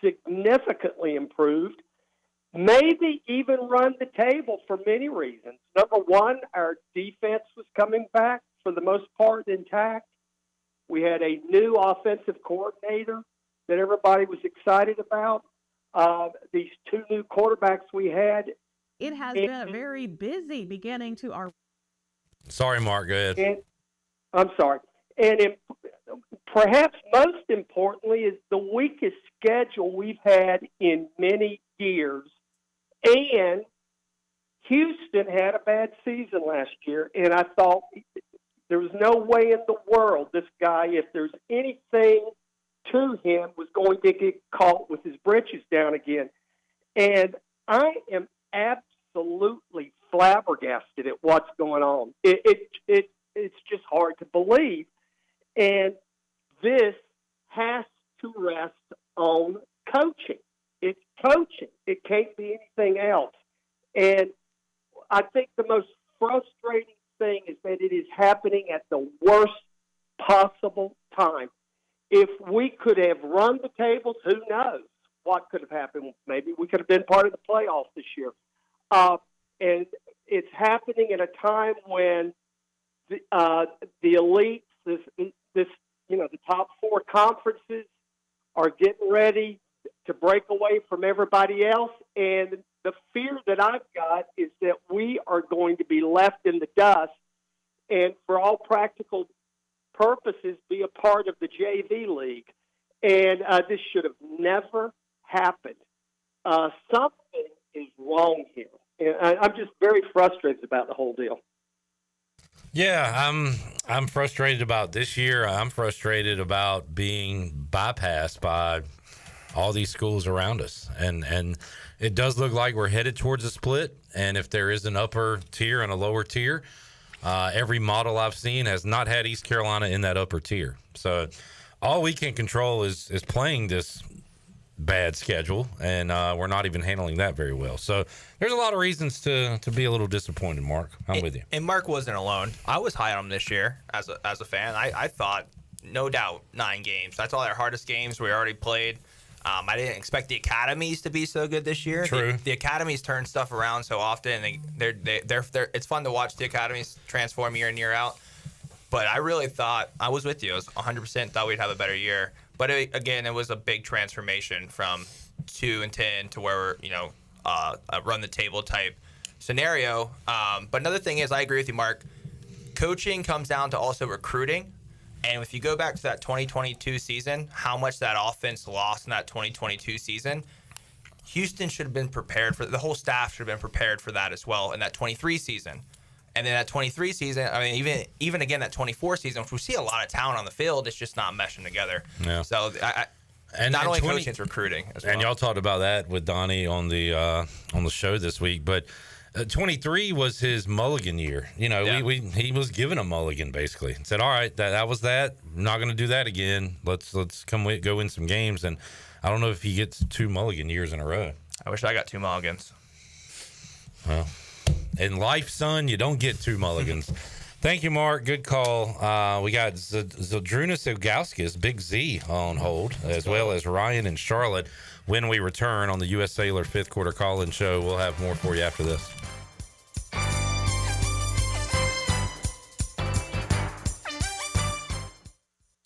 significantly improved, maybe even run the table for many reasons. Number one, our defense was coming back for the most part intact. We had a new offensive coordinator that everybody was excited about. These two new quarterbacks we had. It has been a very busy beginning to our... Sorry, Mark, go ahead. I'm sorry. And perhaps most importantly is the weakest schedule we've had in many years. And Houston had a bad season last year, and I thought There was no way in the world this guy, if there's anything to him, was going to get caught with his britches down again. And I am absolutely flabbergasted at what's going on. It's just hard to believe. And this has to rest on coaching. It's coaching. It can't be anything else. And I think the most frustrating thing is that it is happening at the worst possible time. If we could have run the tables, who knows what could have happened? Maybe we could have been part of the playoffs this year. And it's happening at a time when the elites, the top four conferences are getting ready to break away from everybody else. And the fear that I've got is that we are going to be left in the dust and, for all practical purposes, be a part of the JV league. And this should have never happened. Something is wrong here. And I'm just very frustrated about the whole deal. Yeah, I'm frustrated about this year. I'm frustrated about being bypassed by all these schools around us. And it does look like we're headed towards a split. And if there is an upper tier and a lower tier, every model I've seen has not had East Carolina in that upper tier. So all we can control is playing this bad schedule, and we're not even handling that very well. So there's a lot of reasons to be a little disappointed, Mark. I'm with you. And Mark wasn't alone. I was high on him this year as a fan. I thought, no doubt, 9 games. That's all our hardest games we already played. I didn't expect the academies to be so good this year. True. The academies turn stuff around so often. They're it's fun to watch the academies transform year in, year out. But I really thought, I was with you. I was 100% thought we'd have a better year. But again, it was a big transformation from 2-10 to where we're, a run the table type scenario. But another thing is, I agree with you, Mark. Coaching comes down to also recruiting. And if you go back to that 2022 season, how much that offense lost in that 2022 season, Houston should have been prepared for, the whole staff should have been prepared for that as well in that 23 season. And then that 23 season, I mean, even again, that 24 season, which we see a lot of talent on the field, it's just not meshing together. Yeah. So not only coaching, it's recruiting as well. And y'all talked about that with Donnie on the show this week, but 23 was his mulligan year. He was given a mulligan basically. Said, all right, that was that. I'm not going to do that again. Let's go win some games. And I don't know if he gets 2 mulligan years in a row. I wish I got 2 mulligans. Well, in life, son, you don't get 2 mulligans. Thank you, Mark. Good call. We got Zadrunas Ilgauskas, Big Z, on hold, as well as Ryan and Charlotte. When we return on the U.S. Cellular 5th Quarter Call-In Show, we'll have more for you after this.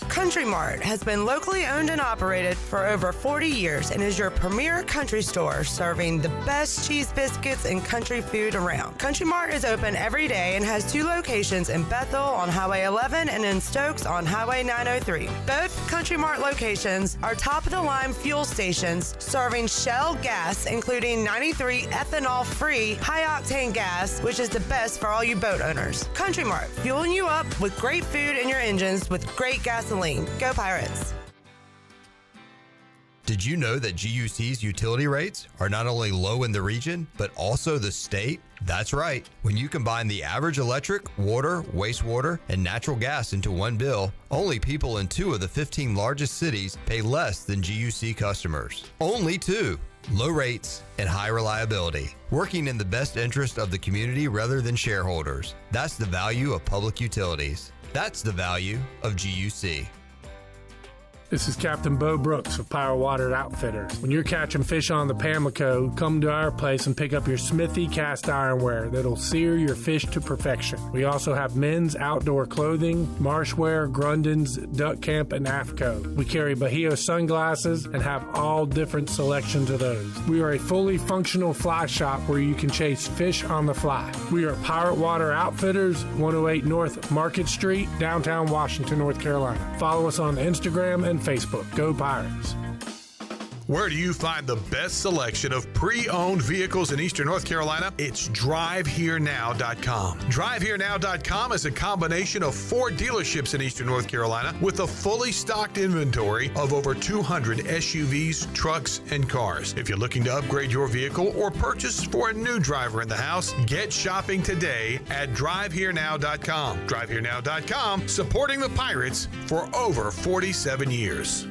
Country Mart has been locally owned and operated for over 40 years and is your premier country store serving the best cheese biscuits and country food around. Country Mart is open every day and has 2 locations in Bethel on Highway 11 and in Stokes on Highway 903. Both Country Mart locations are top-of-the-line fuel stations serving Shell gas, including 93 ethanol-free high-octane gas, which is the best for all you boat owners. Country Mart, fueling you up with great food in your engines with great gasoline. Go Pirates. Did you know that GUC's utility rates are not only low in the region, but also the state? That's right. When you combine the average electric, water, wastewater, and natural gas into one bill, only people in 2 of the 15 largest cities pay less than GUC customers. Only 2. Low rates and high reliability. Working in the best interest of the community rather than shareholders. That's the value of public utilities. That's the value of GUC. This is Captain Bo Brooks of Power Water Outfitters. When you're catching fish on the Pamlico, come to our place and pick up your Smithy cast ironware that'll sear your fish to perfection. We also have men's outdoor clothing, marshwear, Grundens, Duck Camp, and AFCO. We carry Bahio sunglasses and have all different selections of those. We are a fully functional fly shop where you can chase fish on the fly. We are Pirate Water Outfitters, 108 North Market Street, downtown Washington, North Carolina. Follow us on Instagram and Facebook. Go Pirates. Where do you find the best selection of pre-owned vehicles in Eastern North Carolina? It's DriveHereNow.com. DriveHereNow.com is a combination of 4 dealerships in Eastern North Carolina with a fully stocked inventory of over 200 SUVs, trucks, and cars. If you're looking to upgrade your vehicle or purchase for a new driver in the house, get shopping today at DriveHereNow.com. DriveHereNow.com, supporting the Pirates for over 47 years.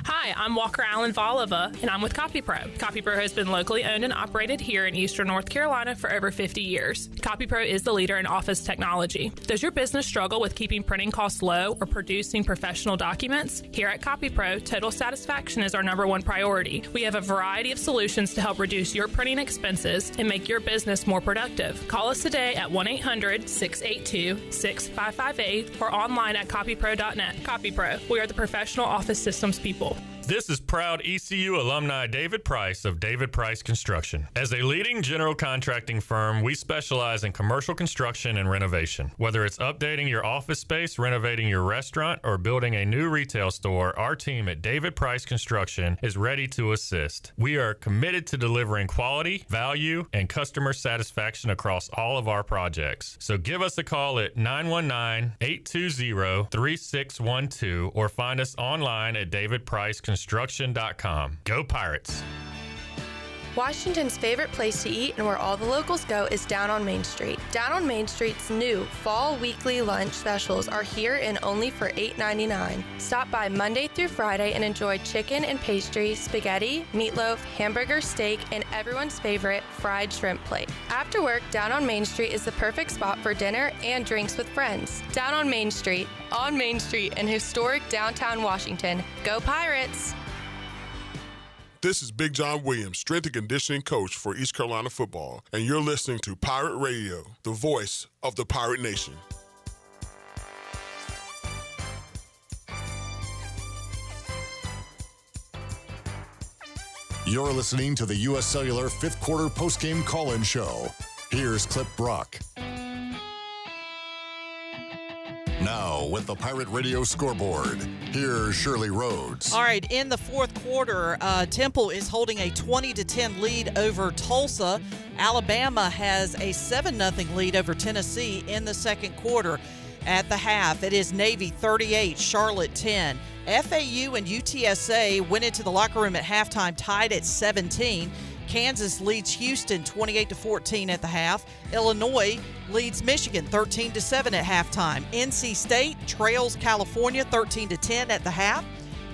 Hi, I'm Walker Allen Volova, and I'm with CopyPro. CopyPro has been locally owned and operated here in Eastern North Carolina for over 50 years. CopyPro is the leader in office technology. Does your business struggle with keeping printing costs low or producing professional documents? Here at CopyPro, total satisfaction is our #1 priority. We have a variety of solutions to help reduce your printing expenses and make your business more productive. Call us today at 1-800-682-6558 or online at copypro.net. CopyPro, we are the professional office systems people. This is proud ECU alumni David Price of David Price Construction. As a leading general contracting firm, we specialize in commercial construction and renovation. Whether it's updating your office space, renovating your restaurant, or building a new retail store, our team at David Price Construction is ready to assist. We are committed to delivering quality, value, and customer satisfaction across all of our projects. So give us a call at 919-820-3612 or find us online at davidpriceconstruction.com. Go Pirates! Washington's favorite place to eat and where all the locals go is Down on Main Street. Down on Main Street's new fall weekly lunch specials are here and only for $8.99. Stop by Monday through Friday and enjoy chicken and pastry, spaghetti, meatloaf, hamburger, steak, and everyone's favorite fried shrimp plate. After work, Down on Main Street is the perfect spot for dinner and drinks with friends. Down on Main Street in historic downtown Washington. Go Pirates! This is Big John Williams, strength and conditioning coach for East Carolina football, and you're listening to Pirate Radio, the voice of the Pirate Nation. You're listening to the U.S. Cellular 5th Quarter Postgame Call-In Show. Here's Clip Brock. Now, with the Pirate Radio Scoreboard, here's Shirley Rhodes. All right, in the fourth quarter, Temple is holding a 20-10 lead over Tulsa. Alabama has a 7-0 lead over Tennessee in the second quarter. At the half, it is Navy 38, Charlotte 10. FAU and UTSA went into the locker room at halftime tied at 17. Kansas leads Houston 28-14 at the half. Illinois leads Michigan 13-7 at halftime. NC State trails California 13-10 at the half.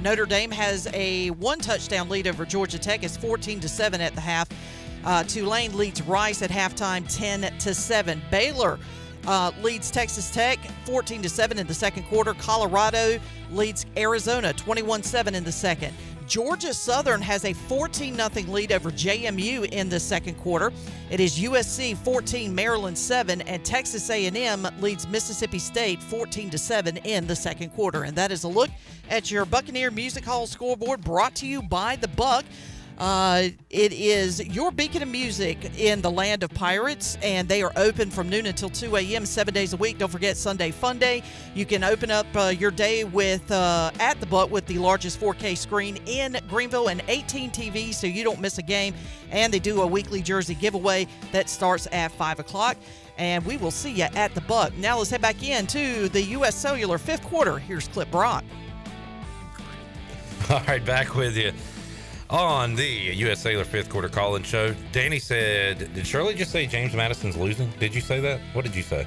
Notre Dame has a 1-touchdown lead over Georgia Tech. It's 14-7 at the half. Tulane leads Rice at halftime 10-7. Baylor leads Texas Tech 14-7 in the second quarter. Colorado leads Arizona 21-7 in the second. Georgia Southern has a 14-0 lead over JMU in the second quarter. It is USC 14, Maryland 7, and Texas A&M leads Mississippi State 14-7 in the second quarter. And that is a look at your Buccaneer Music Hall scoreboard brought to you by The Buck. It is your beacon of music in the land of pirates, and they are open from noon until 2 a.m. 7 days a week. Don't forget Sunday Fun Day. You can open up your day with at the Butt with the largest 4K screen in Greenville and 18 TVs, so you don't miss a game. And they do a weekly jersey giveaway that starts at 5 o'clock. And we will see you at the Buck. Now let's head back into the U.S. Cellular fifth quarter. Here's Clip Brock. All right, back with you on the U.S. Cellular fifth quarter call-in show. Danny said, did Shirley just say James Madison's losing? Did you say that? What did you say?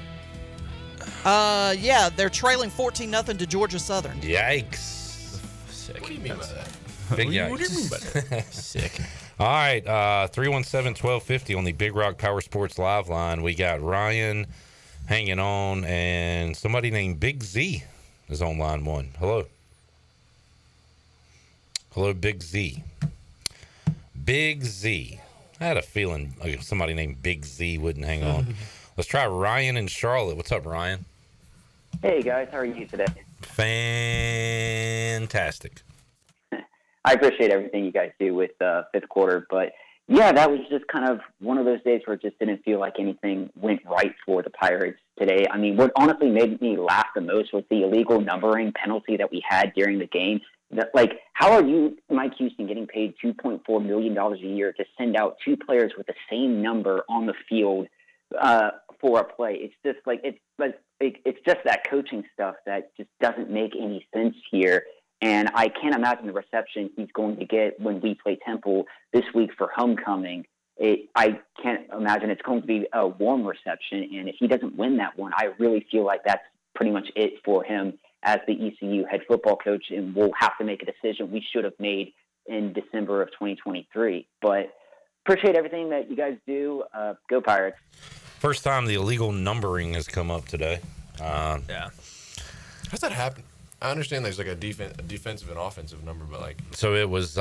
Yeah, they're trailing 14-0 to Georgia Southern. Yikes. Sick. What do you mean by that? Big yikes. What do you mean by that? Sick. All right, 317-1250 on the Big Rock Power Sports Live line. We got Ryan hanging on, and somebody named Big Z is on line one. Hello. Hello, Big Z. Big Z. I had a feeling somebody named Big Z wouldn't hang on. Let's try Ryan in Charlotte. What's up, Ryan? Hey, guys. How are you today? Fantastic. I appreciate everything you guys do with fifth quarter. But, yeah, that was just kind of one of those days where it just didn't feel like anything went right for the Pirates today. I mean, what honestly made me laugh the most was the illegal numbering penalty that we had during the game. Like, how are you, Mike Houston, getting paid $2.4 million a year to send out two players with the same number on the field for a play? It's just it's just that coaching stuff that just doesn't make any sense here. And I can't imagine the reception he's going to get when we play Temple this week for homecoming. I can't imagine it's going to be a warm reception. And if he doesn't win that one, I really feel like that's pretty much it for him as the ECU head football coach, and we'll have to make a decision we should have made in December of 2023. But appreciate everything that you guys do. Go Pirates. First time the illegal numbering has come up today. Yeah. How's that happen? I understand there's like a defensive and offensive number, but like. So it was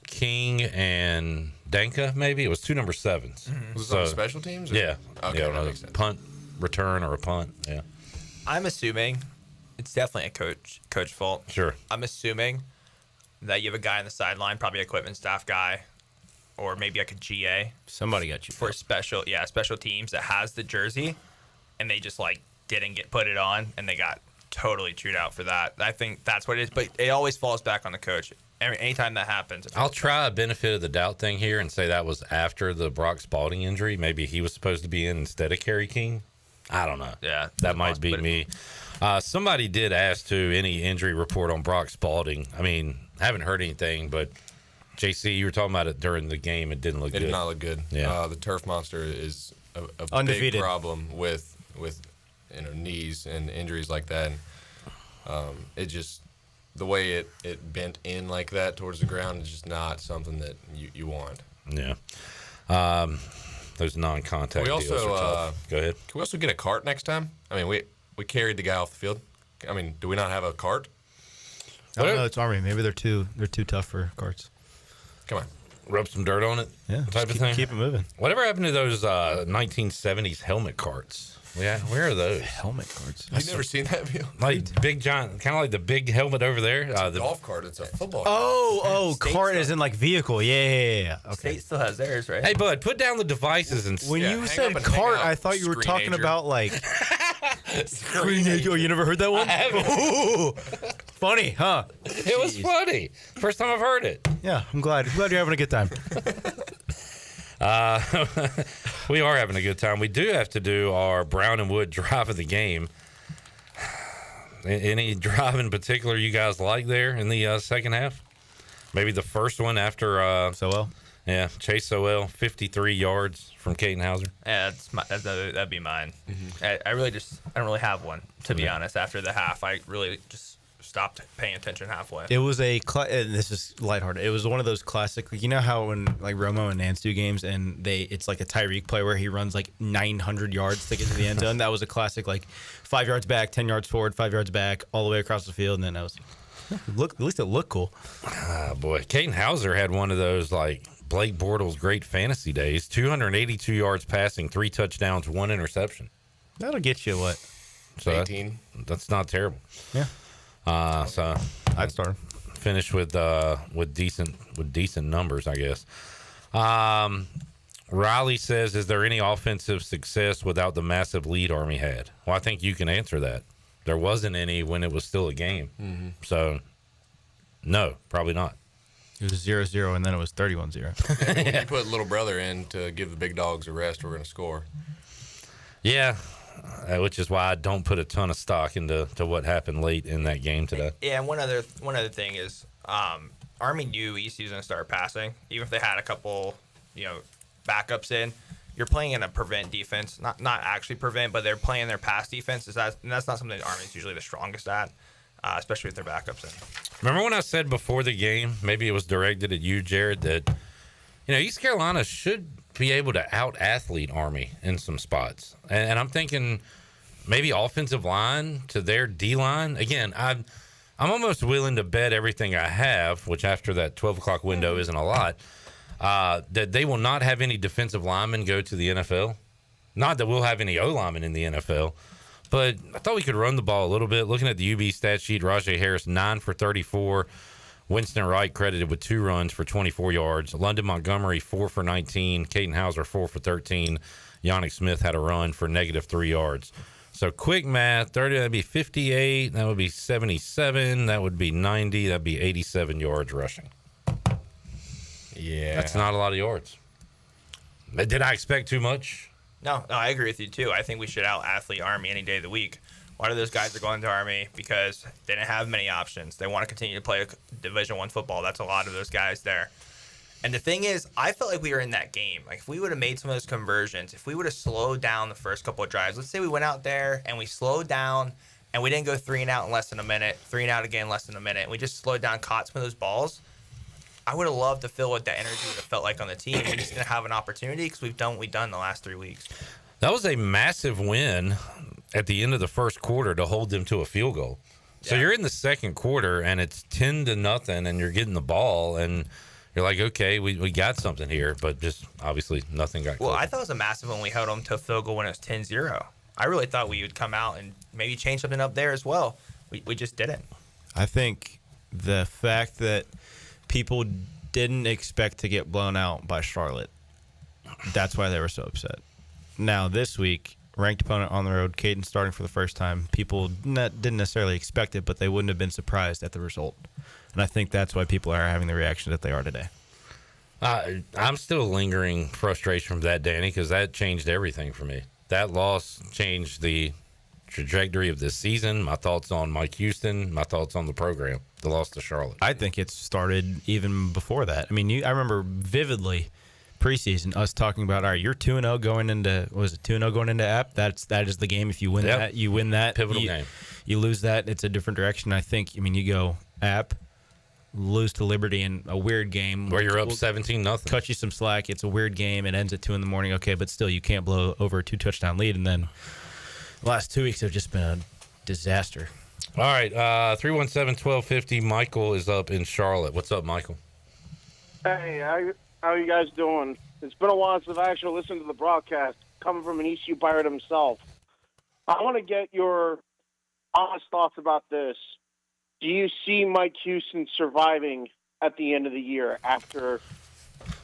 King and Danka, maybe? It was two number 7s. Mm-hmm. Was it on special teams? Or? Yeah. Okay, yeah, that makes sense. Punt return or a punt. Yeah. I'm assuming it's definitely a coach fault. Sure. I'm assuming that you have a guy on the sideline, probably an equipment staff guy, or maybe like a GA. Somebody got you for special teams that has the jersey, and they just like didn't put it on, and they got totally chewed out for that. I think that's what it is, but it always falls back on the coach. Anytime that happens, I'll try a benefit of the doubt thing here and say that was after the Brock Spalding injury. Maybe he was supposed to be in instead of Kerry King. I don't know. Yeah, that might be me. Somebody did ask to any injury report on Brock Spalding. I mean, I haven't heard anything, but JC, you were talking about it during the game. It didn't look good. It did not look good. Yeah. The turf monster is a Undefeated. big problem with knees and injuries like that. And, it just the way it bent in like that towards the ground is just not something that you want. Yeah. Those non-contact We deals also are tough. Go ahead. Can we also get a cart next time? I mean, we carried the guy off the field. I mean, do we not have a cart? I don't know. It's Army. Maybe they're too tough for carts. Come on. Rub some dirt on it. Yeah. Type of thing. Keep it moving. Whatever happened to those 1970s helmet carts? Yeah, where are those? Helmet carts. You've never seen that view? Like big giant, kind of like the big helmet over there. The golf cart. It's a football. Cart is in like vehicle. Yeah. Okay. State still has theirs, right? Hey, bud, put down the devices and When you said cart, I thought you were talking about like Screenager. Oh, you never heard that one? I haven't. Funny, huh? It was funny. First time I've heard it. Yeah, I'm glad you're having a good time. We are having a good time. We do have to do our Brown and Wood drive of the game. Any drive in particular you guys like there in the second half? Maybe the first one after Sowell. Yeah, Chase Sowell, 53 yards from Caden Hauser. Yeah, that'd be mine. Mm-hmm. I don't really have one, to be honest. After the half, I really just stopped paying attention halfway. It was this is lighthearted. It was one of those classic, you know how when like Romo and Nance do games and it's like a Tyreek play where he runs like 900 yards to get to the end zone. That was a classic, like 5 yards back, 10 yards forward, 5 yards back, all the way across the field, and then that was at least it looked cool. Ah, boy, Caden Hauser had one of those like Blake Bortles' great fantasy days. 282 yards passing, 3 touchdowns, 1 interception. That'll get you what? So 18. That's not terrible. Yeah. So I'd start. Finish with decent numbers, I guess. Riley says, "Is there any offensive success without the massive lead Army had?" Well, I think you can answer that. There wasn't any when it was still a game. Mm-hmm. So, no, probably not. It was 0-0, and then it was 31-0. When you put little brother in to give the big dogs a rest, we're going to score. Yeah, which is why I don't put a ton of stock into what happened late in that game today. Yeah, and one other thing is Army knew ECU was going to start passing, even if they had a couple, backups in. You're playing in a prevent defense, not actually prevent, but they're playing their pass defense. And that's not something that Army's usually the strongest at, especially with their backups in. Remember when I said before the game, maybe it was directed at you, Jared, that East Carolina should be able to out-athlete Army in some spots. And I'm thinking maybe offensive line to their D-line. Again, I'm almost willing to bet everything I have, which after that 12 o'clock window isn't a lot, that they will not have any defensive linemen go to the NFL. Not that we'll have any O-linemen in the NFL, but I thought we could run the ball a little bit. Looking at the UB stat sheet, Rajay Harris, 9 for 34. Winston Wright credited with 2 runs for 24 yards. London Montgomery, 4 for 19. Caden Hauser, 4 for 13. Yannick Smith had a run for -3 yards. So quick math, 30, that'd be 58. That would be 77. That would be 90. That'd be 87 yards rushing. Yeah. That's not a lot of yards. Did I expect too much? No, I agree with you, too. I think we should out-athlete Army any day of the week. A lot of those guys are going to Army because they didn't have many options. They want to continue to play Division I football. That's a lot of those guys there. And the thing is, I felt like we were in that game. Like, if we would have made some of those conversions, if we would have slowed down the first couple of drives, let's say we went out there and we slowed down and we didn't go 3 and out in less than a minute, 3 and out again in less than a minute, and we just slowed down, caught some of those balls, I would have loved to feel what that energy would have felt like on the team. We just didn't have an opportunity because we've done what we've done the last 3 weeks. That was a massive win at the end of the first quarter to hold them to a field goal. So you're in the second quarter and it's 10-0 and you're getting the ball and you're like, okay, we got something here, but just obviously nothing got close. Well, I thought it was a massive when we held them to a field goal when it was 10-0. I really thought we would come out and maybe change something up there as well. We just didn't. I think the fact that people didn't expect to get blown out by Charlotte, that's why they were so upset. Now, this week, ranked opponent on the road, Caden starting for the first time, people didn't necessarily expect it, but they wouldn't have been surprised at the result. And I think that's why people are having the reaction that they are today. I'm still lingering frustration from that, Danny, because that changed everything for me. That loss changed the trajectory of this season, my thoughts on Mike Houston, my thoughts on the program, the loss to Charlotte. I think it started even before that. I mean, I remember vividly preseason us talking about, all right, you're 2-0 going into, what was it, 2-0 going into App? That is the game. If you win that, you win that. Pivotal game. You lose that, it's a different direction. I think, you go App, lose to Liberty in a weird game where you're up 17-0. Cut you some slack. It's a weird game. It ends at 2 a.m. Okay, but still, you can't blow over a 2-touchdown lead. And then the last 2 weeks have just been a disaster. All right, 317-1250. Michael is up in Charlotte. What's up, Michael? Hey, how are you guys doing? It's been a while since I actually listened to the broadcast, coming from an ECU Pirate himself. I want to get your honest thoughts about this. Do you see Mike Houston surviving at the end of the year after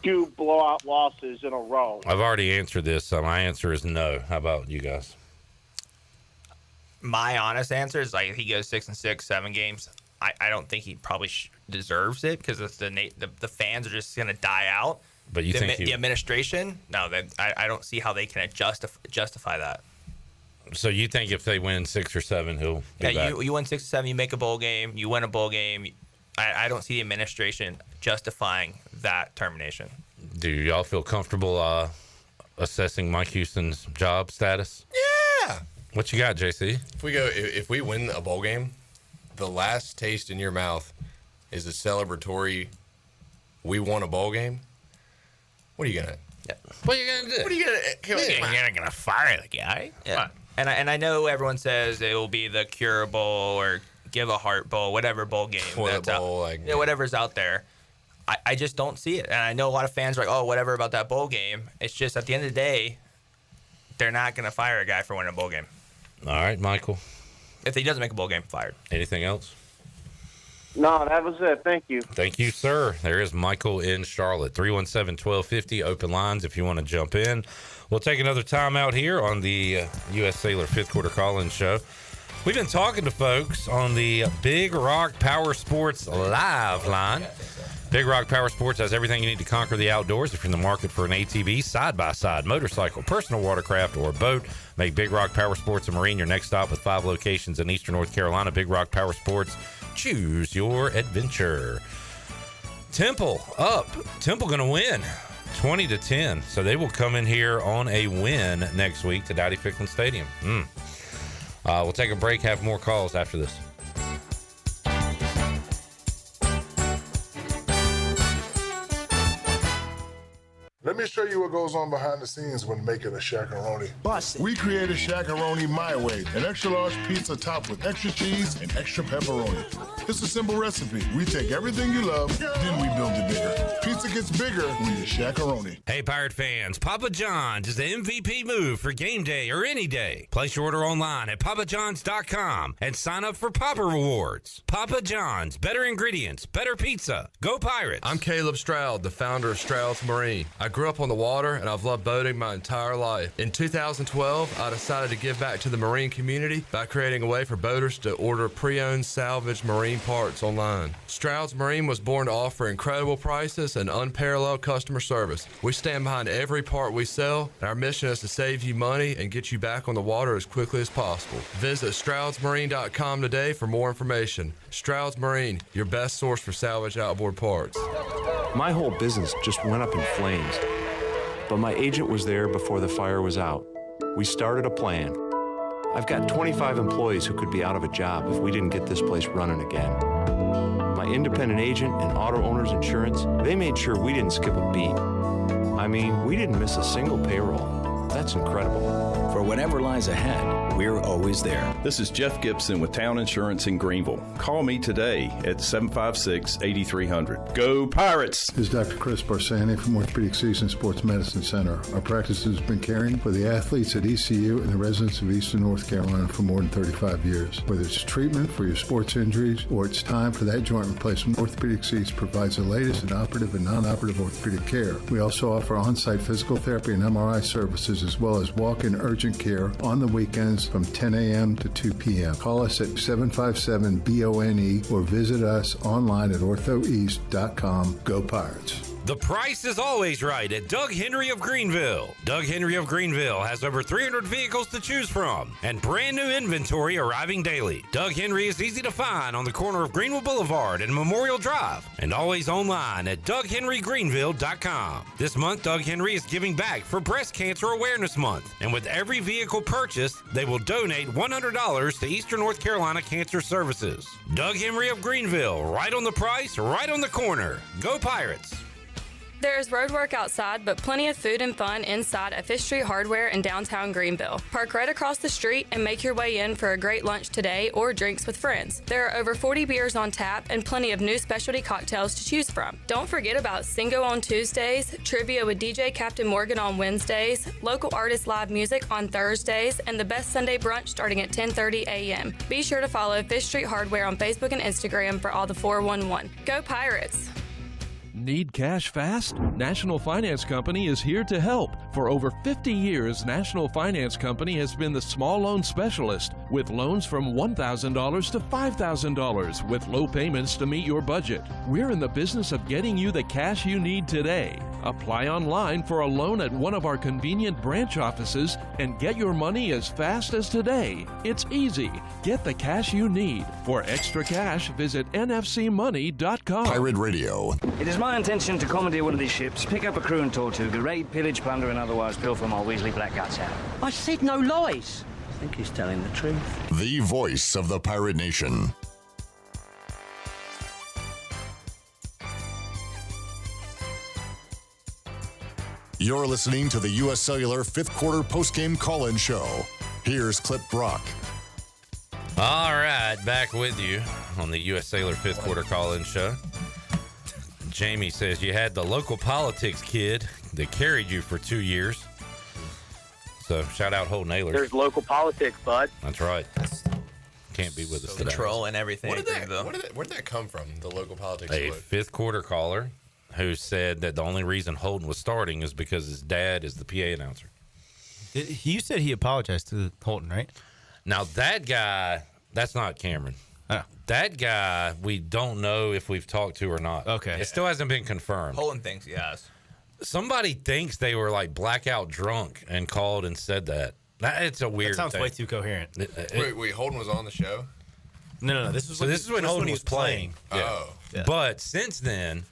2 blowout losses in a row? I've already answered this, so my answer is no. How about you guys? My honest answer is, like, if he goes 6-6, 7 games, I don't think he probably deserves it because the fans are just going to die out. But you think the administration? No, I don't see how they can justify that. So you think if they win 6 or 7, he'll be back? You win 6 or 7, you make a bowl game, you win a bowl game. I don't see the administration justifying that termination. Do y'all feel comfortable assessing Mike Houston's job status? Yeah. What you got, JC? If we win a bowl game, the last taste in your mouth is a celebratory, we won a bowl game. What are you gonna? Yeah. What are you gonna do? What are you gonna? You're not gonna fire the guy. Yeah. And I know everyone says it will be the Cure Bowl or Give a Heart Bowl, whatever bowl game that's bowl, out. Whatever's out there. I just don't see it. And I know a lot of fans are like, oh, whatever about that bowl game. It's just at the end of the day, they're not going to fire a guy for winning a bowl game. All right, Michael. If he doesn't make a bowl game, fired. Anything else? No, that was it. Thank you. Thank you, sir. There is Michael in Charlotte. 317-1250, open lines if you want to jump in. We'll take another time out here on the U.S. Cellular 5th Quarter Call-In Show. We've been talking to folks on the Big Rock Power Sports Live line. Big Rock Power Sports has everything you need to conquer the outdoors. If you're in the market for an ATV, side-by-side, motorcycle, personal watercraft, or boat, make Big Rock Power Sports and Marine your next stop with 5 locations in eastern North Carolina. Big Rock Power Sports, choose your adventure. Temple up. Temple going to win 20-10. So they will come in here on a win next week to Dowdy Ficklin Stadium. We'll take a break, have more calls after this. Let me show you what goes on behind the scenes when making a Shaq-a-Roni. We created Shaq-a-Roni my way, an extra-large pizza topped with extra cheese and extra pepperoni. It's a simple recipe. We take everything you love, then we build it bigger. Pizza gets bigger when you Shaq-a-Roni. Hey, Pirate fans, Papa John's is the MVP move for game day or any day. Place your order online at papajohns.com and sign up for Papa Rewards. Papa John's, better ingredients, better pizza. Go Pirates. I'm Caleb Stroud, the founder of Stroud's Marine. I grew up on the water, and I've loved boating my entire life. In 2012, I decided to give back to the marine community by creating a way for boaters to order pre-owned salvage marine parts online. Stroud's Marine was born to offer incredible prices and unparalleled customer service. We stand behind every part we sell, and our mission is to save you money and get you back on the water as quickly as possible. Visit StroudsMarine.com today for more information. Stroud's Marine, your best source for salvage outboard parts. My whole business just went up in flames, but my agent was there before the fire was out. We started a plan. I've got 25 employees who could be out of a job if we didn't get this place running again. My independent agent and auto owner's insurance, they made sure we didn't skip a beat. I mean, we didn't miss a single payroll. That's incredible. For whatever lies ahead, we're always there. This is Jeff Gibson with Town Insurance in Greenville. Call me today at 756-8300. Go Pirates! This is Dr. Chris Barsani from Orthopedic Season Sports Medicine Center. Our practice has been caring for the athletes at ECU and the residents of Eastern North Carolina for more than 35 years. Whether it's treatment for your sports injuries or it's time for that joint replacement, Orthopedic Seats provides the latest in operative and non-operative orthopedic care. We also offer on-site physical therapy and MRI services as well as walk-in urgent care on the weekends from 10 a.m. to 2 p.m. Call us at 757-BONE or visit us online at orthoeast.com. Go Pirates. The price is always right at Doug Henry of Greenville. Doug Henry of Greenville has over 300 vehicles to choose from and brand new inventory arriving daily. Doug Henry is easy to find on the corner of Greenville Boulevard and Memorial Drive and always online at DougHenryGreenville.com. This month, Doug Henry is giving back for Breast Cancer Awareness Month, and with every vehicle purchased, they will donate $100 to Eastern North Carolina Cancer Services. Doug Henry of Greenville, right on the price, right on the corner. Go Pirates! There is road work outside, but plenty of food and fun inside at Fish Street Hardware in downtown Greenville. Park right across the street and make your way in for a great lunch today or drinks with friends. There are over 40 beers on tap and plenty of new specialty cocktails to choose from. Don't forget about Singo on Tuesdays, trivia with DJ Captain Morgan on Wednesdays, local artist live music on Thursdays, and the best Sunday brunch starting at 10:30 a.m. Be sure to follow Fish Street Hardware on Facebook and Instagram for all the 411. Go Pirates! Need cash fast? National Finance Company is here to help. For over 50 years, National Finance Company has been the small loan specialist with loans from $1,000 to $5,000 with low payments to meet your budget. We're in the business of getting you the cash you need today. Apply online for a loan at one of our convenient branch offices and get your money as fast as today. It's easy. Get the cash you need. For extra cash, visit nfcmoney.com. Pirate Radio. It is my intention to commandeer one of these ships, pick up a crew and Tortuga, raid, pillage, plunder, and otherwise pilfer my Weasley black guts out. I said no lies. I think he's telling the truth. The voice of the Pirate Nation. You're listening to the U.S. Cellular fifth quarter postgame call-in show. Here's Clip Brock. All right, back with you on the U.S. Cellular fifth quarter call-in show. Jamie says you had the local politics kid that carried you for 2 years. So shout out Holden Ahlers. There's local politics, bud. That's right. Can't be with us today. Control and everything. Where did that come from? The local politics. A fifth quarter caller who said that the only reason Holden was starting is because his dad is the PA announcer. You said he apologized to Holden, right? Now that guy, that's not Cameron. Oh. That guy, we don't know if we've talked to or not. Okay. It still hasn't been confirmed. Holden thinks he has. Somebody thinks they were like blackout drunk and called and said that. It's a weird That sounds thing. way too coherent. Wait, Holden was on the show? No. This is when Holden was playing. Oh. Yeah. But since then,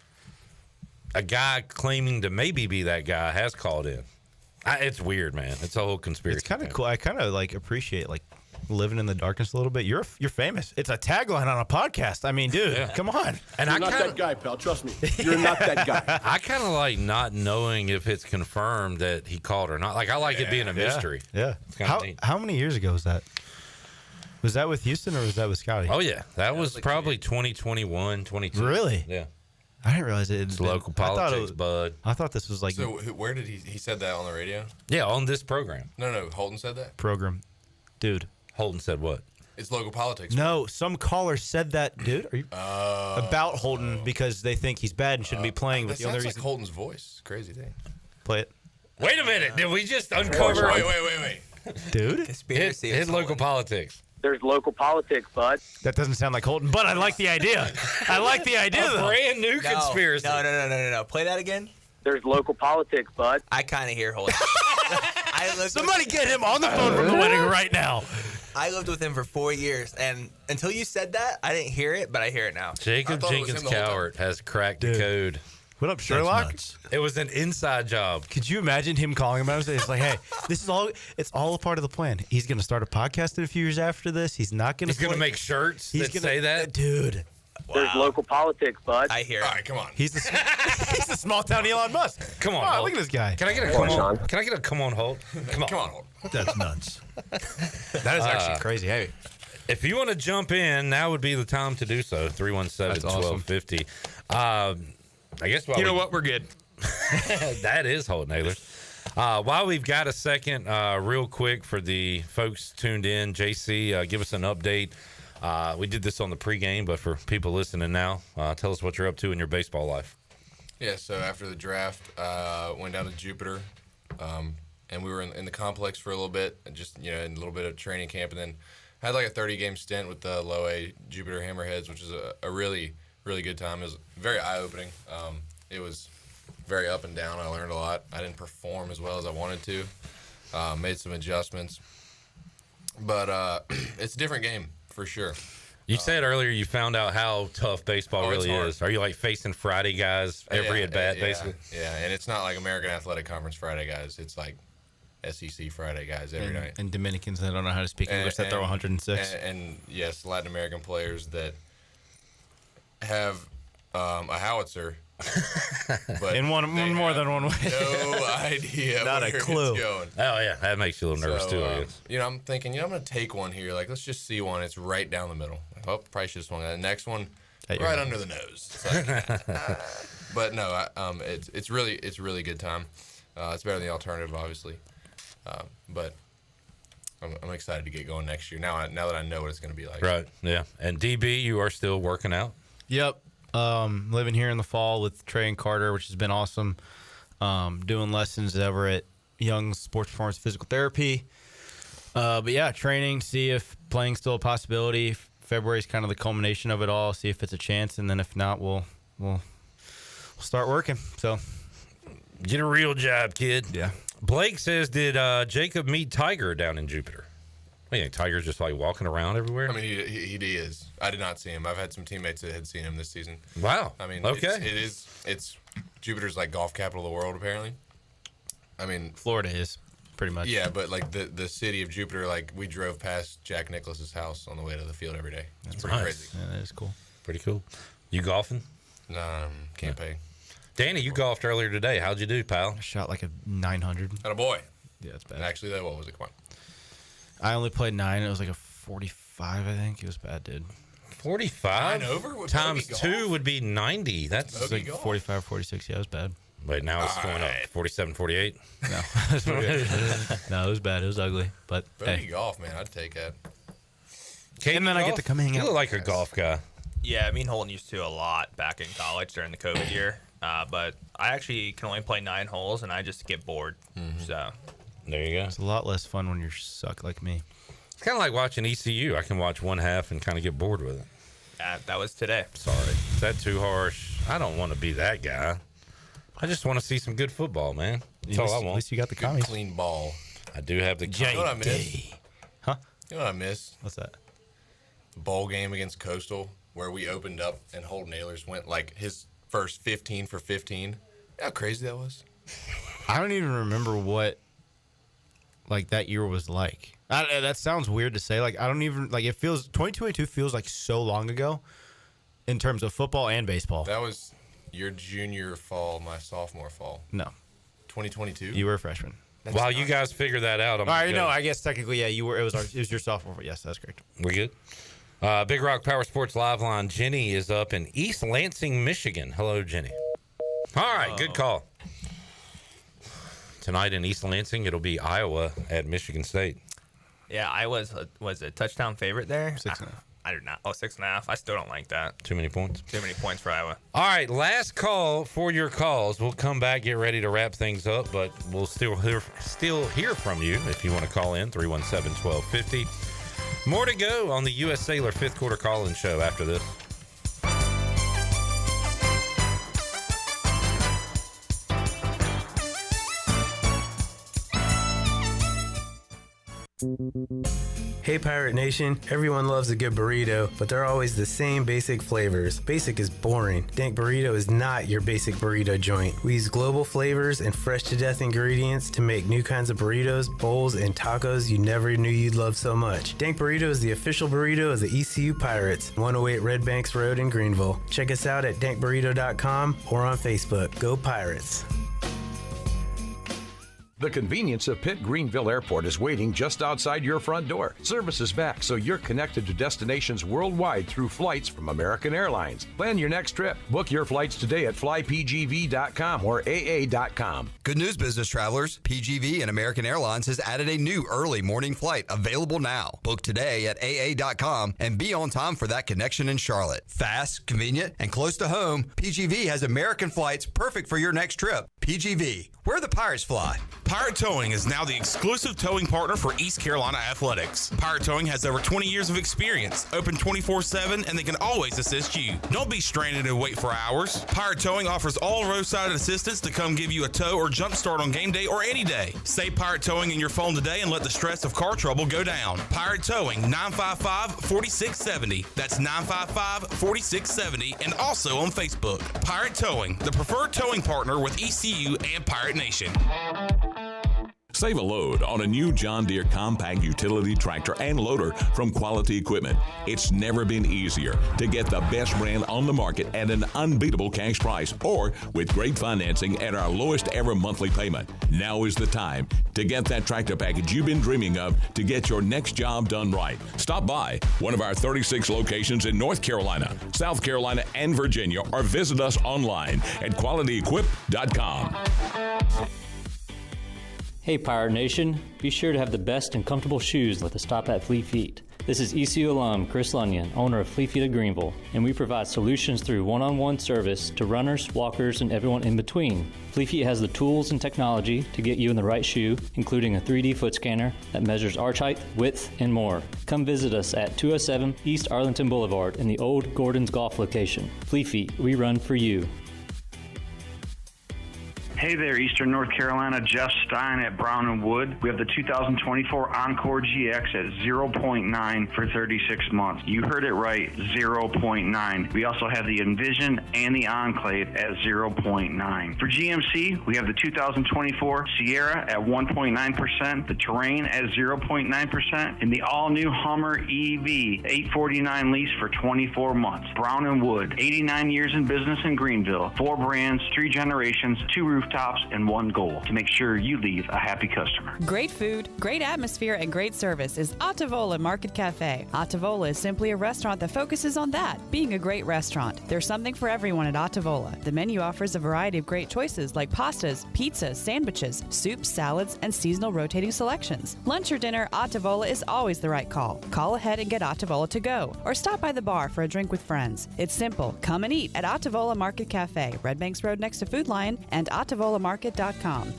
a guy claiming to maybe be that guy has called in. It's weird, man. It's a whole conspiracy. It's kind of cool. I kind of like appreciate like living in the darkness a little bit. You're famous. It's a tagline on a podcast. I mean, dude, come on. And you're not that guy, pal. Trust me. You're not that guy. I kind of like not knowing if it's confirmed that he called or not. Like I like it being a mystery. Yeah. How many years ago was that? Was that with Houston or was that with Scotty? Oh yeah, that was like probably 2021, 22. Really? Yeah. I didn't realize it. It's local politics, bud. I thought this was like. So where did he said that on the radio? Yeah, on this program. No, Holden said that? Program. Dude. Holden said what? It's local politics. No, some caller said that, dude. Are you about Holden because they think he's bad and shouldn't be playing. That But the other sounds like reason Holden's voice. Crazy thing. Play it. Wait a minute. Did we just uncover? Wait. Dude. Conspiracy. Hit local politics. There's local politics, bud. That doesn't sound like Holton, but I like the idea. I like the idea, A though. brand new conspiracy. No. Play that again. There's local politics, bud. I kind of hear Holton. Somebody get him on the phone from the wedding right now. I lived with him for 4 years, and until you said that, I didn't hear it, but I hear it now. Jacob Jenkins Cowart has cracked the code. What up, Sherlock? It was an inside job. Could you imagine him calling him out and saying, it's like, hey, it's all a part of the plan. He's going to start a podcast in a few years after this. He's not going to He's going to make shirts that say that? Dude. There's local politics, bud. I hear it. All right, come on. He's the small town Elon Musk. Come on, Wow, Holt. look at this guy. Can I get a come on? Can I get a come on, Holt? Come on. Come on, Holt. That's nuts. That is actually crazy. Hey, if you want to jump in, now would be the time to do so. 317-1250. I guess while what? We're good. that is Holt Nailers. While we've got a second, real quick for the folks tuned in, JC, give us an update. We did this on the pregame, but for people listening now, tell us what you're up to in your baseball life. Yeah, so after the draft, went down to Jupiter, and we were in the complex for a little bit, and just in a little bit of training camp, and then had like a 30-game stint with the Low A Jupiter Hammerheads, which is a really, really good time. It was very eye-opening. It was very up and down. I learned a lot. I didn't perform as well as I wanted to. Made some adjustments, but it's a different game for sure. You said earlier you found out how tough baseball really is. Are you like facing Friday guys every at bat, basically? Yeah, and it's not like American Athletic Conference Friday guys. It's like SEC Friday guys every night. And Dominicans that don't know how to speak English that throw 106. And yes, Latin American players that have a howitzer. But in one more than one way. No idea. Not a clue. It's going. Oh yeah, that makes you a little nervous too. I guess. I'm thinking, I'm going to take one here. Like, let's just see one. It's right down the middle. Oh, probably should have swung that. The next one, right under the nose. It's like, but no, it's really good time. It's better than the alternative, obviously. But I'm excited to get going next year. Now that I know what it's going to be like. Right. Yeah. And DB, you are still working out. Yep. Living here in the fall with Trey and Carter, which has been awesome. Doing lessons over at Young Sports Performance Physical Therapy. But yeah, training, see if playing's still a possibility. February is kind of the culmination of it all. See if it's a chance, and then if not, we'll start working. So get a real job, kid. Yeah. Blake says, did Jacob meet Tiger down in Jupiter? I think Tiger's just like walking around everywhere. I mean, he is. I did not see him. I've had some teammates that had seen him this season. Wow. I mean, okay. It's Jupiter's like golf capital of the world, apparently. I mean, Florida is pretty much. Yeah, but like the city of Jupiter, like we drove past Jack Nicklaus's house on the way to the field every day. It's pretty crazy. Yeah, that is cool. Pretty cool. You golfing? Can't pay. Danny, you golfed earlier today. How'd you do, pal? I shot like a 900. Had a boy. Yeah, it's bad. And actually, what was it? Come on. I only played 9. It was like a 45, I think. It was bad, dude. 45? 9 over? Times 2 would be 90. That's like 45, 46. Yeah, it was bad. Wait, now it's going up 47, 48? No. No, it was bad. It was ugly. But Bogey golf, man. I'd take that. And then I get to come hang out. You look like a golf guy. Yeah, me and Holton used to a lot back in college during the COVID year. But I actually can only play 9 holes, and I just get bored. So there you go. It's a lot less fun when you suck like me. It's kind of like watching ECU. I can watch one half and kind of get bored with it. That was today. Sorry. Is that too harsh? I don't want to be that guy. I just want to see some good football, man. That's all I want. At least you got the commies. Clean ball. I do have the You know what I miss? Huh? You know what I miss? What's that? The bowl game against Coastal, where we opened up and Holton Nailers went like his first 15 for 15. You know how crazy that was? I don't even remember what like that year was like. That sounds weird to say. Like I don't even like. It feels 2022 feels like so long ago in terms of football and baseball. That was your junior fall, my sophomore fall. No, 2022. You were a freshman. While you guys figure that out, I guess technically, yeah, you were. It was your sophomore. Yes, that's correct. We good? Big Rock Power Sports Live Line. Jenny is up in East Lansing, Michigan. Hello, Jenny. All right, good call. Tonight in East Lansing, it'll be Iowa at Michigan State. Yeah, I was a touchdown favorite there. 6-0. I do not. Oh, 6.5. I still don't like that. Too many points. Too many points for Iowa. All right, last call for your calls. We'll come back, get ready to wrap things up, but we'll still hear from you if you want to call in, 317-1250. More to go on the U.S. Cellular fifth quarter call-in show after this. Hey Pirate Nation, everyone loves a good burrito, but they're always the same basic flavors. Basic is boring. Dank Burrito is not your basic burrito joint. We use global flavors and fresh to death ingredients to make new kinds of burritos, bowls, and tacos you never knew you'd love so much. Dank Burrito is the official burrito of the ECU Pirates, 108 Red Banks Road in Greenville. Check us out at dankburrito.com or on Facebook. Go Pirates! The convenience of Pitt Greenville Airport is waiting just outside your front door. Service is back, so you're connected to destinations worldwide through flights from American Airlines. Plan your next trip. Book your flights today at flypgv.com or aa.com. Good news, business travelers. PGV and American Airlines has added a new early morning flight available now. Book today at aa.com and be on time for that connection in Charlotte. Fast, convenient, and close to home, PGV has American flights perfect for your next trip. PGV, where the Pirates fly. Pirate Towing is now the exclusive towing partner for East Carolina Athletics. Pirate Towing has over 20 years of experience, open 24/7, and they can always assist you. Don't be stranded and wait for hours. Pirate Towing offers all roadside assistance to come give you a tow or jump start on game day or any day. Say Pirate Towing in your phone today and let the stress of car trouble go down. Pirate Towing, 955-4670. That's 955-4670, and also on Facebook. Pirate Towing, the preferred towing partner with ECU and Pirate Nation. Save a load on a new John Deere compact utility tractor and loader from Quality Equipment. It's never been easier to get the best brand on the market at an unbeatable cash price or with great financing at our lowest ever monthly payment. Now is the time to get that tractor package you've been dreaming of to get your next job done right. Stop by one of our 36 locations in North Carolina, South Carolina, and Virginia, or visit us online at qualityequip.com. Hey Pirate Nation, be sure to have the best and comfortable shoes with a stop at Fleet Feet. This is ECU alum Chris Lunyon, owner of Fleet Feet of Greenville, and we provide solutions through one-on-one service to runners, walkers, and everyone in between. Fleet Feet has the tools and technology to get you in the right shoe, including a 3D foot scanner that measures arch height, width, and more. Come visit us at 207 East Arlington Boulevard in the old Gordon's Golf location. Fleet Feet, we run for you. Hey there, Eastern North Carolina. Jeff Stein at Brown & Wood. We have the 2024 Encore GX at 0.9 for 36 months. You heard it right, 0.9. We also have the Envision and the Enclave at 0.9. For GMC, we have the 2024 Sierra at 1.9%, the Terrain at 0.9%, and the all-new Hummer EV 849 lease for 24 months. Brown & Wood, 89 years in business in Greenville. 4 brands, 3 generations, 2 rooftops, and 1 goal: to make sure you leave a happy customer. Great food, great atmosphere, and great service is Ottavola Market Cafe. Ottavola is simply a restaurant that focuses on that, being a great restaurant. There's something for everyone at Ottavola. The menu offers a variety of great choices like pastas, pizzas, sandwiches, soups, salads, and seasonal rotating selections. Lunch or dinner, Ottavola is always the right call. Call ahead and get Ottavola to go, or stop by the bar for a drink with friends. It's simple. Come and eat at Ottavola Market Cafe, Red Banks Road next to Food Lion, and OttavolaMarket.com.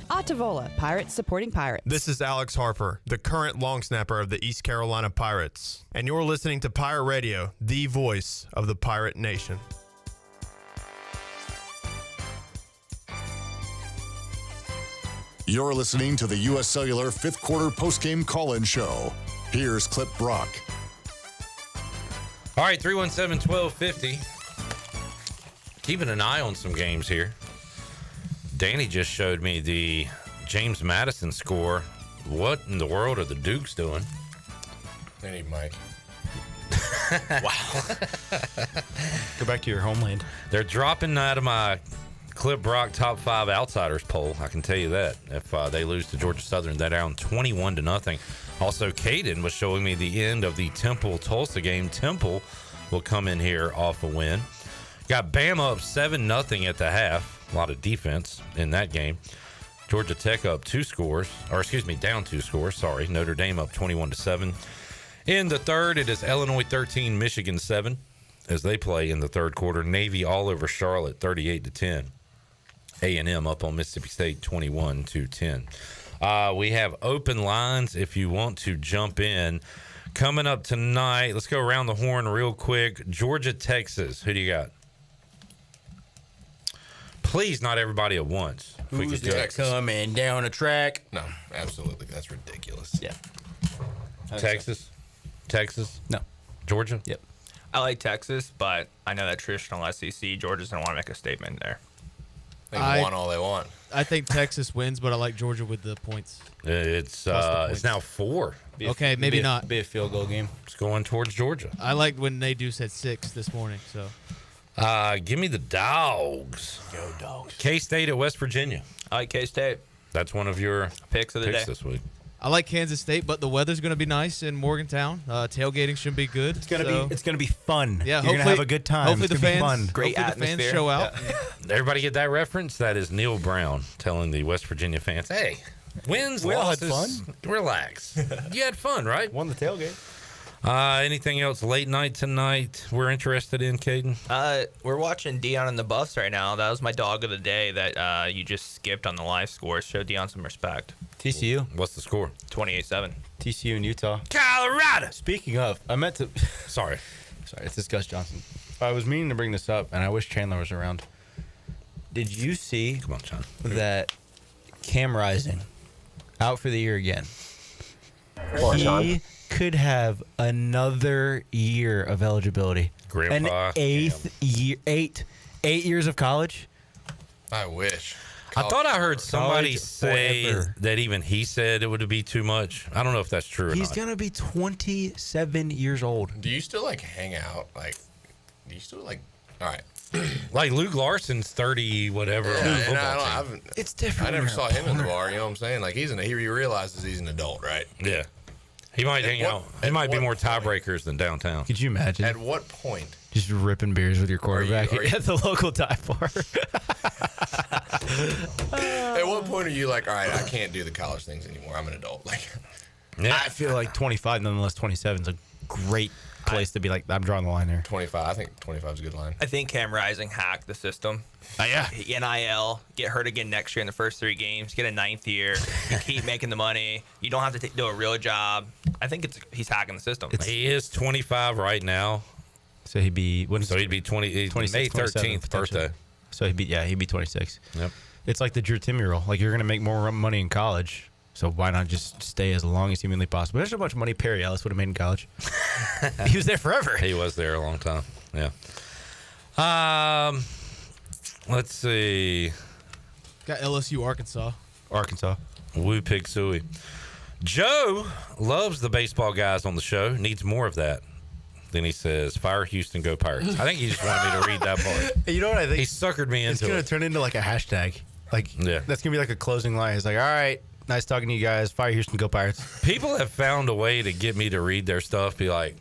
Ottavola, Pirates supporting Pirates. This is Alex Harper, the current long snapper of the East Carolina Pirates, and you're listening to Pirate Radio, the voice of the Pirate Nation. You're listening to the U.S. Cellular fifth quarter postgame call-in show. Here's Clip Brock. All right, 317-1250. Keeping an eye on some games here. Danny just showed me the James Madison score. What in the world are the Dukes doing? They need Mike. Wow. Go back to your homeland. They're dropping out of my Clip Brock top 5 outsiders poll. I can tell you that. If they lose to Georgia Southern, they're down 21-0. Also, Caden was showing me the end of the Temple-Tulsa game. Temple will come in here off a win. Got Bama up 7-0 at the half. A lot of defense in that game. Georgia Tech up 2 scores, or excuse me, down 2 scores. Sorry. Notre Dame up 21-7. In the third, it is Illinois 13, Michigan 7, as they play in the third quarter. Navy all over Charlotte, 38-10. A&M up on Mississippi State, 21-10. We have open lines if you want to jump in. Coming up tonight, let's go around the horn real quick. Georgia, Texas. Who do you got? Please, not everybody at once. Who's that coming down the track? No, absolutely. That's ridiculous. Yeah. Texas? Texas? No. Georgia? Yep. I like Texas, but I know that traditional SEC, Georgia's going to want to make a statement there. They can want all they want. I think Texas wins, but I like Georgia with the points. It's now 4. Okay, maybe not. Be a field goal game. It's going towards Georgia. I liked when Nadeau said 6 this morning. So, give me the Dogs. Go Dogs. K-State at West Virginia. I like K-State. That's one of your picks of the day this week. I like Kansas State, but the weather's going to be nice in Morgantown. Tailgating should be good. It's gonna be fun. Yeah, you're gonna have a good time. Hopefully it's the gonna fans, be fun. Great hopefully the fans atmosphere. show out. Everybody get that reference? That is Neil Brown telling the West Virginia fans, "Hey, wins, We all had losses, relax. You had fun, right? Won the tailgate." Anything else late night tonight we're interested in, Caden? We're watching Dion and the Buffs right now. That was my dog of the day that you just skipped on the live score. Show Dion some respect. TCU. What's the score? 28-7. TCU in Utah. Colorado. Speaking of, I meant to. Sorry, it's this Gus Johnson. I was meaning to bring this up, and I wish Chandler was around. Did you see? Come on, John. That Cam Rising out for the year again? He could have another year of eligibility. Grandpa. An eighth year, 8 years of college. I wish. I thought I heard somebody College say forever. that even he said it would be too much. I don't know if that's true or He's not. gonna be 27 years old. Do you still hang out? Do you still all right? Like Luke Larson's 30, whatever. Yeah, on the and football team. It's different. I never when saw you're a him in the punter. bar. You know what I'm saying? Like he realizes he's an adult, right? Yeah. He might hang out. He might be more tiebreakers than downtown. Could you imagine? At what point? Just ripping beers with your quarterback are you- at the local dive bar. At what point are you like, all right, I can't do the college things anymore. I'm an adult. I feel like 25, nonetheless, 27 is a great place to be like, I'm drawing the line there. 25. I think 25 is a good line. I think Cam Rising hacked the system. Yeah. NIL, get hurt again next year in the first 3 games, get a 9th year, you keep making the money. You don't have to do a real job. I think he's hacking the system. He is 25 right now. So he'd be 20. May 13th birthday. So he'd be 26. Yep. It's like the Drew Timmy rule. Like, you're going to make more money in college, so why not just stay as long as humanly possible? There's so much money Perry Ellis would have made in college. He was there forever. He was there a long time. Yeah. Let's see. got LSU, Arkansas. Woo Pig Suey. Joe loves the baseball guys on the show. Needs more of that. Then he says, "Fire Houston, go Pirates." I think he just wanted me to read that part. You know what I think? He suckered me It's into going it. to turn into like a hashtag. Like, Yeah. that's going to be like a closing line. It's like, all right, nice talking to you guys. Fire Houston, go Pirates. People have found a way to get me to read their stuff. Be like,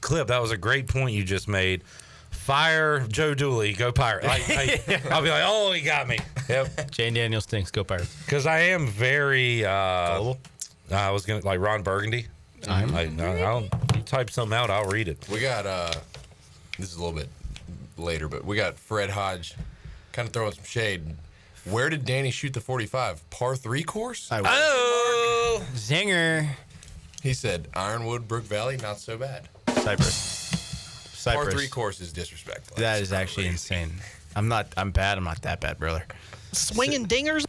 "Clip, that was a great point you just made. Fire Joe Dooley, go Pirates." I'll be like, "Oh, he got me." Yep. Jane Daniels stinks, go Pirates. Because I am very global. I was gonna like Ron Burgundy. I'll type something out. I'll read it. We got this is a little bit later, but we got Fred Hodge kind of throwing some shade. Where did Danny shoot the 45? Par 3 course? Oh, zinger. He said Ironwood, Brook Valley, not so bad. Cypress. Par 3 course is disrespectful. That is actually insane. I'm bad. I'm not that bad, brother. Swinging dingers.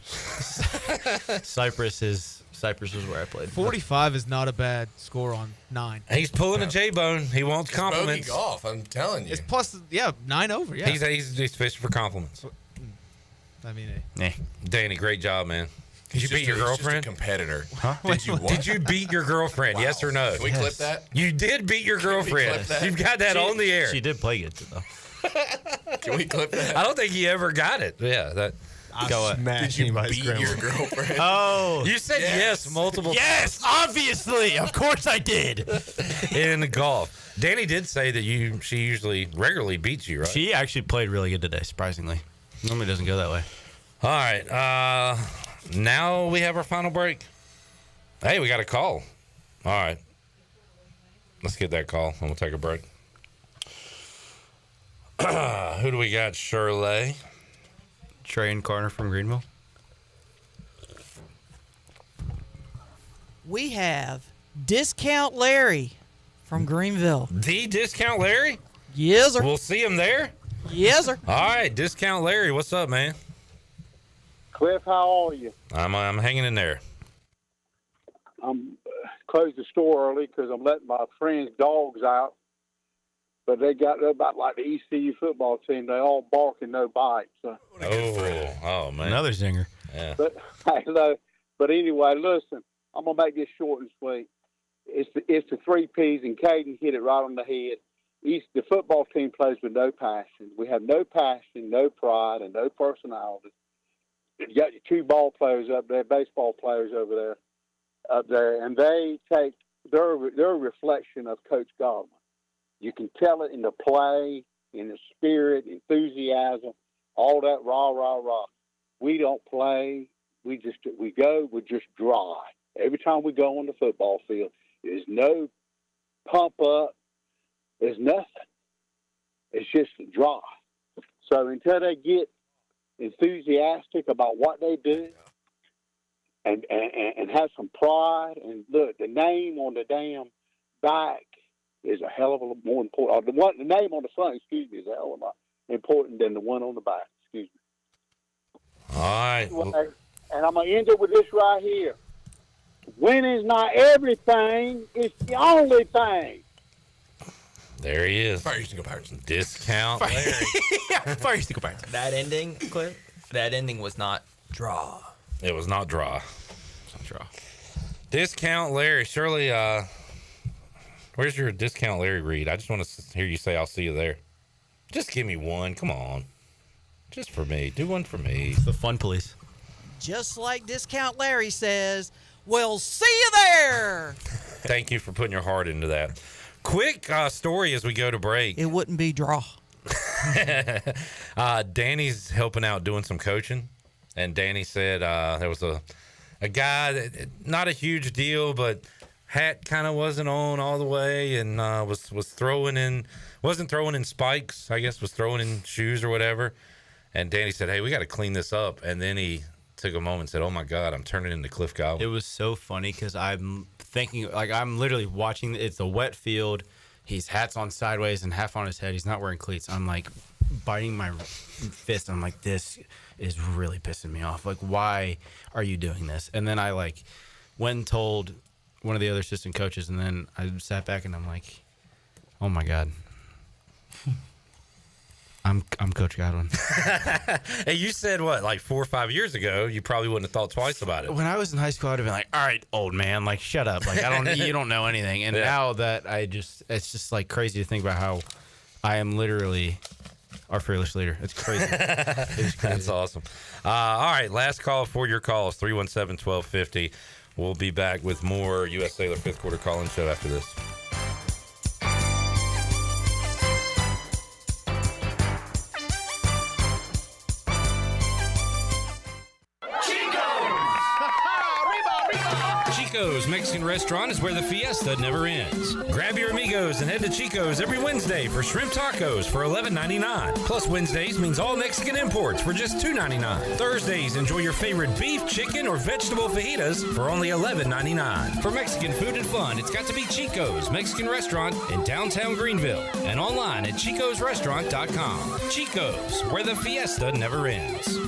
Cypress is where I played. 45 is not a bad score on 9. He's pulling a J-bone. He wants It's bogey compliments. golf, I'm telling you. It's plus, 9 over. Yeah. He's fishing for compliments. I mean, Danny, great job, man. Did you He's beat your just a girlfriend? competitor. Huh? Did you beat your girlfriend? Wow. Yes or no? Can we clip that? You did beat your Can we girlfriend. clip that? You've got that on the air. She did play good, though. Can we clip that? I don't think he ever got it. Yeah, that. Did you beat your girlfriend? Oh, You said yes multiple yes, obviously, of course I did. in golf. Danny did say that she usually regularly beats you, right? She actually played really good today, surprisingly. Normally doesn't go that way. All right. Now we have our final break. Hey, we got a call. All right. Let's get that call, and we'll take a break. Who do we got, Shirley? Trey and Carter from Greenville. We have Discount Larry from Greenville. The Discount Larry? Yes, sir. We'll see him there? Yes, sir. All right, Discount Larry, what's up, man? Cliff, how are you? I'm hanging in there. I'm closed the store early because I'm letting my friends' dogs out. But they're about like the ECU football team. They all bark and no bite. So. Oh, man. Another zinger. Yeah. But anyway, listen, I'm going to make this short and sweet. It's the 3 Ps, and Caden hit it right on the head. The football team plays with no passion. We have no passion, no pride, and no personality. You got your 2 ball players up there, baseball players up there, and they take they're a reflection of Coach Godwin. You can tell it in the play, in the spirit, enthusiasm, all that rah rah rah. We don't play. We're just dry. Every time we go on the football field, there's no pump up. There's nothing. It's just dry. So until they get enthusiastic about what they do and have some pride, and look, the name on the damn back is a hell of a more important. The name on the front, is a hell of a lot important than the one on the back. Excuse me. All right. And I'm going to end it with this right here. Winning's not everything. It's the only thing. There he is. Fire Houston, go Pirates. Discount Larry. Fire Houston, go Pirates. That ending, Cliff, that ending was not draw. It was not draw. Discount Larry. Shirley, where's your Discount Larry read? I just want to hear you say, I'll see you there. Just give me one. Come on. Just for me. Do one for me. It's the fun police. Just like Discount Larry says, we'll see you there. Thank you for putting your heart into that. Quick story as we go to break. It wouldn't be draw. Danny's helping out doing some coaching, and Danny said there was a guy that, not a huge deal, but hat kind of wasn't on all the way, and wasn't throwing in spikes, I guess, was throwing in shoes or whatever. And Danny said, hey, we got to clean this up. And then he took a moment and said, oh my God, I'm turning into Cliff Godwin. It was so funny because I'm thinking, like, I'm literally watching. It's a wet field. His hat's on sideways and half on his head. He's not wearing cleats. I'm like biting my fist. I'm like, this is really pissing me off. Like, why are you doing this? And then I went and told one of the other assistant coaches, and then I sat back and I'm like, oh my God. I'm Coach Godwin. Hey, you said what, like 4 or 5 years ago, you probably wouldn't have thought twice about it. When I was in high school, I'd have been like, all right, old man, like, shut up. Like, you don't know anything. And now that it's just like crazy to think about how I am literally our fearless leader. It's crazy. It's crazy. That's awesome. All right, last call for your calls, 317-1250. We'll be back with more U.S. Sailor 5th Quarter Call-In Show after this. Chico's Mexican Restaurant is where the fiesta never ends. Grab your amigos and head to Chico's every Wednesday for shrimp tacos for $11.99. Plus Wednesdays means all Mexican imports for just $2.99. Thursdays, enjoy your favorite beef, chicken, or vegetable fajitas for only $11.99. For Mexican food and fun, it's got to be Chico's Mexican Restaurant in downtown Greenville and online at chicosrestaurant.com. Chico's, where the fiesta never ends.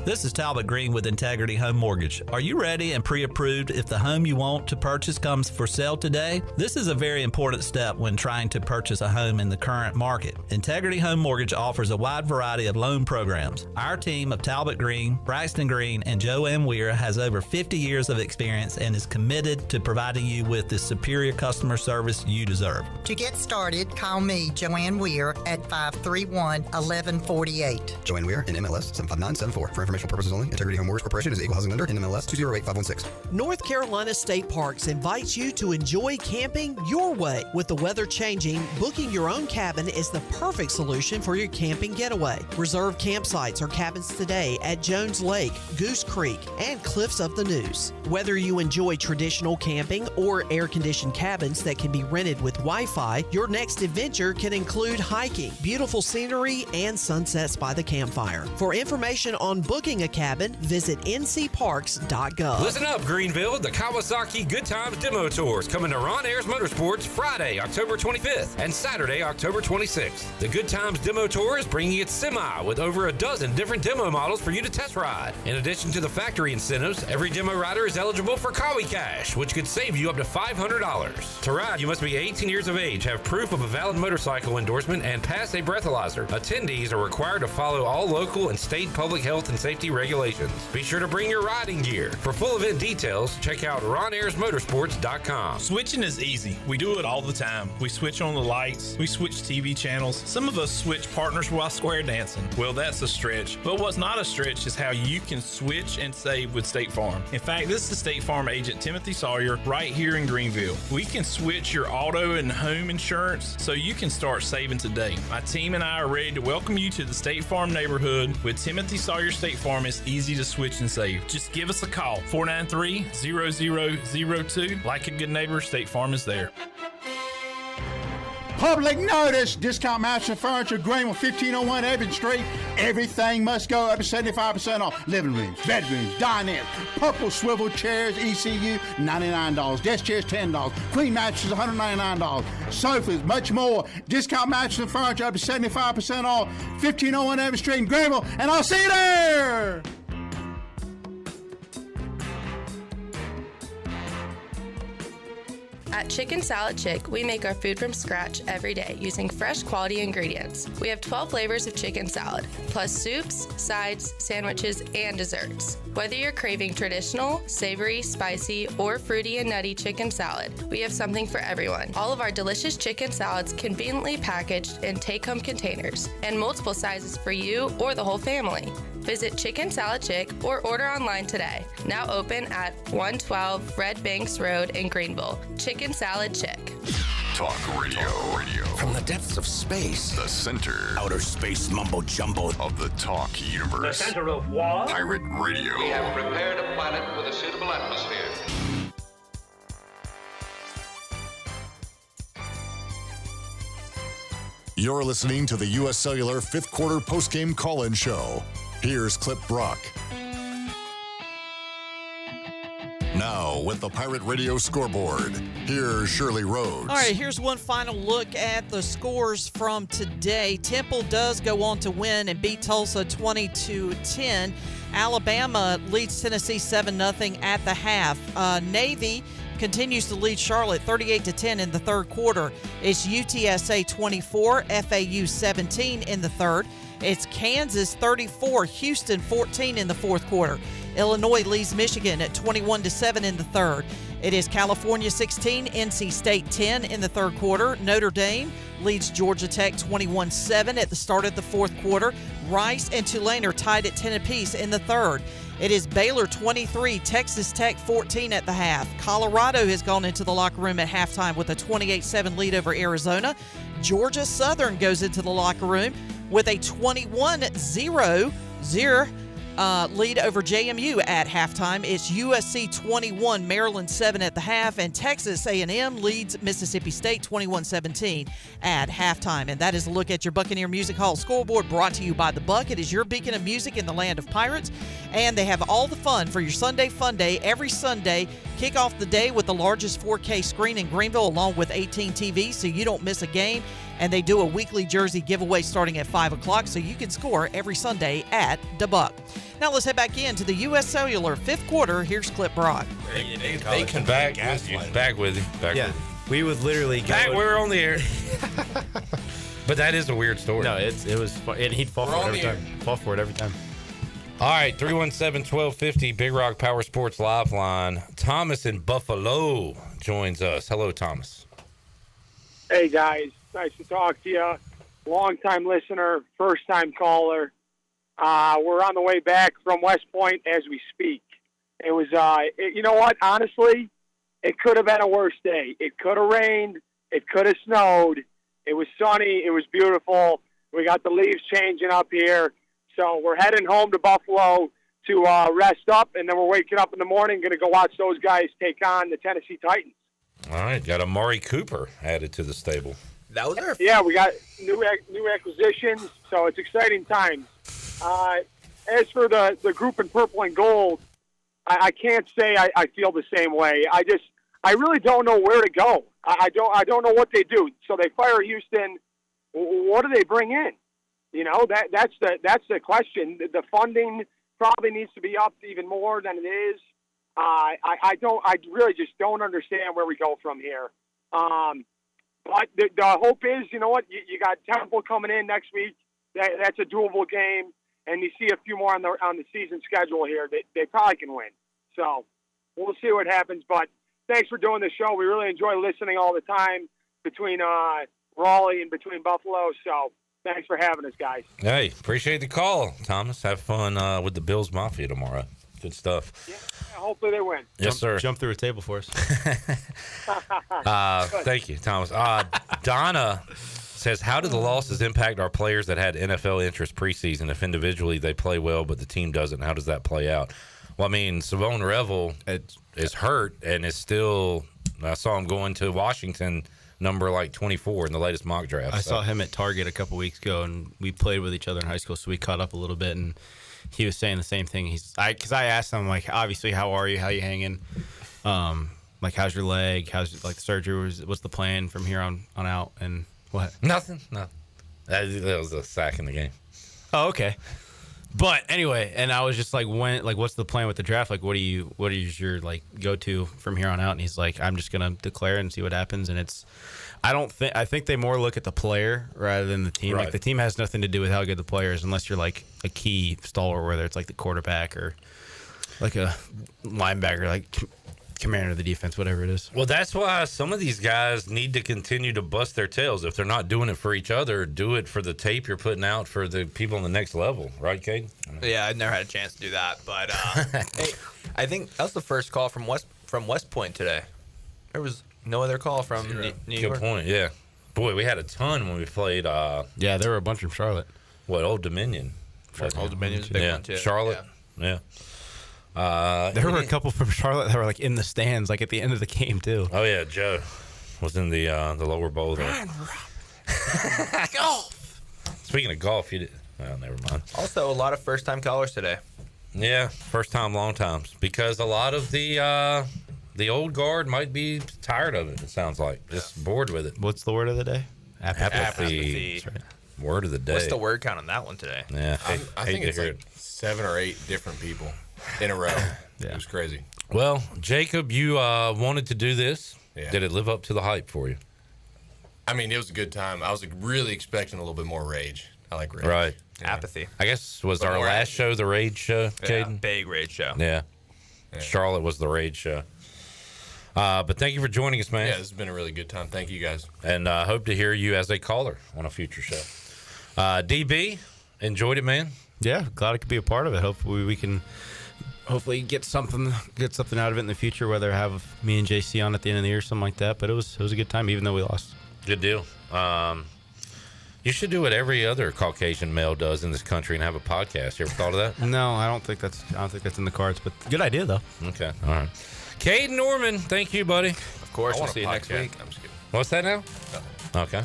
This is Talbot Green with Integrity Home Mortgage. Are you ready and pre-approved if the home you want to purchase comes for sale today? This is a very important step when trying to purchase a home in the current market. Integrity Home Mortgage offers a wide variety of loan programs. Our team of Talbot Green, Braxton Green, and Joanne Weir has over 50 years of experience and is committed to providing you with the superior customer service you deserve. To get started, call me, Joanne Weir, at 531-1148. Joanne Weir, in MLS 75974. For informational purposes only. Integrity Home Mortgage Corporation is an equal housing lender. NMLS 208516. North Carolina State Parks invites you to enjoy camping your way. With the weather changing, booking your own cabin is the perfect solution for your camping getaway. Reserve campsites or cabins today at Jones Lake, Goose Creek, and Cliffs of the Neuse. Whether you enjoy traditional camping or air-conditioned cabins that can be rented with Wi-Fi, your next adventure can include hiking, beautiful scenery, and sunsets by the campfire. For information on booking a cabin, visit ncparks.gov. Listen up, Greenville. The Kawasaki Good Times Demo Tours coming to Ron Ayers Motorsports Friday, October 25th and Saturday, October 26th. The Good Times Demo Tour is bringing its semi with over a dozen different demo models for you to test ride. In addition to the factory incentives, every demo rider is eligible for Kawi Cash, which could save you up to $500. To ride, you must be 18 years of age, have proof of a valid motorcycle endorsement, and pass a breathalyzer. Attendees are required to follow all local and state public health and safety regulations. Be sure to bring your riding gear. For full event details, check out RonAyersMotorsports.com. Switching is easy. We do it all the time. We switch on the lights. We switch TV channels. Some of us switch partners while square dancing. Well, that's a stretch. But what's not a stretch is how you can switch and save with State Farm. In fact, this is State Farm agent Timothy Sawyer right here in Greenville. We can switch your auto and home insurance so you can start saving today. My team and I are ready to welcome you to the State Farm neighborhood. With Timothy Sawyer State Farm, it's easy to switch and save. Just give us a call, 493-0002. Like a good neighbor, State Farm is there. Public notice, Discount Mattress Furniture, Greenville, 1501 Evans Street. Everything must go up to 75% off. Living rooms, bedrooms, dinette, purple swivel chairs, ECU, $99. Desk chairs, $10. Queen mattresses, $199. Sofas, much more. Discount Mattress and Furniture up to 75% off. 1501 Evans Street in Greenville, and I'll see you there! At Chicken Salad Chick, we make our food from scratch every day using fresh quality ingredients. We have 12 flavors of chicken salad, plus soups, sides, sandwiches, and desserts. Whether you're craving traditional, savory, spicy, or fruity and nutty chicken salad, we have something for everyone. All of our delicious chicken salads conveniently packaged in take-home containers and multiple sizes for you or the whole family. Visit Chicken Salad Chick or order online today. Now open at 112 Red Banks Road in Greenville. Chicken Salad Chick. Talk radio. From the depths of space. The center. Outer space mumbo jumbo of the talk universe. The center of what? Pirate Radio. We have prepared a planet with a suitable atmosphere. You're listening to the U.S. Cellular fifth quarter postgame call-in show. Here's Clip Brock. Now, with the Pirate Radio scoreboard, here's Shirley Rhodes. All right, here's one final look at the scores from today. Temple does go on to win and beat Tulsa 20-10. Alabama leads Tennessee 7-0 at the half. Navy continues to lead Charlotte 38-10 in the third quarter. It's UTSA 24, FAU 17 in the third. It's Kansas 34, Houston 14 in the fourth quarter. Illinois leads Michigan at 21-7 in the third. It is California 16, NC State 10 in the third quarter. Notre Dame leads Georgia Tech 21-7 at the start of the fourth quarter. Rice and Tulane are tied at 10 apiece in the third. It is Baylor 23, Texas Tech 14 at the half. Colorado has gone into the locker room at halftime with a 28-7 lead over Arizona. Georgia Southern goes into the locker room with a 21-0 lead over JMU at halftime. It's USC 21, Maryland 7 at the half, and Texas A&M leads Mississippi State 21-17 at halftime. And that is a look at your Buccaneer Music Hall scoreboard, brought to you by The Buck. It is your beacon of music in the land of pirates, and they have all the fun for your Sunday Fun Day every Sunday. Kick off the day with the largest 4K screen in Greenville, along with 18 TVs, so you don't miss a game. And they do a weekly jersey giveaway starting at 5 o'clock, so you can score every Sunday at the Buck. Now let's head back into the U.S. Cellular fifth quarter. Here's Clip Brock. They can back with you. Back with you. We would literally go. We're on the air. But that is a weird story. No, it was fun. And he'd fall for it every time. Fall for it every time. All right, 317-1250, Big Rock Power Sports Live Line. Thomas in Buffalo joins us. Hello, Thomas. Hey, guys. Nice to talk to you. Long-time listener, first-time caller. We're on the way back from West Point as we speak. It was, you know what? Honestly, it could have been a worse day. It could have rained. It could have snowed. It was sunny. It was beautiful. We got the leaves changing up here. So we're heading home to Buffalo to rest up, and then we're waking up in the morning, going to go watch those guys take on the Tennessee Titans. All right, got Amari Cooper added to the stable. That was our Yeah, we got new acquisitions, so it's exciting times. As for the group in purple and gold, I can't say I feel the same way. I really don't know where to go. I don't know what they do. So they fire Houston. What do they bring in? You know, that's the question. The funding probably needs to be up even more than it is. I really just don't understand where we go from here. But the hope is, you know what, you got Temple coming in next week. That's a doable game, and you see a few more on the season schedule here. They probably can win. So we'll see what happens. But thanks for doing the show. We really enjoy listening all the time between Raleigh and between Buffalo. So thanks for having us, guys. Hey, appreciate the call, Thomas. Have fun with the Bills Mafia tomorrow. Good stuff. Yeah, hopefully they win. Yes, sir. Jump through a table for us. Thank you, Thomas. Donna says, how do the losses impact our players that had NFL interest preseason? If individually they play well, but the team doesn't, how does that play out? Well, I mean, Savone Revel is hurt and is still, I saw him going to Washington, number like 24 in the latest mock draft. I saw him at Target a couple weeks ago, and we played with each other in high school, so we caught up a little bit, and he was saying the same thing. Because I asked him, like, obviously, how are you? How you hanging? Like, how's your leg? How's like the surgery? What's the plan from here on out? And what? Nothing. That was a sack in the game. Oh, okay. But anyway, and I was just like, what's the plan with the draft? Like, what is your like go to from here on out? And he's like, I'm just gonna declare and see what happens. And I think they more look at the player rather than the team. Right. Like the team has nothing to do with how good the player is, unless you're like a key stalwart, whether it's like the quarterback or like a linebacker, like commander of the defense, whatever it is. Well, that's why some of these guys need to continue to bust their tails. If they're not doing it for each other, do it for the tape you're putting out for the people on the next level. Right, Cade? Yeah, I've never had a chance to do that. But hey, I think that was the first call from West Point today. There was no other call from New York. Good point, yeah. Boy, we had a ton when we played. Yeah, there were a bunch from Charlotte. What, Old Dominion? Old Dominion's a big one, too. Charlotte, yeah. There were a couple from Charlotte that were like in the stands, like at the end of the game too. Oh yeah, Joe was in the lower bowl there. Golf. Speaking of golf, you did. Well, never mind. Also, a lot of first-time callers today. Yeah, first time, long times, because a lot of the old guard might be tired of it. It sounds like just bored with it. What's the word of the day? Apathy. That's right. Word of the day. What's the word count on that one today? Yeah, I think it's like 7 or 8 different people in a row. It was crazy. Well, Jacob, you wanted to do this. Yeah. Did it live up to the hype for you? I mean, it was a good time. I was really expecting a little bit more rage. I like rage. Right. Yeah. Apathy. I guess was But our more last action. show the Rage show, Yeah, Caden? big rage show. Yeah. Charlotte was the Rage show. But thank you for joining us, man. Yeah, this has been a really good time. Thank you, guys. And hope to hear you as a caller on a future show. DB, enjoyed it, man. Yeah, glad I could be a part of it. Hopefully we can get something out of it in the future, whether I have me and JC on at the end of the year or something like that. But it was a good time, even though we lost. Good deal. You should do what every other Caucasian male does in this country and have a podcast. You ever thought of that? No, I don't think that's in the cards. But good idea though. Okay, all right. Cade Norman, thank you, buddy. Of course, we'll see you next week. I'm just kidding. What's that now? Okay.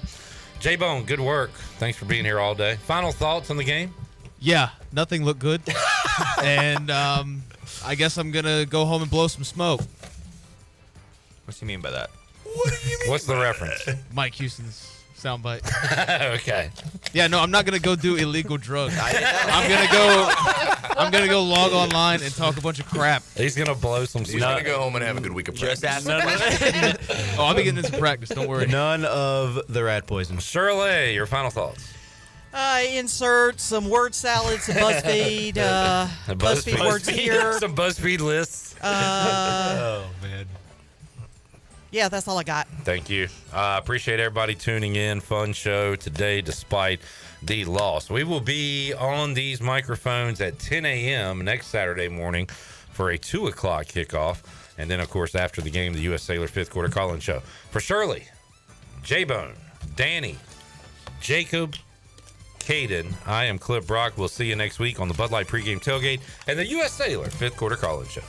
J-Bone, good work. Thanks for being here all day. Final thoughts on the game? Yeah, nothing looked good. And I guess I'm going to go home and blow some smoke. What's he mean by that? What's the reference? Mike Houston's soundbite. Okay. Yeah, no, I'm not going to go do illegal drugs. I'm gonna go log online and talk a bunch of crap. He's gonna blow some. He's gonna go home and have a good week of practice. Oh, I'll be getting into practice. Don't worry. None of the rat poison. Shirley, your final thoughts. Insert some word salad, some BuzzFeed, BuzzFeed words here. Some BuzzFeed lists. Oh man. Yeah, that's all I got. Thank you. Appreciate everybody tuning in. Fun show today despite the loss. We will be on these microphones at 10 a.m. next Saturday morning for a 2 o'clock kickoff. And then, of course, after the game, the U.S. Cellular fifth quarter call-in show. For Shirley, J-Bone, Danny, Jacob, Caden, I am Clip Brock. We'll see you next week on the Bud Light pregame tailgate and the U.S. Cellular fifth quarter call-in show.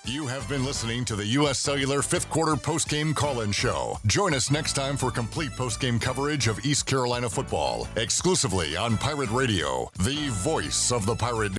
You have been listening to the U.S. Cellular fifth quarter postgame call-in show. Join us next time for complete postgame coverage of East Carolina football, exclusively on Pirate Radio, the voice of the Pirate